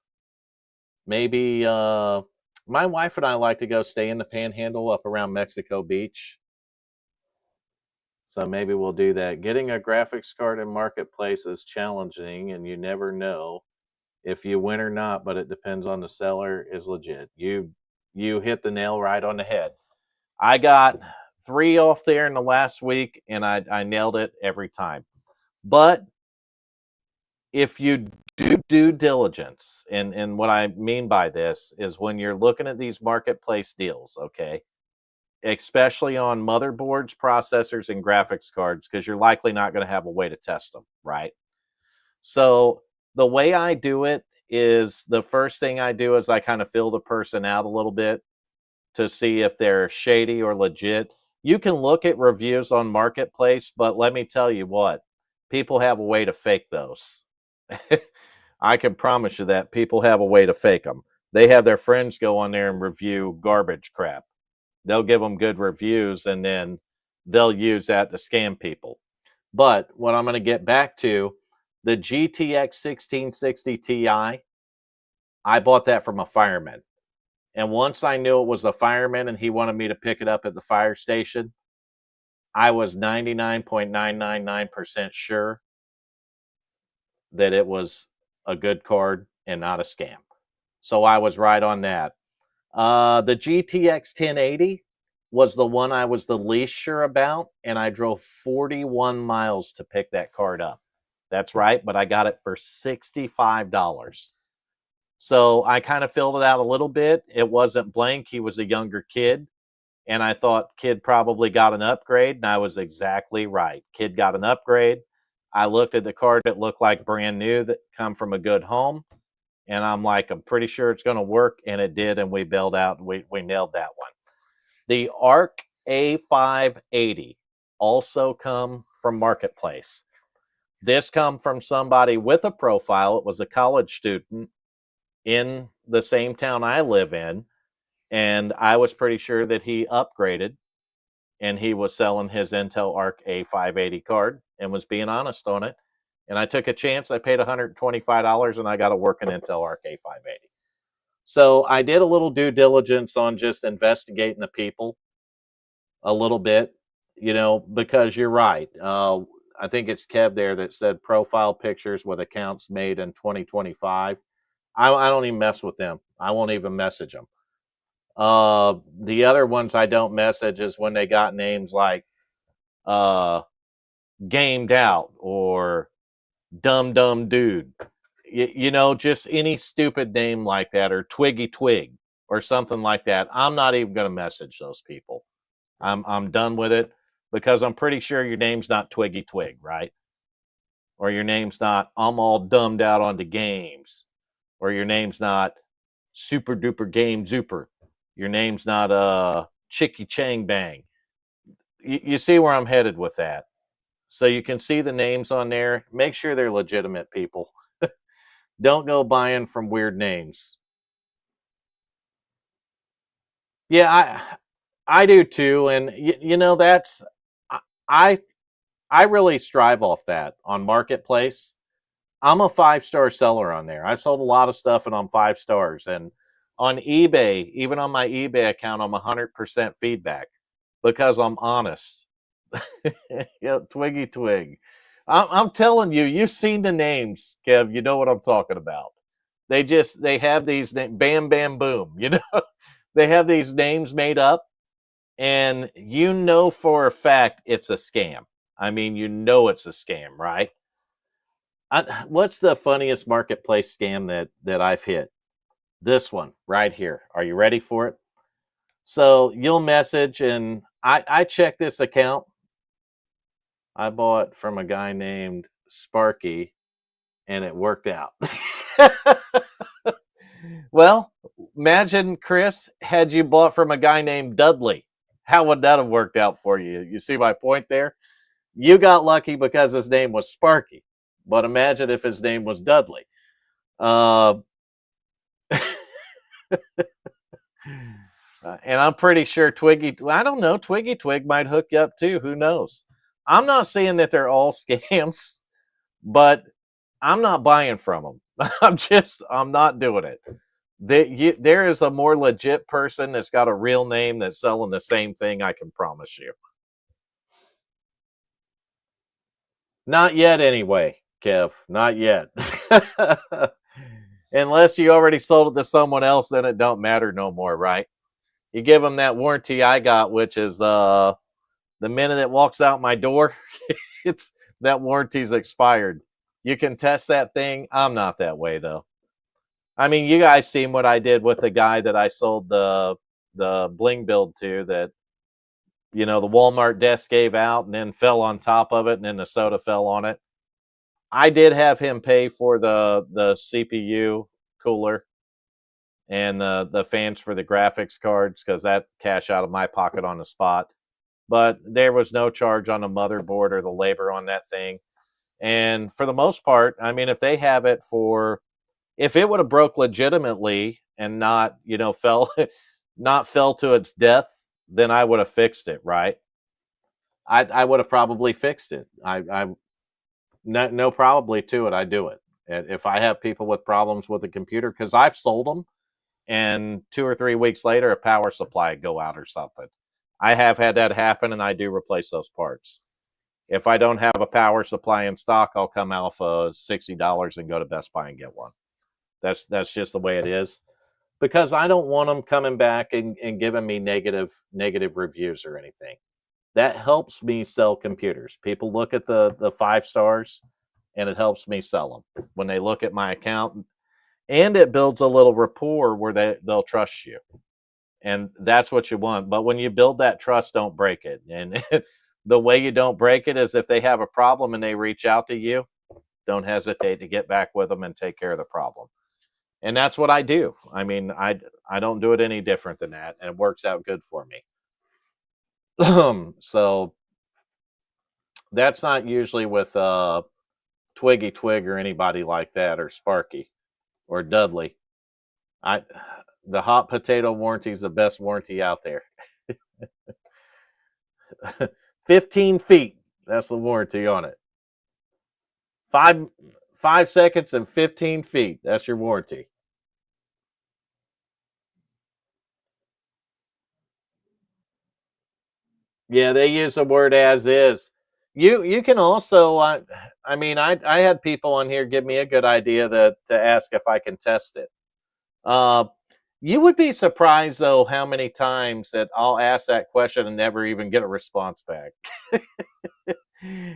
maybe my wife and I like to go stay in the panhandle up around Mexico Beach. So maybe we'll do that. Getting a graphics card in Marketplace is challenging, and you never know if you win or not, but it depends on the seller is legit. You hit the nail right on the head. I got 3 off there in the last week, and I nailed it every time. But if you do due diligence, and what I mean by this is when you're looking at these marketplace deals, okay, especially on motherboards, processors, and graphics cards, because you're likely not going to have a way to test them, right? So the way I do it is the first thing I do is I kind of fill the person out a little bit to see if they're shady or legit. You can look at reviews on Marketplace, but let me tell you what, people have a way to fake those. I can promise you that people have a way to fake them. They have their friends go on there and review garbage crap. They'll give them good reviews, and then they'll use that to scam people. But what I'm going to get back to, the GTX 1660 Ti, I bought that from a fireman. And once I knew it was a fireman and he wanted me to pick it up at the fire station, I was 99.999% sure that it was a good card and not a scam. So I was right on that. The GTX 1080 was the one I was the least sure about, and I drove 41 miles to pick that card up. That's right, but I got it for $65. So I kind of filled it out a little bit. It wasn't blank. He was a younger kid. And I thought kid probably got an upgrade. And I was exactly right. Kid got an upgrade. I looked at the card. It looked like brand new that come from a good home. And I'm like, I'm pretty sure it's going to work. And it did. And we bailed out. And we nailed that one. The ARC A580 also come from Marketplace. This come from somebody with a profile. It was a college student in the same town I live in, and I was pretty sure that he upgraded and he was selling his Intel Arc A580 card and was being honest on it. And I took a chance. I paid $125 and I got a working Intel Arc A580. So I did a little due diligence on just investigating the people a little bit, because you're right. I think it's Kev there that said profile pictures with accounts made in 2025. I don't even mess with them. I won't even message them. The other ones I don't message is when they got names like Gamed Out or Dumb Dumb Dude. Just any stupid name like that, or Twiggy Twig or something like that. I'm not even going to message those people. I'm done with it, because I'm pretty sure your name's not Twiggy Twig, right? Or your name's not I'm all dumbed out onto games. Or your name's not Super Duper Game Zuper. Your name's not Chicky Chang Bang. You see where I'm headed with that. So you can see the names on there. Make sure they're legitimate people. Don't go buying from weird names. Yeah, I do too. And that's I really strive off that on Marketplace. I'm a 5-star seller on there. I've sold a lot of stuff and I'm 5 stars. And on eBay, even on my eBay account, I'm 100% feedback because I'm honest. Twiggy Twig. I'm telling you, you've seen the names, Kev. You know what I'm talking about. They have these Bam Bam Boom. They have these names made up, and for a fact it's a scam. I mean, it's a scam, right? What's the funniest Marketplace scam that I've hit? This one right here. Are you ready for it? So you'll message, and I check this account. I bought from a guy named Sparky, and it worked out. Well, imagine, Chris, had you bought from a guy named Dudley. How would that have worked out for you? You see my point there? You got lucky because his name was Sparky. But imagine if his name was Dudley. And I'm pretty sure Twiggy Twig might hook you up too. Who knows? I'm not saying that they're all scams, but I'm not buying from them. I'm not doing it. There is a more legit person that's got a real name that's selling the same thing, I can promise you. Not yet, anyway, Kev. Not yet. Unless you already sold it to someone else, then it don't matter no more, right? You give them that warranty I got, which is the minute it walks out my door, it's that warranty's expired. You can test that thing. I'm not that way, though. I mean, you guys seen what I did with the guy that I sold the bling build to, that the Walmart desk gave out and then fell on top of it, and then the soda fell on it. I did have him pay for the CPU cooler and the fans for the graphics cards, because that cash out of my pocket on the spot. But there was no charge on the motherboard or the labor on that thing. And for the most part, I mean, if it would have broke legitimately and not, fell to its death, then I would have fixed it, right? I would have probably fixed it. No probably to it. I do it. And if I have people with problems with the computer, because I've sold them and 2 or 3 weeks later, a power supply go out or something. I have had that happen, and I do replace those parts. If I don't have a power supply in stock, I'll come out for $60 and go to Best Buy and get one. That's just the way it is, because I don't want them coming back and giving me negative reviews or anything. That helps me sell computers. People look at the 5 stars, and it helps me sell them when they look at my account, and it builds a little rapport where they'll trust you, and that's what you want. But when you build that trust, don't break it. And the way you don't break it is if they have a problem and they reach out to you, don't hesitate to get back with them and take care of the problem. And that's what I do. I mean, I don't do it any different than that, and it works out good for me. So that's not usually with Twiggy Twig or anybody like that, or Sparky or Dudley. The hot potato warranty is the best warranty out there. 15 feet. That's the warranty on it. 5 seconds and 15 feet. That's your warranty. Yeah, they use the word as is. You can also, I mean, I had people on here give me a good idea to ask if I can test it. You would be surprised, though, how many times that I'll ask that question and never even get a response back.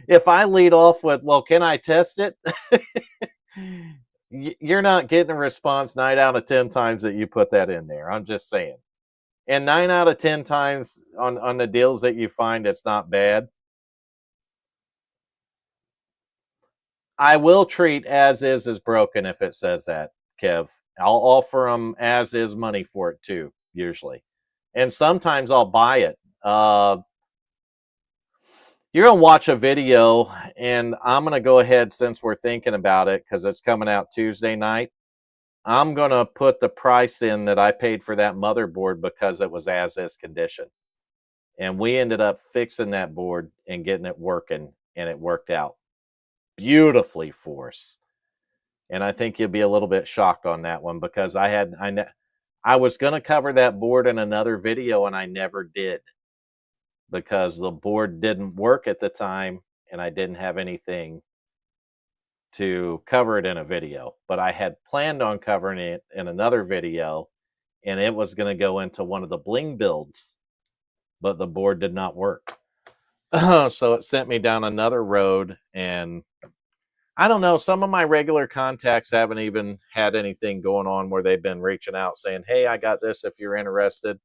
If I lead off with, well, can I test it? You're not getting a response 9 out of 10 times that you put that in there. I'm just saying. And 9 out of 10 times on the deals that you find, it's not bad. I will treat as is broken if it says that, Kev. I'll offer them as is money for it too, usually. And sometimes I'll buy it. You're going to watch a video, and I'm going to go ahead, since we're thinking about it, because it's coming out Tuesday night. I'm going to put the price in that I paid for that motherboard because it was as is condition. And we ended up fixing that board and getting it working, and it worked out beautifully for us. And I think you'll be a little bit shocked on that one, because I was going to cover that board in another video, and I never did, because the board didn't work at the time and I didn't have anything to cover it in a video. But I had planned on covering it in another video, and it was going to go into one of the bling builds, but the board did not work. So it sent me down another road, and I don't know, some of my regular contacts haven't even had anything going on where they've been reaching out saying, hey, I got this if you're interested.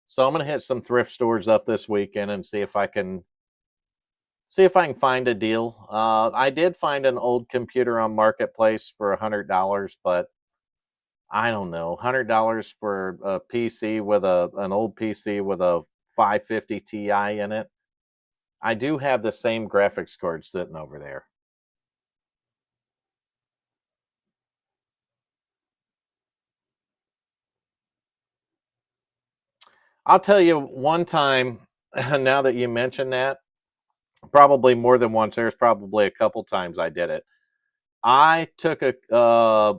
So I'm going to hit some thrift stores up this weekend and see if I can find a deal. I did find an old computer on Marketplace for $100, but I don't know, $100 for a PC with an old PC with a 550 Ti in it. I do have the same graphics card sitting over there. I'll tell you one time, now that you mention that, probably more than once, there's probably a couple times I did it. I took I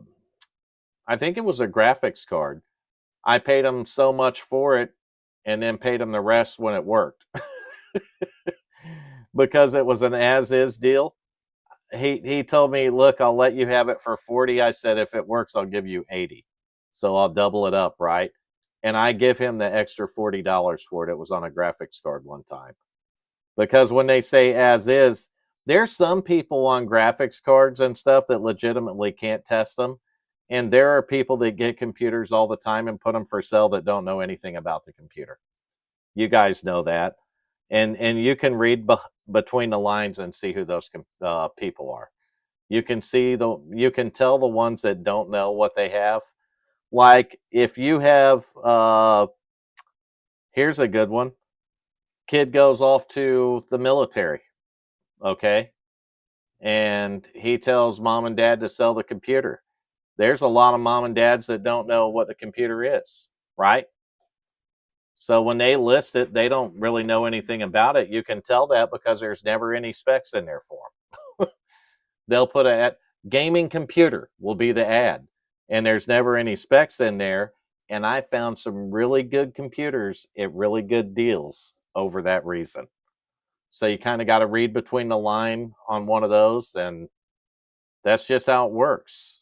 think it was a graphics card. I paid him so much for it and then paid him the rest when it worked. Because it was an as-is deal. He told me, look, I'll let you have it for 40. I said, if it works, I'll give you 80. So I'll double it up, right? And I give him the extra $40 for it. It was on a graphics card one time. Because when they say as is, there's some people on graphics cards and stuff that legitimately can't test them. And there are people that get computers all the time and put them for sale that don't know anything about the computer. You guys know that. And you can read between the lines and see who those people are. You can tell the ones that don't know what they have. Like if you have, here's a good one. Kid goes off to the military, okay? And he tells mom and dad to sell the computer. There's a lot of mom and dads that don't know what the computer is, right? So when they list it, they don't really know anything about it. You can tell that because there's never any specs in there for them. They'll put a gaming computer will be the ad, and there's never any specs in there. and I found some really good computers at really good deals over that reason. So you kind of got to read between the line on one of those, and that's just how it works.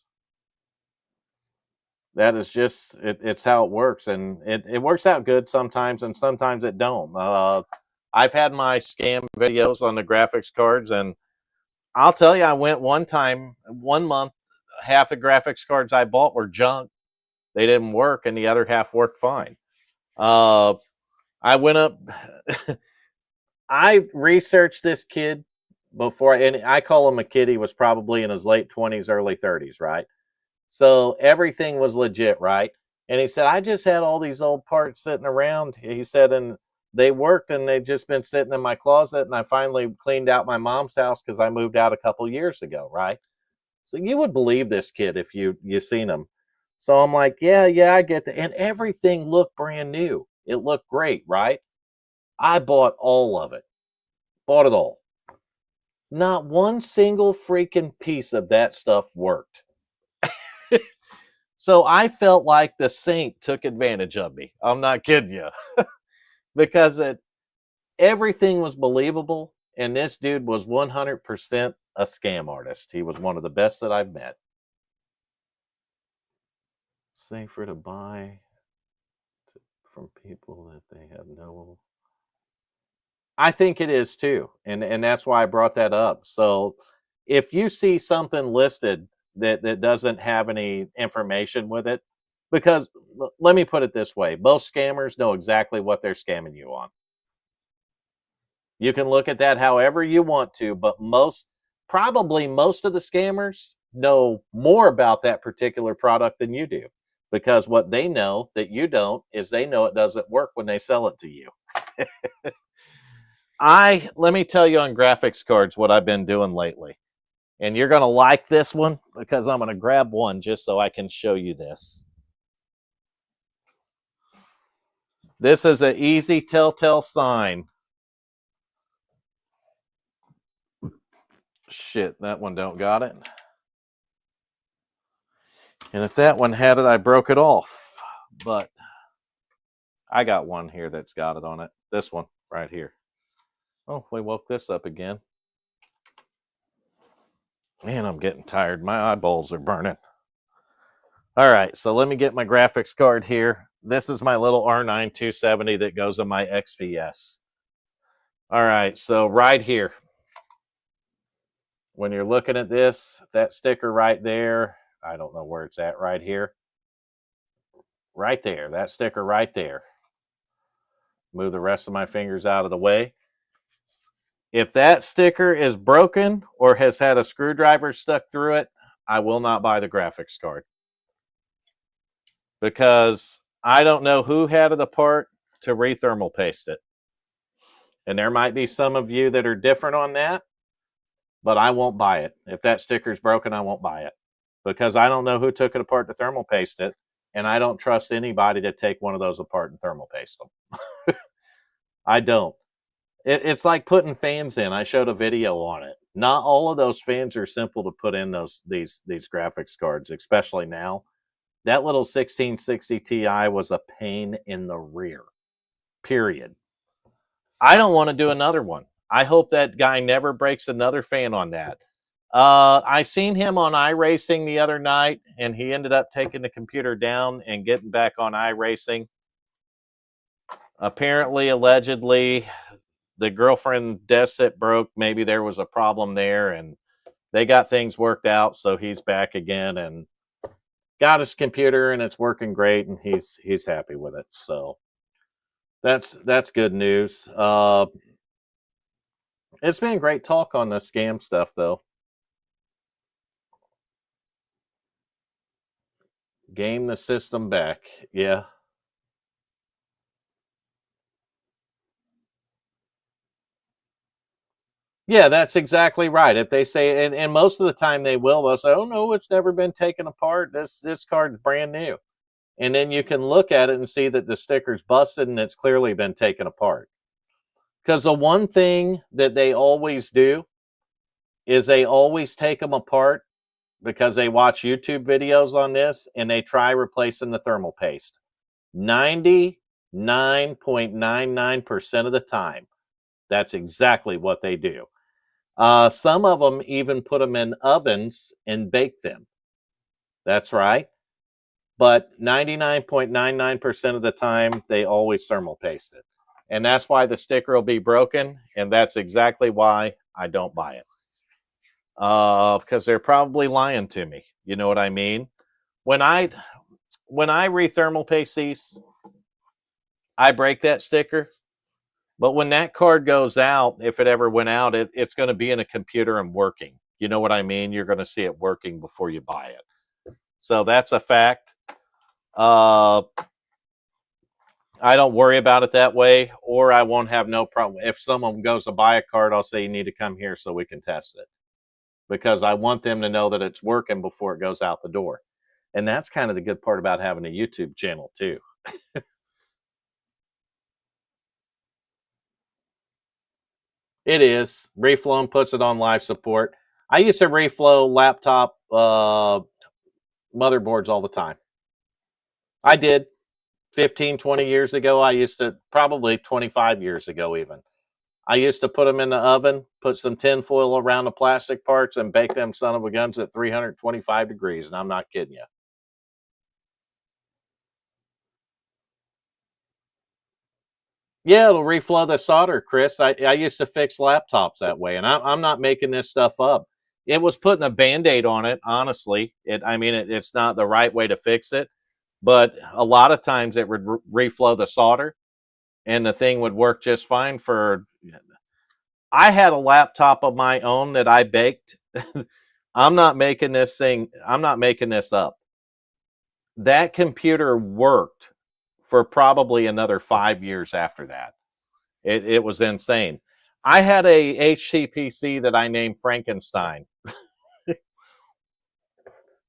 That is just it's how it works, and it works out good sometimes, and sometimes it don't. I've had my scam videos on the graphics cards, and I'll tell you, I went one time, 1 month, half the graphics cards I bought were junk. They didn't work, and the other half worked fine. I went up. I researched this kid before, and I call him a kid. He was probably in his late 20s, early 30s, right? So everything was legit, right? And he said, I just had all these old parts sitting around. He said, and they worked, and they've just been sitting in my closet. And I finally cleaned out my mom's house because I moved out a couple years ago, right? So you would believe this kid if you seen him. So I'm like, yeah, I get that. And everything looked brand new. It looked great, right? I bought all of it. Bought it all. Not one single freaking piece of that stuff worked. So I felt like the saint took advantage of me. I'm not kidding you. Because everything was believable, and this dude was 100% a scam artist. He was one of the best that I've met. Safer to buy from people that they have no. I think it is too, and that's why I brought that up. So if you see something listed that doesn't have any information with it, because let me put it this way, most scammers know exactly what they're scamming you on. You can look at that however you want to, but probably most of the scammers know more about that particular product than you do, because what they know that you don't is they know it doesn't work when they sell it to you. Let me tell you on graphics cards what I've been doing lately. And you're going to like this one because I'm going to grab one just so I can show you this. This is an easy telltale sign. Shit, that one don't got it. And if that one had it, I broke it off. But I got one here that's got it on it. This one right here. Oh, we woke this up again. Man, I'm getting tired. My eyeballs are burning. All right, so let me get my graphics card here. This is my little R9 270 that goes on my XPS. All right, so right here, when you're looking at this, that sticker right there, I don't know where it's at right here. Right there, that sticker right there. Move the rest of my fingers out of the way. If that sticker is broken or has had a screwdriver stuck through it, I will not buy the graphics card. Because I don't know who had it apart to rethermal paste it. And there might be some of you that are different on that, but I won't buy it. If that sticker's broken, I won't buy it. Because I don't know who took it apart to thermal paste it, and I don't trust anybody to take one of those apart and thermal paste them. I don't. It's like putting fans in. I showed a video on it. Not all of those fans are simple to put in these graphics cards, especially now. That little 1660 Ti was a pain in the rear. Period. I don't want to do another one. I hope that guy never breaks another fan on that. I seen him on iRacing the other night, and he ended up taking the computer down and getting back on iRacing. Apparently, allegedly, the girlfriend desk that broke, maybe there was a problem there, and they got things worked out, so he's back again and got his computer, and it's working great, and he's happy with it. So that's good news. It's been great talk on the scam stuff, though. Game the system back. Yeah. Yeah, that's exactly right. If they say, and most of the time they'll say, oh no, it's never been taken apart. This card's brand new. And then you can look at it and see that the sticker's busted and it's clearly been taken apart. Because the one thing that they always do is they always take them apart because they watch YouTube videos on this and they try replacing the thermal paste. 99.99% of the time, that's exactly what they do. Some of them even put them in ovens and bake them. That's right. But 99.99% of the time, they always thermal paste it. And that's why the sticker will be broken. And that's exactly why I don't buy it. Because they're probably lying to me. You know what I mean? When I re-thermal paste these, I break that sticker. But when that card goes out, if it ever went out, it's going to be in a computer and working. You know what I mean? You're going to see it working before you buy it. So that's a fact. I don't worry about it that way, or I won't have no problem. If someone goes to buy a card, I'll say you need to come here so we can test it, because I want them to know that it's working before it goes out the door. And that's kind of the good part about having a YouTube channel too. It is. Reflow puts it on live support. I used to reflow laptop motherboards all the time. I did 15, 20 years ago. I used to, probably 25 years ago even. I used to put them in the oven, put some tin foil around the plastic parts, and bake them son of a guns at 325 degrees. And I'm not kidding you. Yeah, it'll reflow the solder, Chris. I used to fix laptops that way, and I'm not making this stuff up. It was putting a Band-Aid on it, honestly. It's not the right way to fix it, but a lot of times it would reflow the solder, and the thing would work just fine for... I had a laptop of my own that I baked. I'm not making this up. That computer worked for probably another 5 years after that. It was insane. I had a HTPC that I named Frankenstein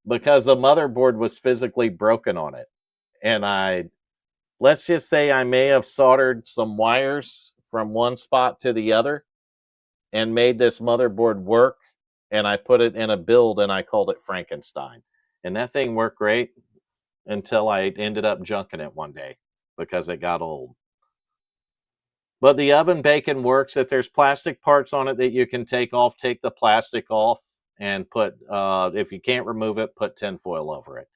because the motherboard was physically broken on it. And let's just say I may have soldered some wires from one spot to the other and made this motherboard work. And I put it in a build and I called it Frankenstein. And that thing worked great until I ended up junking it one day because it got old. But the oven bacon works. If there's plastic parts on it that you can take off, take the plastic off and put, if you can't remove it, put tin foil over it,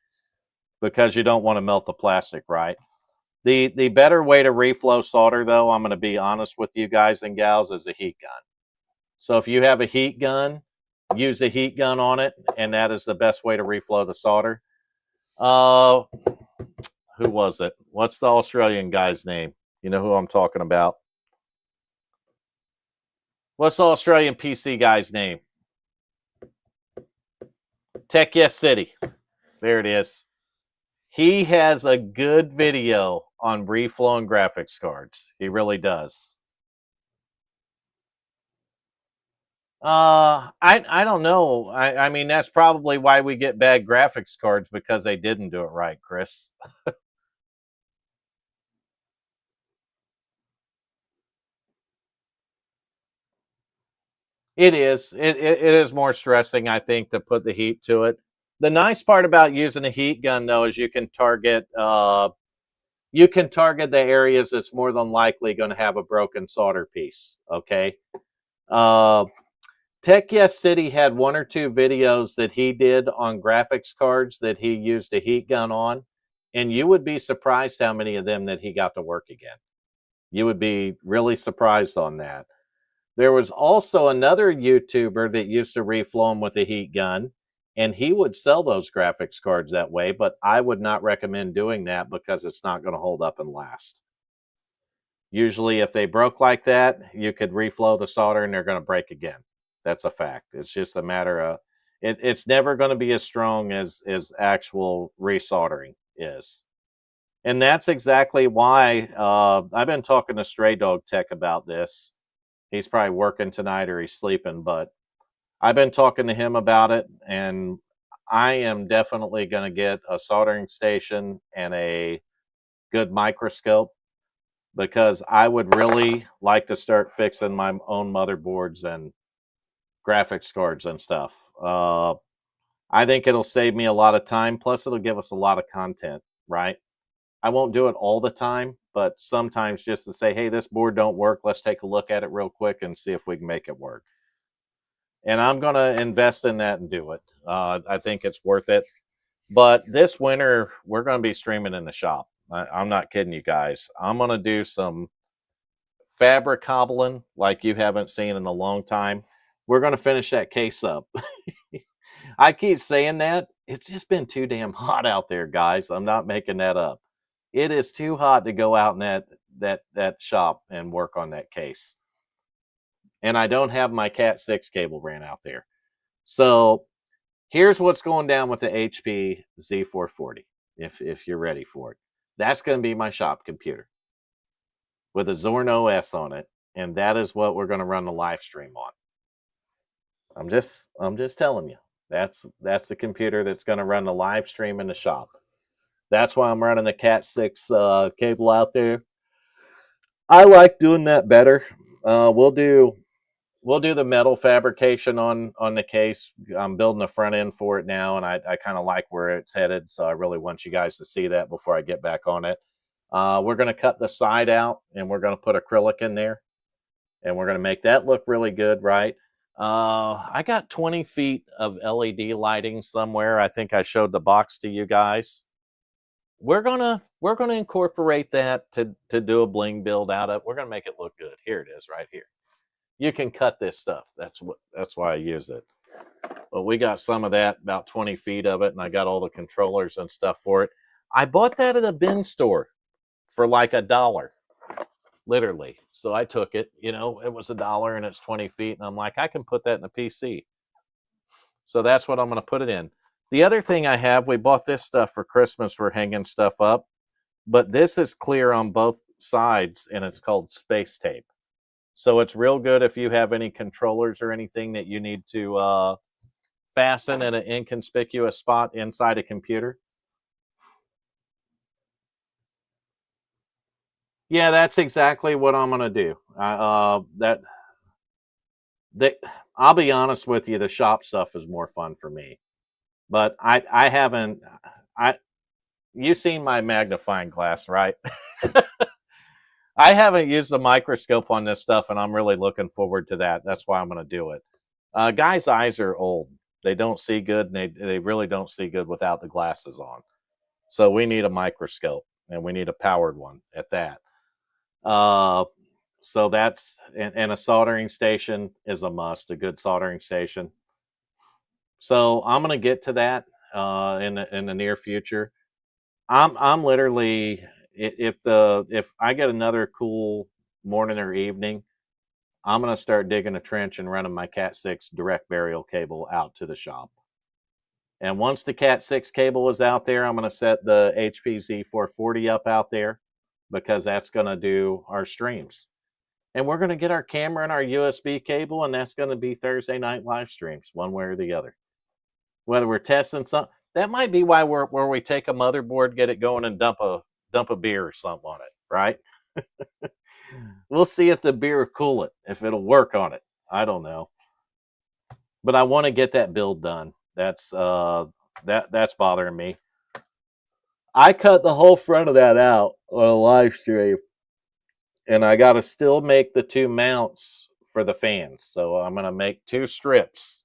because you don't want to melt the plastic, right? The better way to reflow solder, though, I'm going to be honest with you guys and gals, is a heat gun. So if you have a heat gun, use a heat gun on it, and that is the best way to reflow the solder. Who was it? What's the Australian guy's name? You know who I'm talking about. What's the Australian PC guy's name? Tech Yes City. There it is. He has a good video on reflowing graphics cards. He really does. I don't know. I mean, that's probably why we get bad graphics cards, because they didn't do it right, Chris. It is. It is more stressing, I think, to put the heat to it. The nice part about using a heat gun, though, is you can target the areas that's more than likely going to have a broken solder piece. Okay. Tech Yes City had one or two videos that he did on graphics cards that he used a heat gun on, and you would be surprised how many of them that he got to work again. You would be really surprised on that. There was also another YouTuber that used to reflow them with a heat gun, and he would sell those graphics cards that way, but I would not recommend doing that because it's not going to hold up and last. Usually, if they broke like that, you could reflow the solder and they're going to break again. That's a fact. It's just a matter of it's never going to be as strong as actual resoldering is. And that's exactly why I've been talking to Stray Dog Tech about this. He's probably working tonight or he's sleeping, but I've been talking to him about it, and I am definitely going to get a soldering station and a good microscope, because I would really like to start fixing my own motherboards and graphics cards and stuff. I think it'll save me a lot of time. Plus, it'll give us a lot of content, right? I won't do it all the time, but sometimes just to say, hey, this board don't work. Let's take a look at it real quick and see if we can make it work. And I'm going to invest in that and do it. I think it's worth it. But this winter, we're going to be streaming in the shop. I'm not kidding you guys. I'm going to do some fabric cobbling like you haven't seen in a long time. We're going to finish that case up. I keep saying that. It's just been too damn hot out there, guys. I'm not making that up. It is too hot to go out in that shop and work on that case. And I don't have my Cat 6 cable ran out there. So here's what's going down with the HP Z440, if you're ready for it. That's going to be my shop computer with a Zorn OS on it, and that is what we're going to run the live stream on. I'm just telling you. That's the computer that's going to run the live stream in the shop. That's why I'm running the Cat 6 cable out there. I like doing that better. We'll do the metal fabrication on the case. I'm building the front end for it now, and I kind of like where it's headed, so I really want you guys to see that before I get back on it. We're going to cut the side out, and we're going to put acrylic in there, and we're going to make that look really good, right? I got 20 feet of LED lighting somewhere. I think I showed the box to you guys. We're gonna incorporate that to do a bling build out of. We're gonna make it look good. Here it is, right here. You can cut this stuff. That's why I use it. But we got some of that, about 20 feet of it, and I got all the controllers and stuff for it. I bought that at a bin store for like $1, literally. So I took it. You know, it was $1 and it's 20 feet, and I'm like, I can put that in a PC. So that's what I'm going to put it in. The other thing I have, we bought this stuff for Christmas for hanging stuff up, but this is clear on both sides, and it's called space tape. So it's real good if you have any controllers or anything that you need to fasten at an inconspicuous spot inside a computer. Yeah, that's exactly what I'm going to do. I'll be honest with you, the shop stuff is more fun for me. But I haven't, you've seen my magnifying glass, right? I haven't used the microscope on this stuff, and I'm really looking forward to that. That's why I'm going to do it. Guys' eyes are old. They don't see good, and they really don't see good without the glasses on. So we need a microscope, and we need a powered one at that. So that's, and a soldering station is a must, a good soldering station. So I'm going to get to that in the near future. I'm literally, if I get another cool morning or evening, I'm going to start digging a trench and running my Cat 6 direct burial cable out to the shop. And once the Cat 6 cable is out there, I'm going to set the HP Z440 up out there, because that's going to do our streams. And we're going to get our camera and our USB cable, and that's going to be Thursday night live streams, one way or the other. Whether we're testing something, that might be why where we take a motherboard, get it going, and dump a beer or something on it, right? We'll see if the beer will cool it, if it'll work on it. I don't know. But I want to get that build done. That's bothering me. I cut the whole front of that out on a live stream, and I got to still make the 2 mounts for the fans. So I'm going to make 2 strips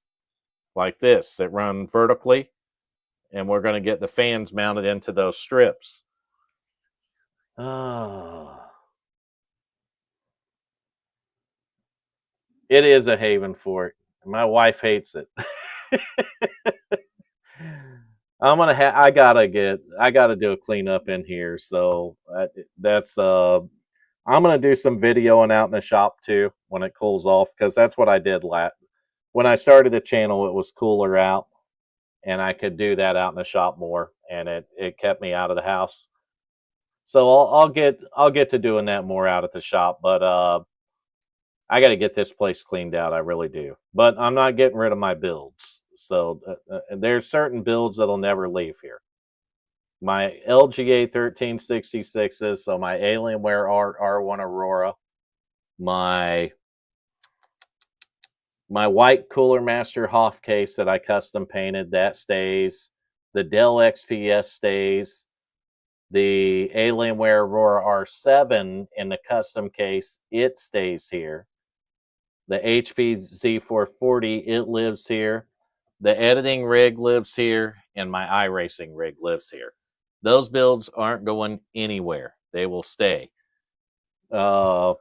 like this that run vertically, and we're going to get the fans mounted into those strips. It is a haven for it. My wife hates it. I gotta do a cleanup in here. So that's I'm gonna do some videoing out in the shop too when it cools off, because that's what I did when I started the channel. It was cooler out, and I could do that out in the shop more, and it kept me out of the house. So I'll get to doing that more out at the shop, but I got to get this place cleaned out. I really do. But I'm not getting rid of my builds. So there's certain builds that'll never leave here. My LGA 1366s, so my Alienware R1 Aurora, my white Cooler Master Hoff case that I custom painted, that stays. The Dell XPS stays. The Alienware Aurora R7 in the custom case, it stays here. The HP Z440, it lives here. The editing rig lives here, and my iRacing rig lives here. Those builds aren't going anywhere. They will stay. They'll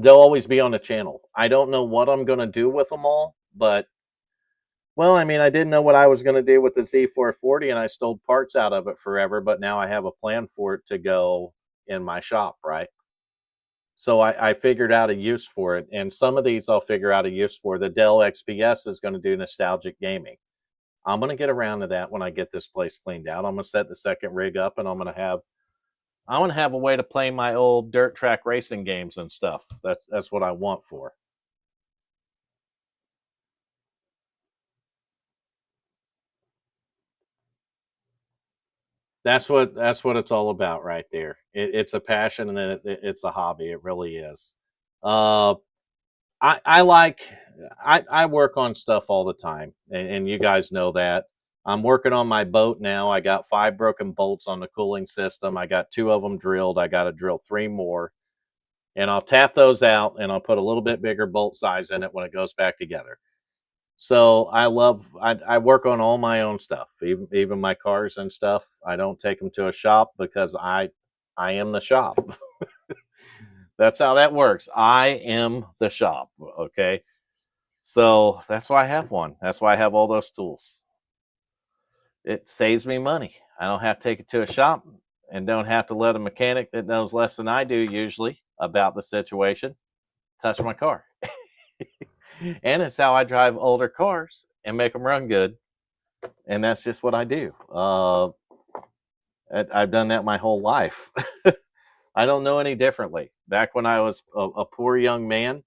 always be on the channel. I don't know what I'm going to do with them all, but well, I mean, I didn't know what I was going to do with the Z440, and I stole parts out of it forever, but now I have a plan for it to go in my shop, right? So I figured out a use for it, and some of these I'll figure out a use for. The Dell XPS is going to do nostalgic gaming. I'm going to get around to that when I get this place cleaned out. I'm going to set the second rig up, and I'm going to have a way to play my old dirt track racing games and stuff. That's what I want for. That's what it's all about right there. It's a passion and it's a hobby. It really is. Uh, I like I work on stuff all the time, and you guys know that. I'm working on my boat now. I got 5 broken bolts on the cooling system. I got 2 of them drilled. I got to drill 3 more, and I'll tap those out, and I'll put a little bit bigger bolt size in it when it goes back together. So I work on all my own stuff, even my cars and stuff. I don't take them to a shop because I am the shop. That's how that works. I am the shop. Okay. So that's why I have one. That's why I have all those tools. It saves me money. I don't have to take it to a shop and don't have to let a mechanic that knows less than I do usually about the situation touch my car. And it's how I drive older cars and make them run good. And that's just what I do. I've done that my whole life. I don't know any differently. Back when I was a poor young man,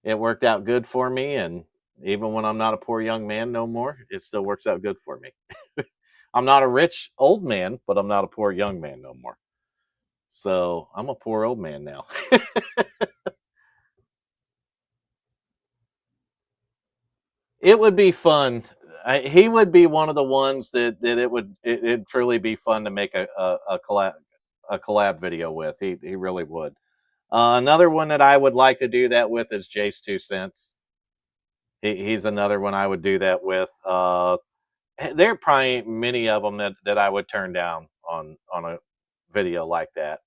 it worked out good for me. And even when I'm not a poor young man no more, it still works out good for me. I'm not a rich old man, but I'm not a poor young man no more. So I'm a poor old man now. It would be fun. He would be one of the ones that it'd truly be fun to make a collab video with. He really would. Another one that I would like to do that with is Jace 2 Cents. He's another one I would do that with. There are probably many of them that I would turn down on a video like that.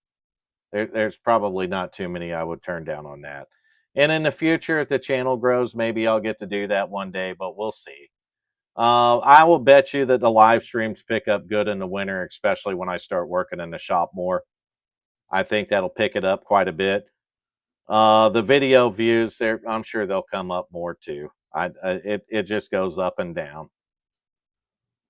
There's probably not too many I would turn down on that. And in the future, if the channel grows, maybe I'll get to do that one day, but we'll see. I will bet you that the live streams pick up good in the winter, especially when I start working in the shop more. I think that'll pick it up quite a bit. The video views, I'm sure they'll come up more too. It just goes up and down.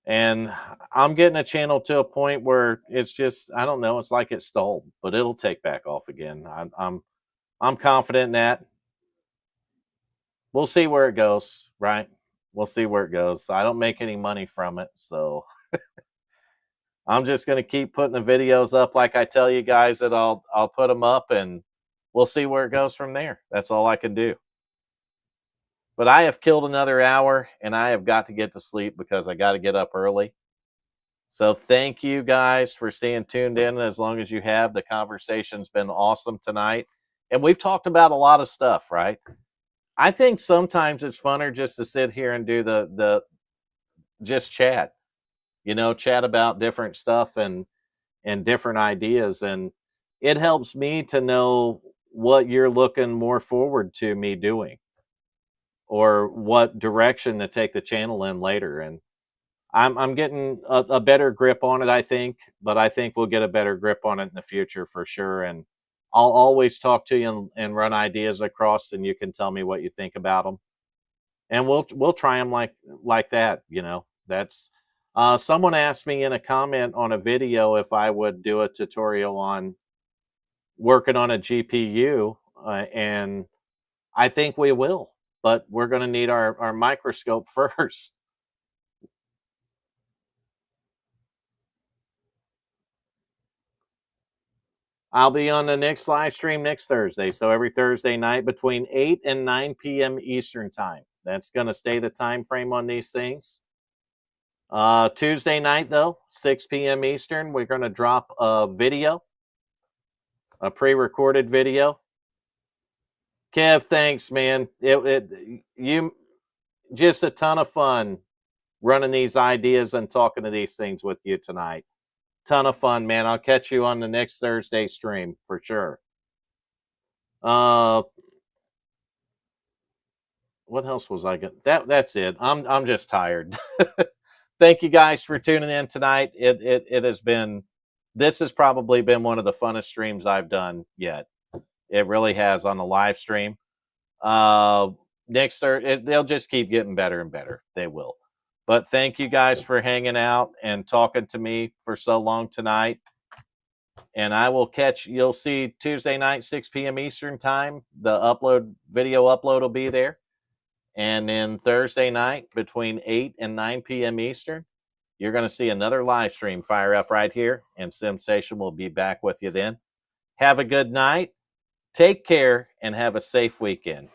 And I'm getting a channel to a point where it's just, I don't know, it's like it's stalled, but it'll take back off again. I'm confident in that. We'll see where it goes, right? We'll see where it goes. I don't make any money from it, so I'm just going to keep putting the videos up like I tell you guys that I'll put them up, and we'll see where it goes from there. That's all I can do. But I have killed another hour, and I have got to get to sleep because I got to get up early. So thank you guys for staying tuned in as long as you have. The conversation's been awesome tonight. And we've talked about a lot of stuff, right? I think sometimes it's funner just to sit here and do the just chat, chat about different stuff and different ideas. And it helps me to know what you're looking more forward to me doing or what direction to take the channel in later. And I'm getting a better grip on it, I think, but I think we'll get a better grip on it in the future for sure. And I'll always talk to you and run ideas across, and you can tell me what you think about them. And we'll try them like that. That's someone asked me in a comment on a video if I would do a tutorial on working on a GPU, and I think we will, but we're going to need our microscope first. I'll be on the next live stream next Thursday. So every Thursday night between 8 and 9 p.m. Eastern time. That's going to stay the time frame on these things. Tuesday night, though, 6 p.m. Eastern, we're going to drop a video, a pre-recorded video. Kev, thanks, man. You just a ton of fun running these ideas and talking to these things with you tonight. Ton of fun, man. I'll catch you on the next Thursday stream for sure. What else was I going? That's it. I'm just tired. Thank you guys for tuning in tonight. It has been. This has probably been one of the funnest streams I've done yet. It really has on the live stream. Next Thursday, they'll just keep getting better and better. They will. But thank you guys for hanging out and talking to me for so long tonight. And I will catch. You'll see Tuesday night, 6 p.m. Eastern time. The video upload will be there. And then Thursday night between 8 and 9 p.m. Eastern, you're going to see another live stream fire up right here. And SimSation will be back with you then. Have a good night. Take care and have a safe weekend.